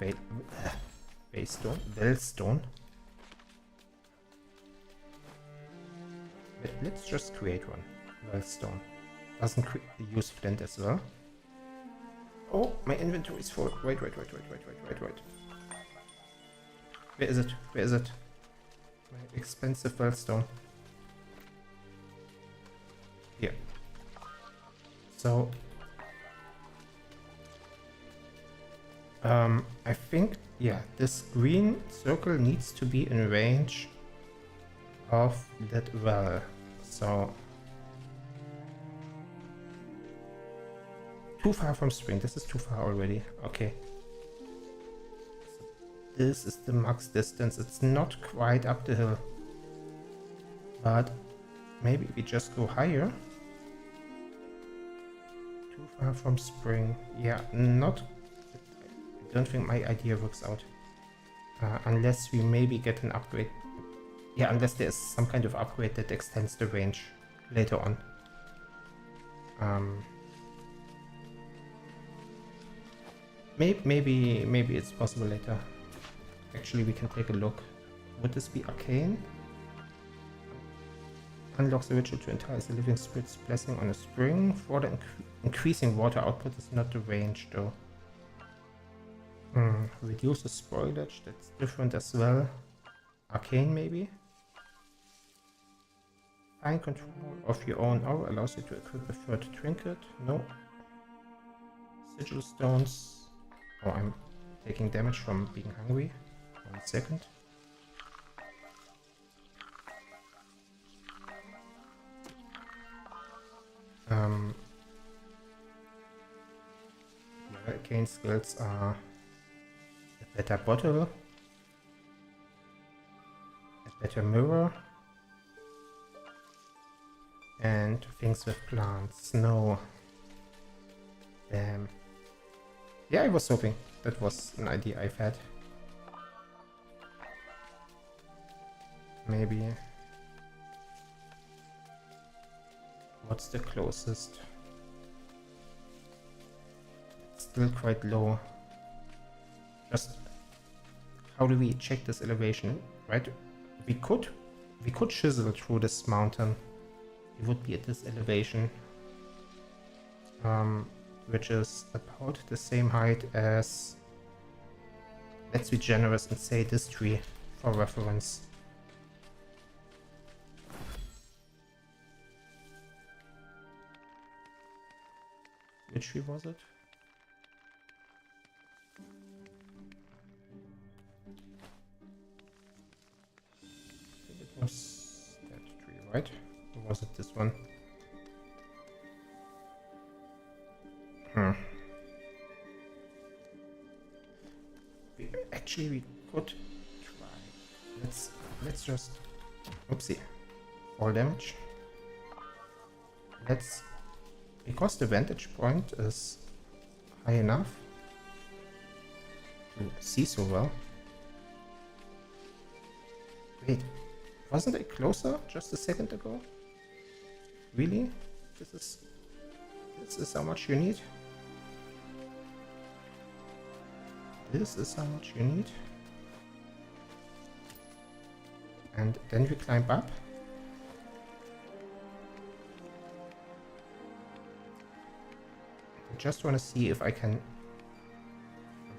Speaker 1: well stone, let's just create one well stone. Doesn't use flint as well. Oh, my inventory is full. Wait. Where is it? My expensive wellstone. Here. So, I think, yeah, this green circle needs to be in range of that well. So, too far from spring. This is too far already. Okay. So this is the max distance. It's not quite up the hill. But maybe we just go higher. Too far from spring. Yeah, not... I don't think my idea works out. Unless we maybe get an upgrade. Yeah, unless there's some kind of upgrade that extends the range later on. Maybe it's possible later. Actually, we can take a look. Would this be arcane? Unlocks the ritual to entice the living spirit's blessing on a spring. For the increasing water output is not the range though. Reduces spoilage, that's different as well. Arcane maybe? Fine control of your own aura allows you to equip a third trinket. No. Sigil stones. Oh, I'm taking damage from being hungry. 1 second. The arcane skills are a better bottle, a better mirror, and things with plants. No. Damn. Yeah, I was hoping that was an idea I've had. Maybe. What's the closest? It's still quite low. Just how do we check this elevation? Right? We could chisel through this mountain. It would be at this elevation. which is about the same height as, let's be generous and say this tree for reference. Which tree was it? I think it was that tree, right? Or was it this one? Actually, we could try. Let's just, oopsie, fall damage. Because the vantage point is high enough to see so well. Wait, wasn't I closer just a second ago? Really? This is how much you need? This is how much you need. And then we climb up. I just want to see if I can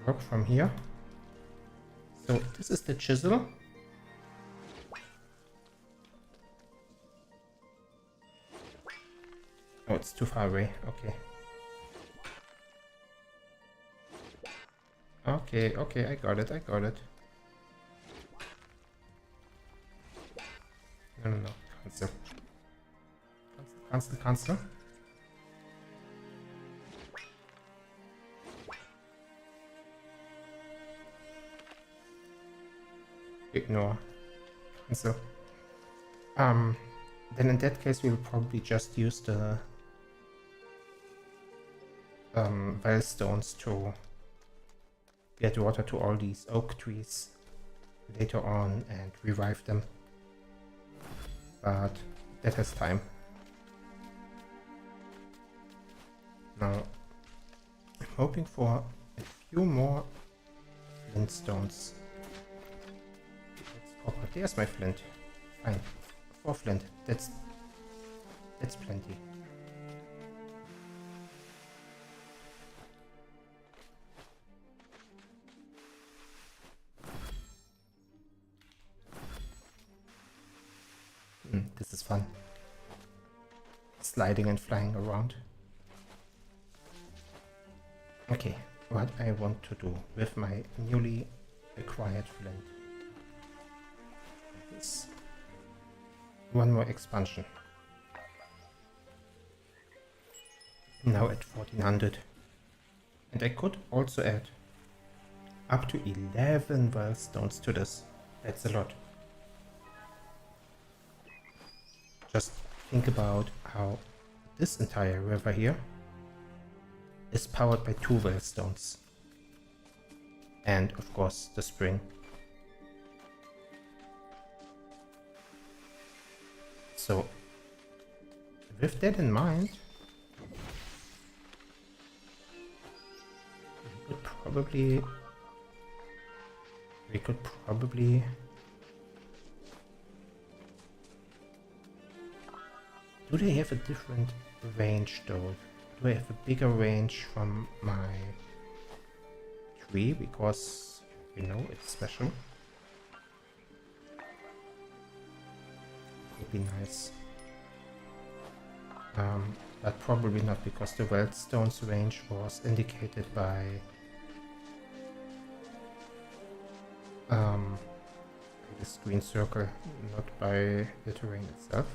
Speaker 1: work from here. So this is the chisel. Oh, it's too far away. Okay. Okay, I got it. No. Cancel. Ignore. Cancel. Then in that case we'll probably just use the well stones to get water to all these oak trees later on and revive them. But that has time. Now I'm hoping for a few more flint stones. Let's copper. There's my flint. Fine. 4 flint. That's plenty. This is fun. Sliding and flying around. Okay, what I want to do with my newly acquired flint is one more expansion. Now at 1400. And I could also add up to 11 well stones to this. That's a lot. Just think about how this entire river here is powered by 2 well stones. And of course the spring. So with that in mind, we could probably do they have a different range though? Do I have a bigger range from my tree because you know it's special? Would be nice. But probably not because the Wildstone's range was indicated by this green circle, not by the terrain itself.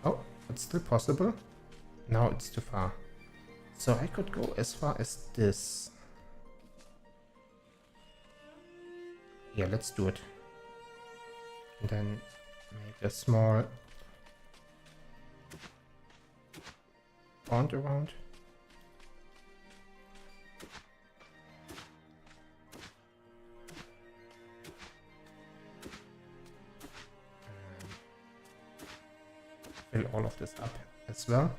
Speaker 1: Oh, it's still possible. Now it's too far. So I could go as far as this. Yeah, let's do it. And then make a small pond around. Fill all of this up as well.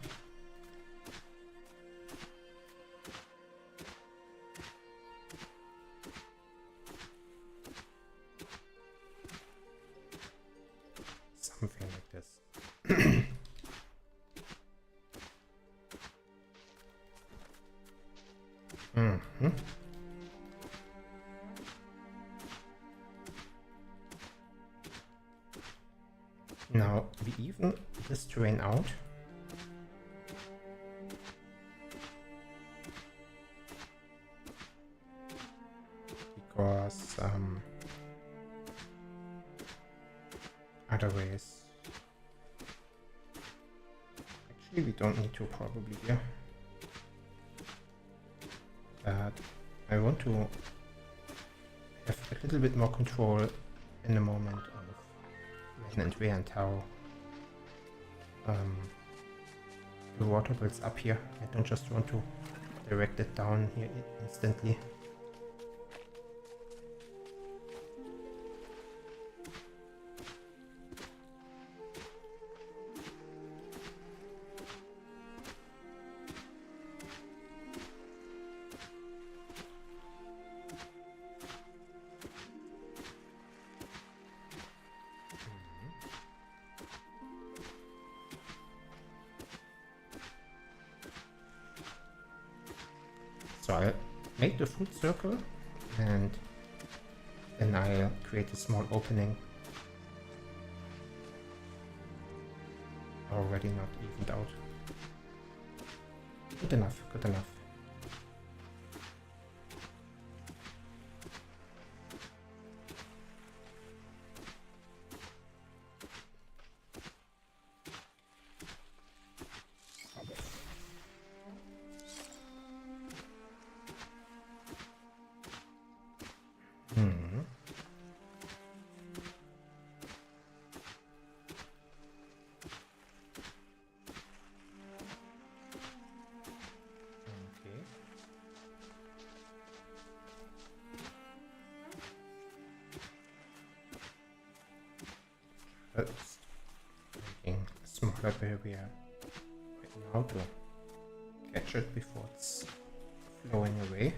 Speaker 1: Something like this. Now we even this terrain out. Because other ways. Actually, we don't need to probably here. But I want to have a little bit more control in the moment of when and where and how the water builds up here. I don't just want to direct it down here instantly. So I'll make the fruit circle and then I'll create a small opening. Already not evened out. Good enough, good enough. That's making a smaller barrier right now to catch it before it's flowing away.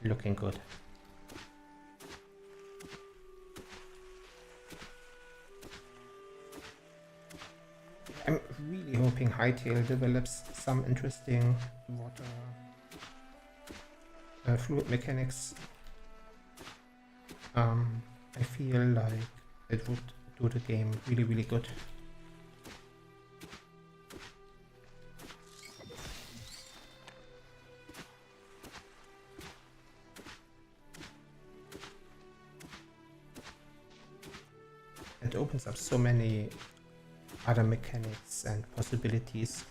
Speaker 1: Looking good. I'm really hoping Hightail develops some interesting water fluid mechanics. I feel like it would do the game really, really good. It opens up so many other mechanics and possibilities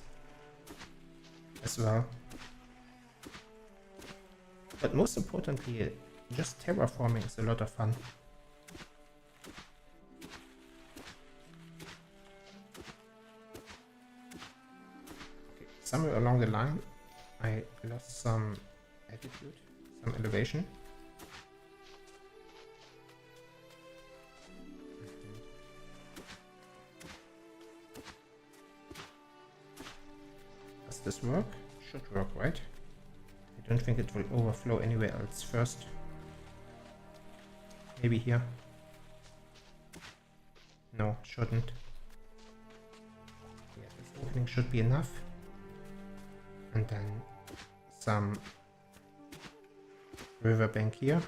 Speaker 1: as well. But most importantly, just terraforming is a lot of fun. Okay, somewhere along the line, I lost some altitude, some elevation. Does this work? Should work, right? I don't think it will overflow anywhere else first. Maybe here. No, shouldn't. Yeah, this opening should be enough. And then some riverbank here.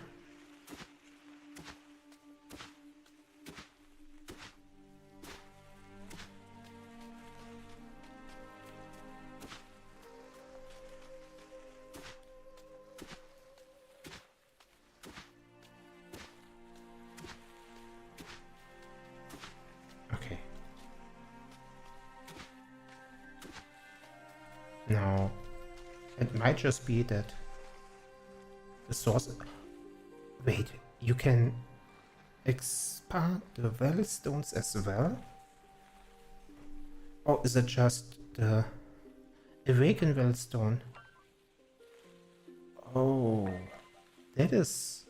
Speaker 1: Okay. Now, it might just be that the source... Wait, you can expand the well stones as well? Or is it just the awaken well stone? Oh, that is...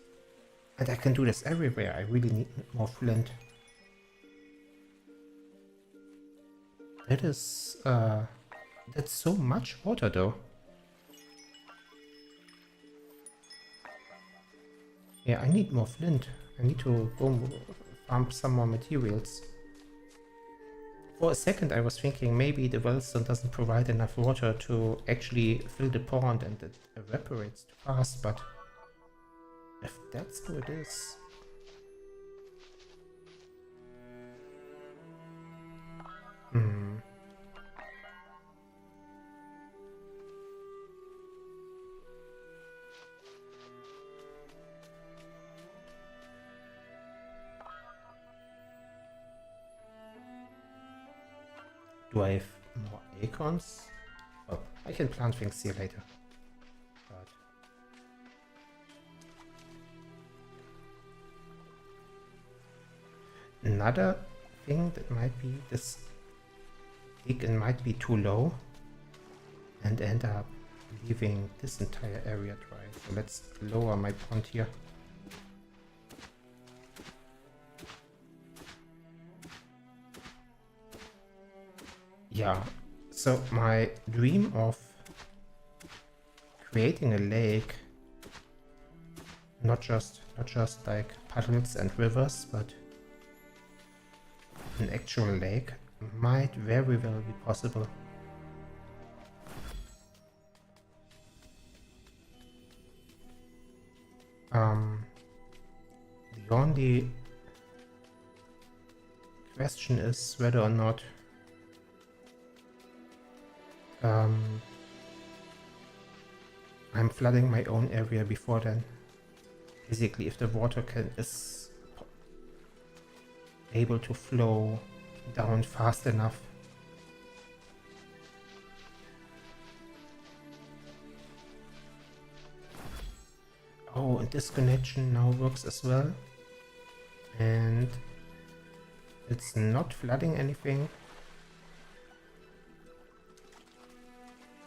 Speaker 1: And I can do this everywhere. I really need more flint. That is... that's so much water though. Yeah, I need more flint. I need to go farm some more materials. For a second I was thinking maybe the wellstone doesn't provide enough water to actually fill the pond and it evaporates too fast, but if that's how it is... Hmm. Do I have more acorns? Oh, I can plant things here later. But another thing that might be this beacon might be too low and end up leaving this entire area dry. So let's lower my pond here. Yeah, so my dream of creating a lake, not just like puddles and rivers, but an actual lake might very well be possible. The only question is whether or not I'm flooding my own area before then. Basically, if the water is able to flow down fast enough. Oh, and this connection now works as well. And it's not flooding anything.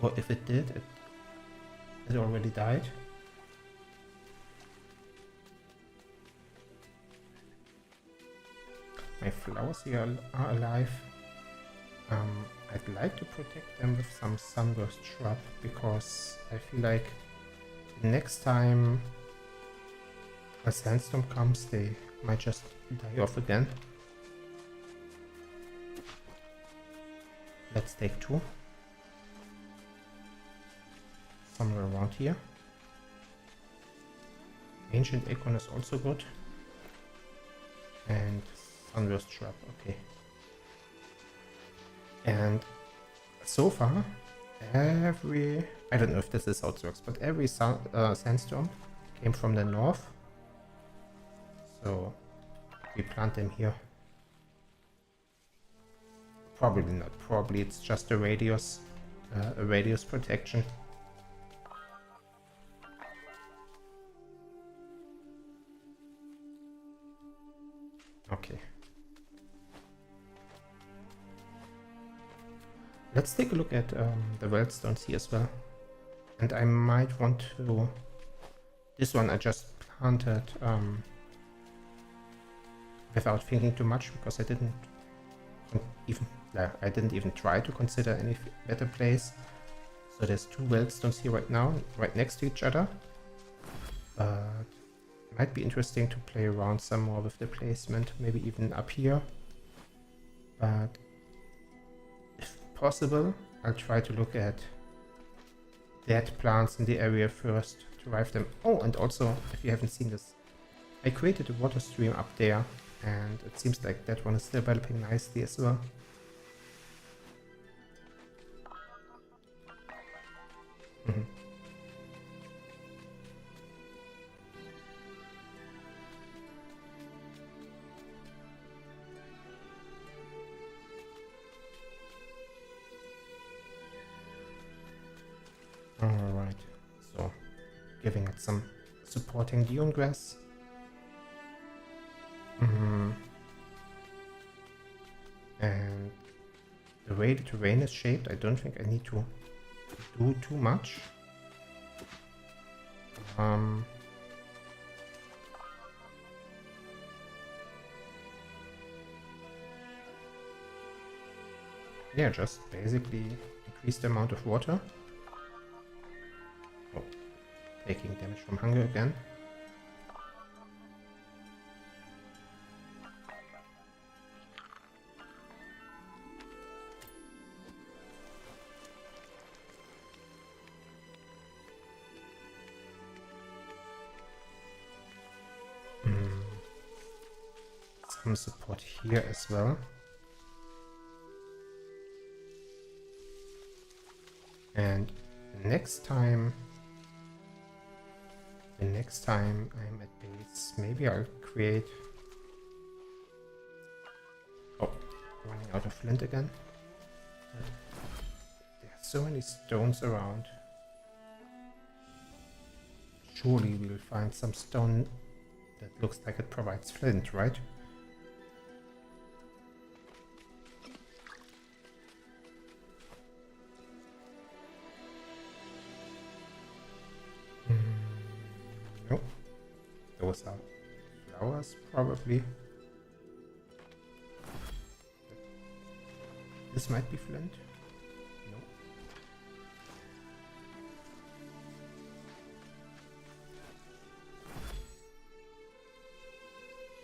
Speaker 1: Or if it did, it already died. My flowers here are alive. I'd like to protect them with some sunburst shrub, because I feel like next time a sandstorm comes, they might just die off again. Let's take two. Somewhere around here. Ancient acorn is also good. And sunburst shrub, okay. And so far, I don't know if this is how it works, but every sandstorm came from the north. So we plant them here. Probably not. Probably it's just a radius protection. Okay. Let's take a look at the wellstones here as well. And I might want to... This one I just planted without thinking too much, because I didn't even try to consider any better place. So there's two wellstones here right now, right next to each other. But it might be interesting to play around some more with the placement, maybe even up here. But if possible, I'll try to look at dead plants in the area first to revive them. Oh, and also, if you haven't seen this, I created a water stream up there, and it seems like that one is developing nicely as well. Alright, so giving it some supporting dune grass. And the way the terrain is shaped, I don't think I need to do too much. Yeah, just basically increase the amount of water. Oh, taking damage from hunger again. some support here as well. And the next time I'm at base, maybe I'll create... Oh, running out of flint again. There are so many stones around. Surely we'll find some stone that looks like it provides flint, right? Nope. Those are flowers, probably. This might be flint. No.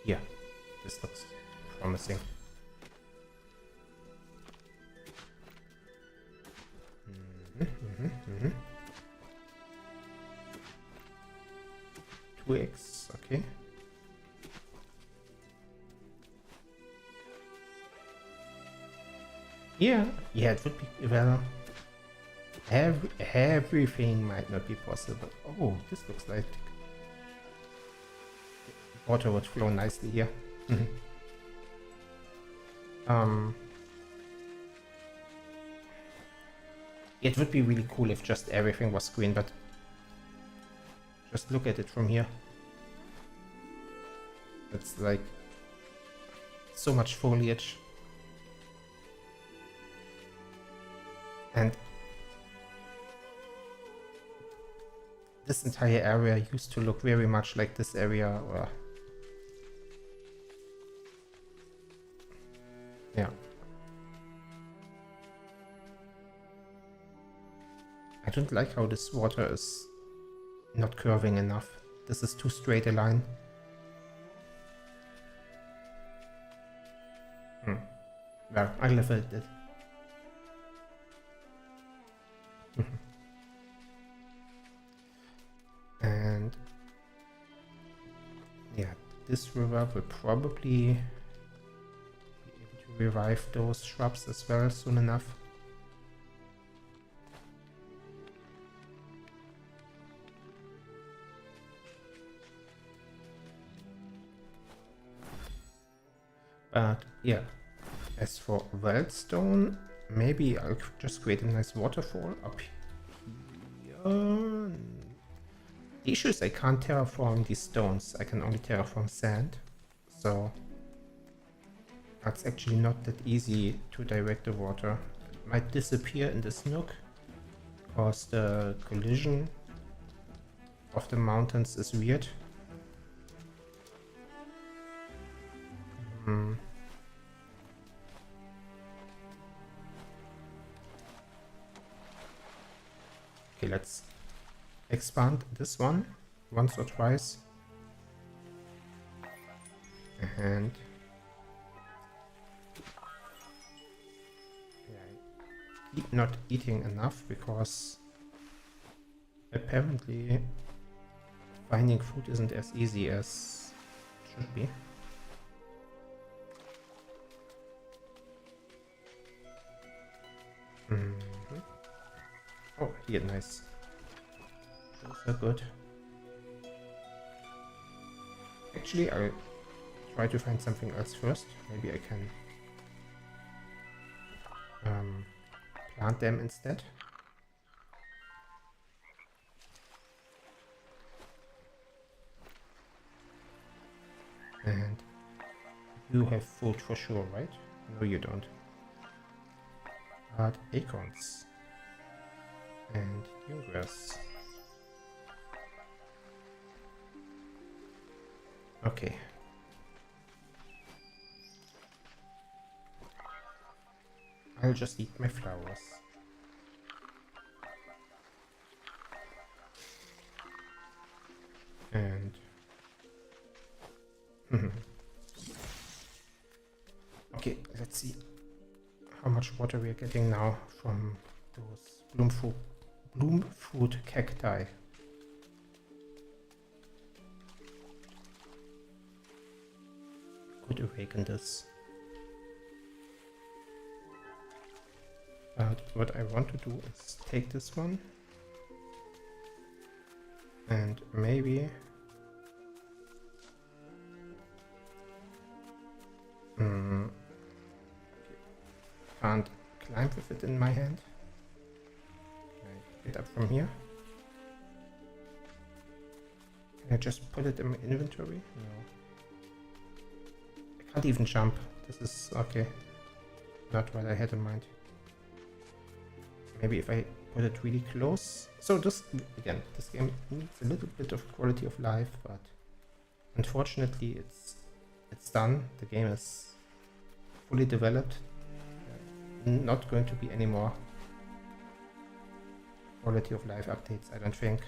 Speaker 1: Yeah, this looks promising. Two eggs, okay. Yeah, it would be, well, everything might not be possible. Oh, this looks like water would flow nicely here. It would be really cool if just everything was green, but just look at it from here. It's like so much foliage. And this entire area used to look very much like this area, or yeah. I don't like how this water is not curving enough. This is too straight a line. Well, I live with it. And yeah, this river will probably be able to revive those shrubs as well soon enough. But yeah, as for Wildstone, maybe I'll just create a nice waterfall up here. The issue is I can't terraform these stones, I can only terraform sand. So that's actually not that easy to direct the water. It might disappear in this nook because the collision of the mountains is weird. Okay, let's expand this one once or twice. And yeah, I keep not eating enough because apparently finding food isn't as easy as it should be. Oh, here, nice. Those are good. Actually, I'll try to find something else first. Maybe I can plant them instead. And you have food for sure, right? No, you don't. But acorns and young grass. Okay. I'll just eat my flowers. And okay, let's see how much water we are getting now from those bloom fruit cacti. Could to awaken this. But what I want to do is take this one and maybe can't climb with it in my hand. Can I get up from here? Can I just put it in my inventory? No. I can't even jump. This is okay. Not what I had in mind. Maybe if I put it really close. So this, again, this game needs a little bit of quality of life, but unfortunately it's done. The game is fully developed. Not going to be any more quality of life updates, I don't think.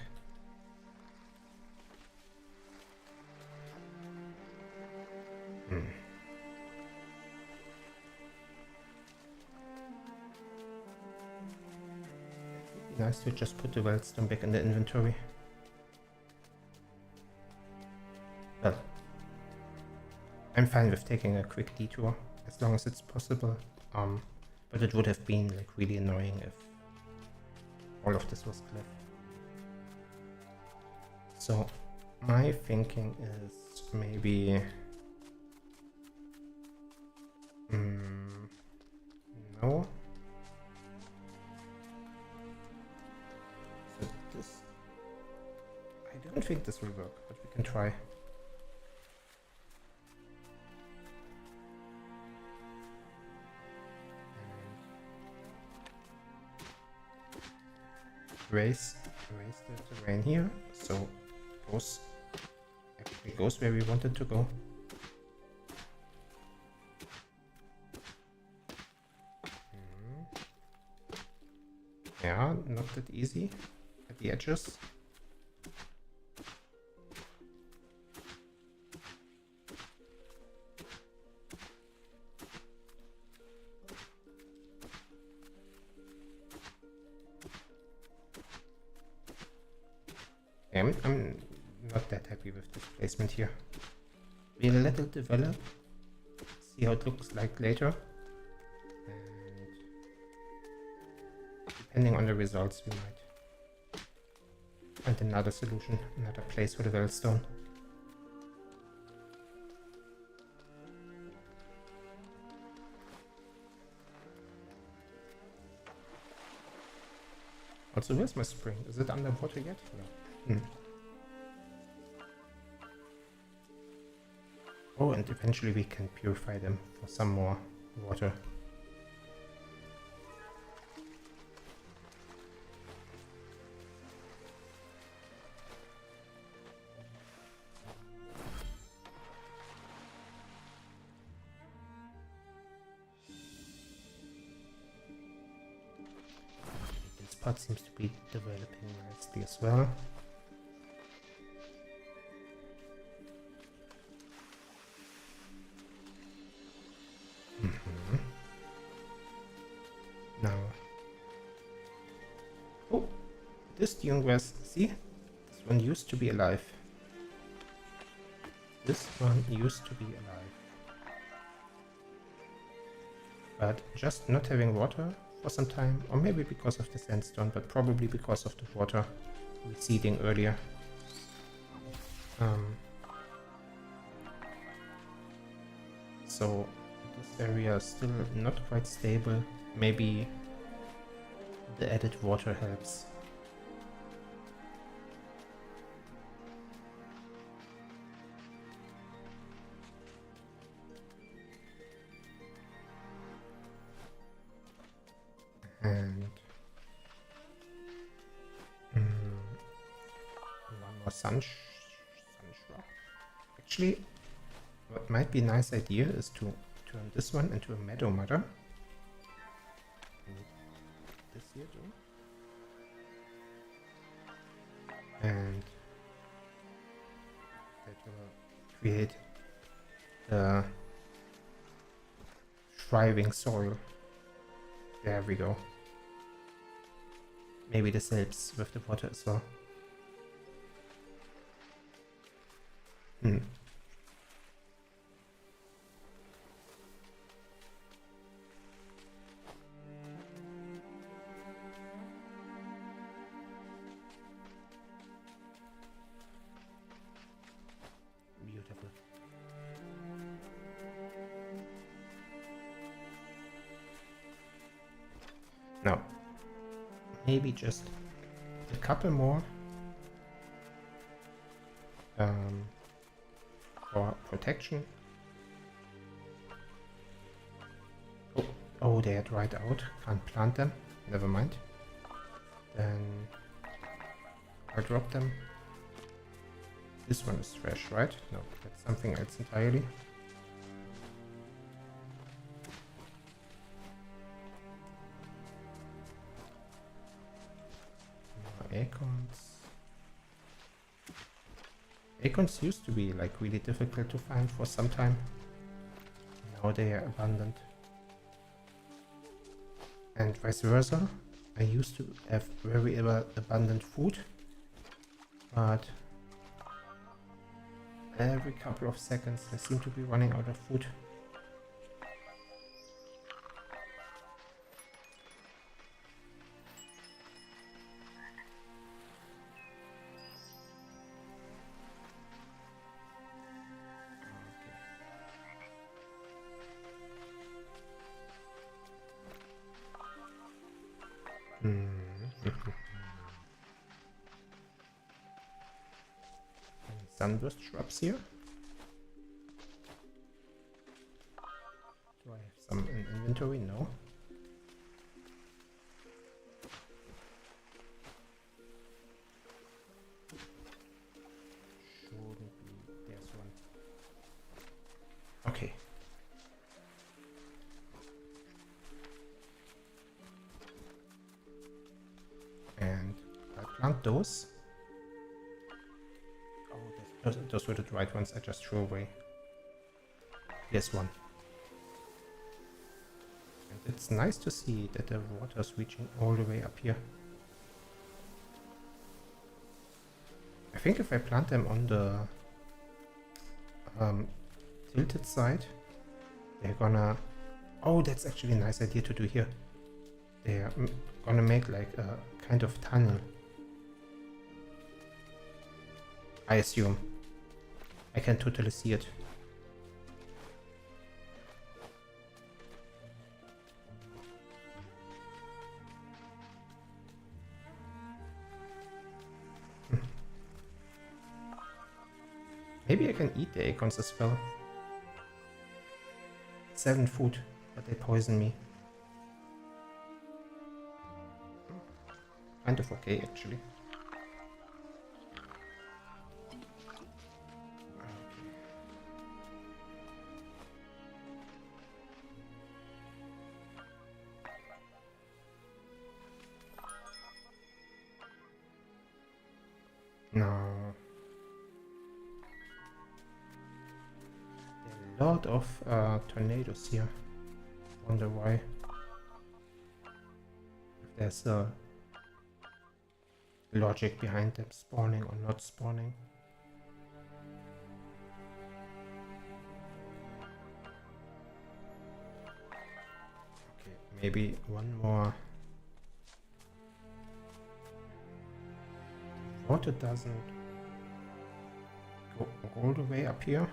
Speaker 1: Nice to just put the Wildstone back in the inventory. Well, I'm fine with taking a quick detour as long as it's possible. But it would have been like really annoying if all of this was cliff. So my thinking is maybe no. So this, I don't think this will work, but we can try. Raise the terrain here, so it goes where we want it to go. Yeah, not that easy at the edges. I'm not that happy with this placement here. We'll let it develop, see how it looks like later, and depending on the results we might find another solution, another place for the Wellstone. Also, where's my spring? Is it underwater yet? No. Oh, and eventually we can purify them for some more water. This part seems to be developing nicely as well. Now, oh, this dune grass, see, this one used to be alive. This one used to be alive. But just not having water for some time, or maybe because of the sandstone, but probably because of the water receding earlier. So this area is still not quite stable. Maybe the added water helps. And one more sunshine. Actually, what might be a nice idea is to turn this one into a meadow mother. This here too. And that will create the thriving soil. There we go. Maybe this helps with the water as well. No. Maybe just a couple more. For protection. Oh, they are dried out. Can't plant them. Never mind. Then I'll drop them. This one is fresh, right? No, that's something else entirely. More acorns. Acorns used to be like really difficult to find for some time. Now they are abundant. And vice versa. I used to have very abundant food, but every couple of seconds I seem to be running out of food. Sunburst shrubs here. Do I have some in inventory? No. Shouldn't be. There's one. Okay. And I'll plant those. Those were the dried ones I just threw away. Here's one. And it's nice to see that the water's reaching all the way up here. I think if I plant them on the tilted side, they're gonna... Oh, that's actually a nice idea to do here. They're gonna make like a kind of tunnel. I assume. I can totally see it. Maybe I can eat the acorns as well. 7 food, but they poison me. Kind of okay, actually. No. A lot of tornadoes here. Wonder why. If there's a logic behind them spawning or not spawning. Okay, maybe one more. Water doesn't go all the way up here.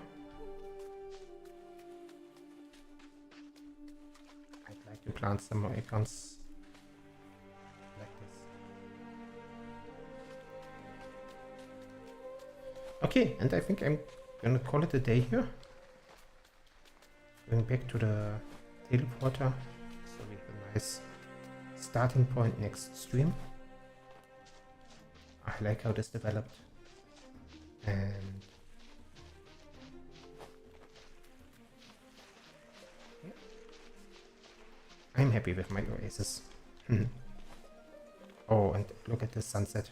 Speaker 1: I'd like to plant some more acorns like this. Okay, and I think I'm gonna call it a day here. Going back to the teleporter, so we have a nice starting point next stream. I like how this developed, and yeah. I'm happy with my Oasis. Oh, and look at the sunset.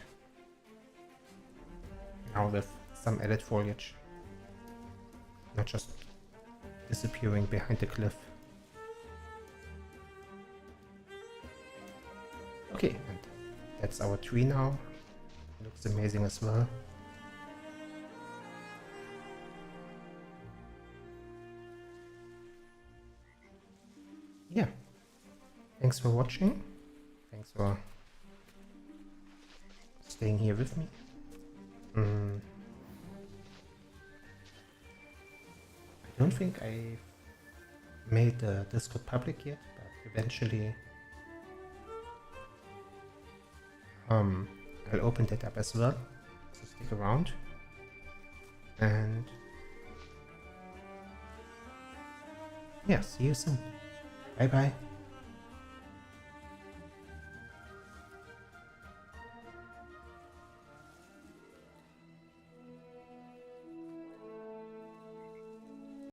Speaker 1: Now with some added foliage, not just disappearing behind the cliff. Okay, and that's our tree now. Looks amazing as well. Yeah. Thanks for watching. Thanks for staying here with me. I don't think I made the Discord public yet, but eventually I'll open that up as well, so stick around. And yeah, see you soon. Bye bye.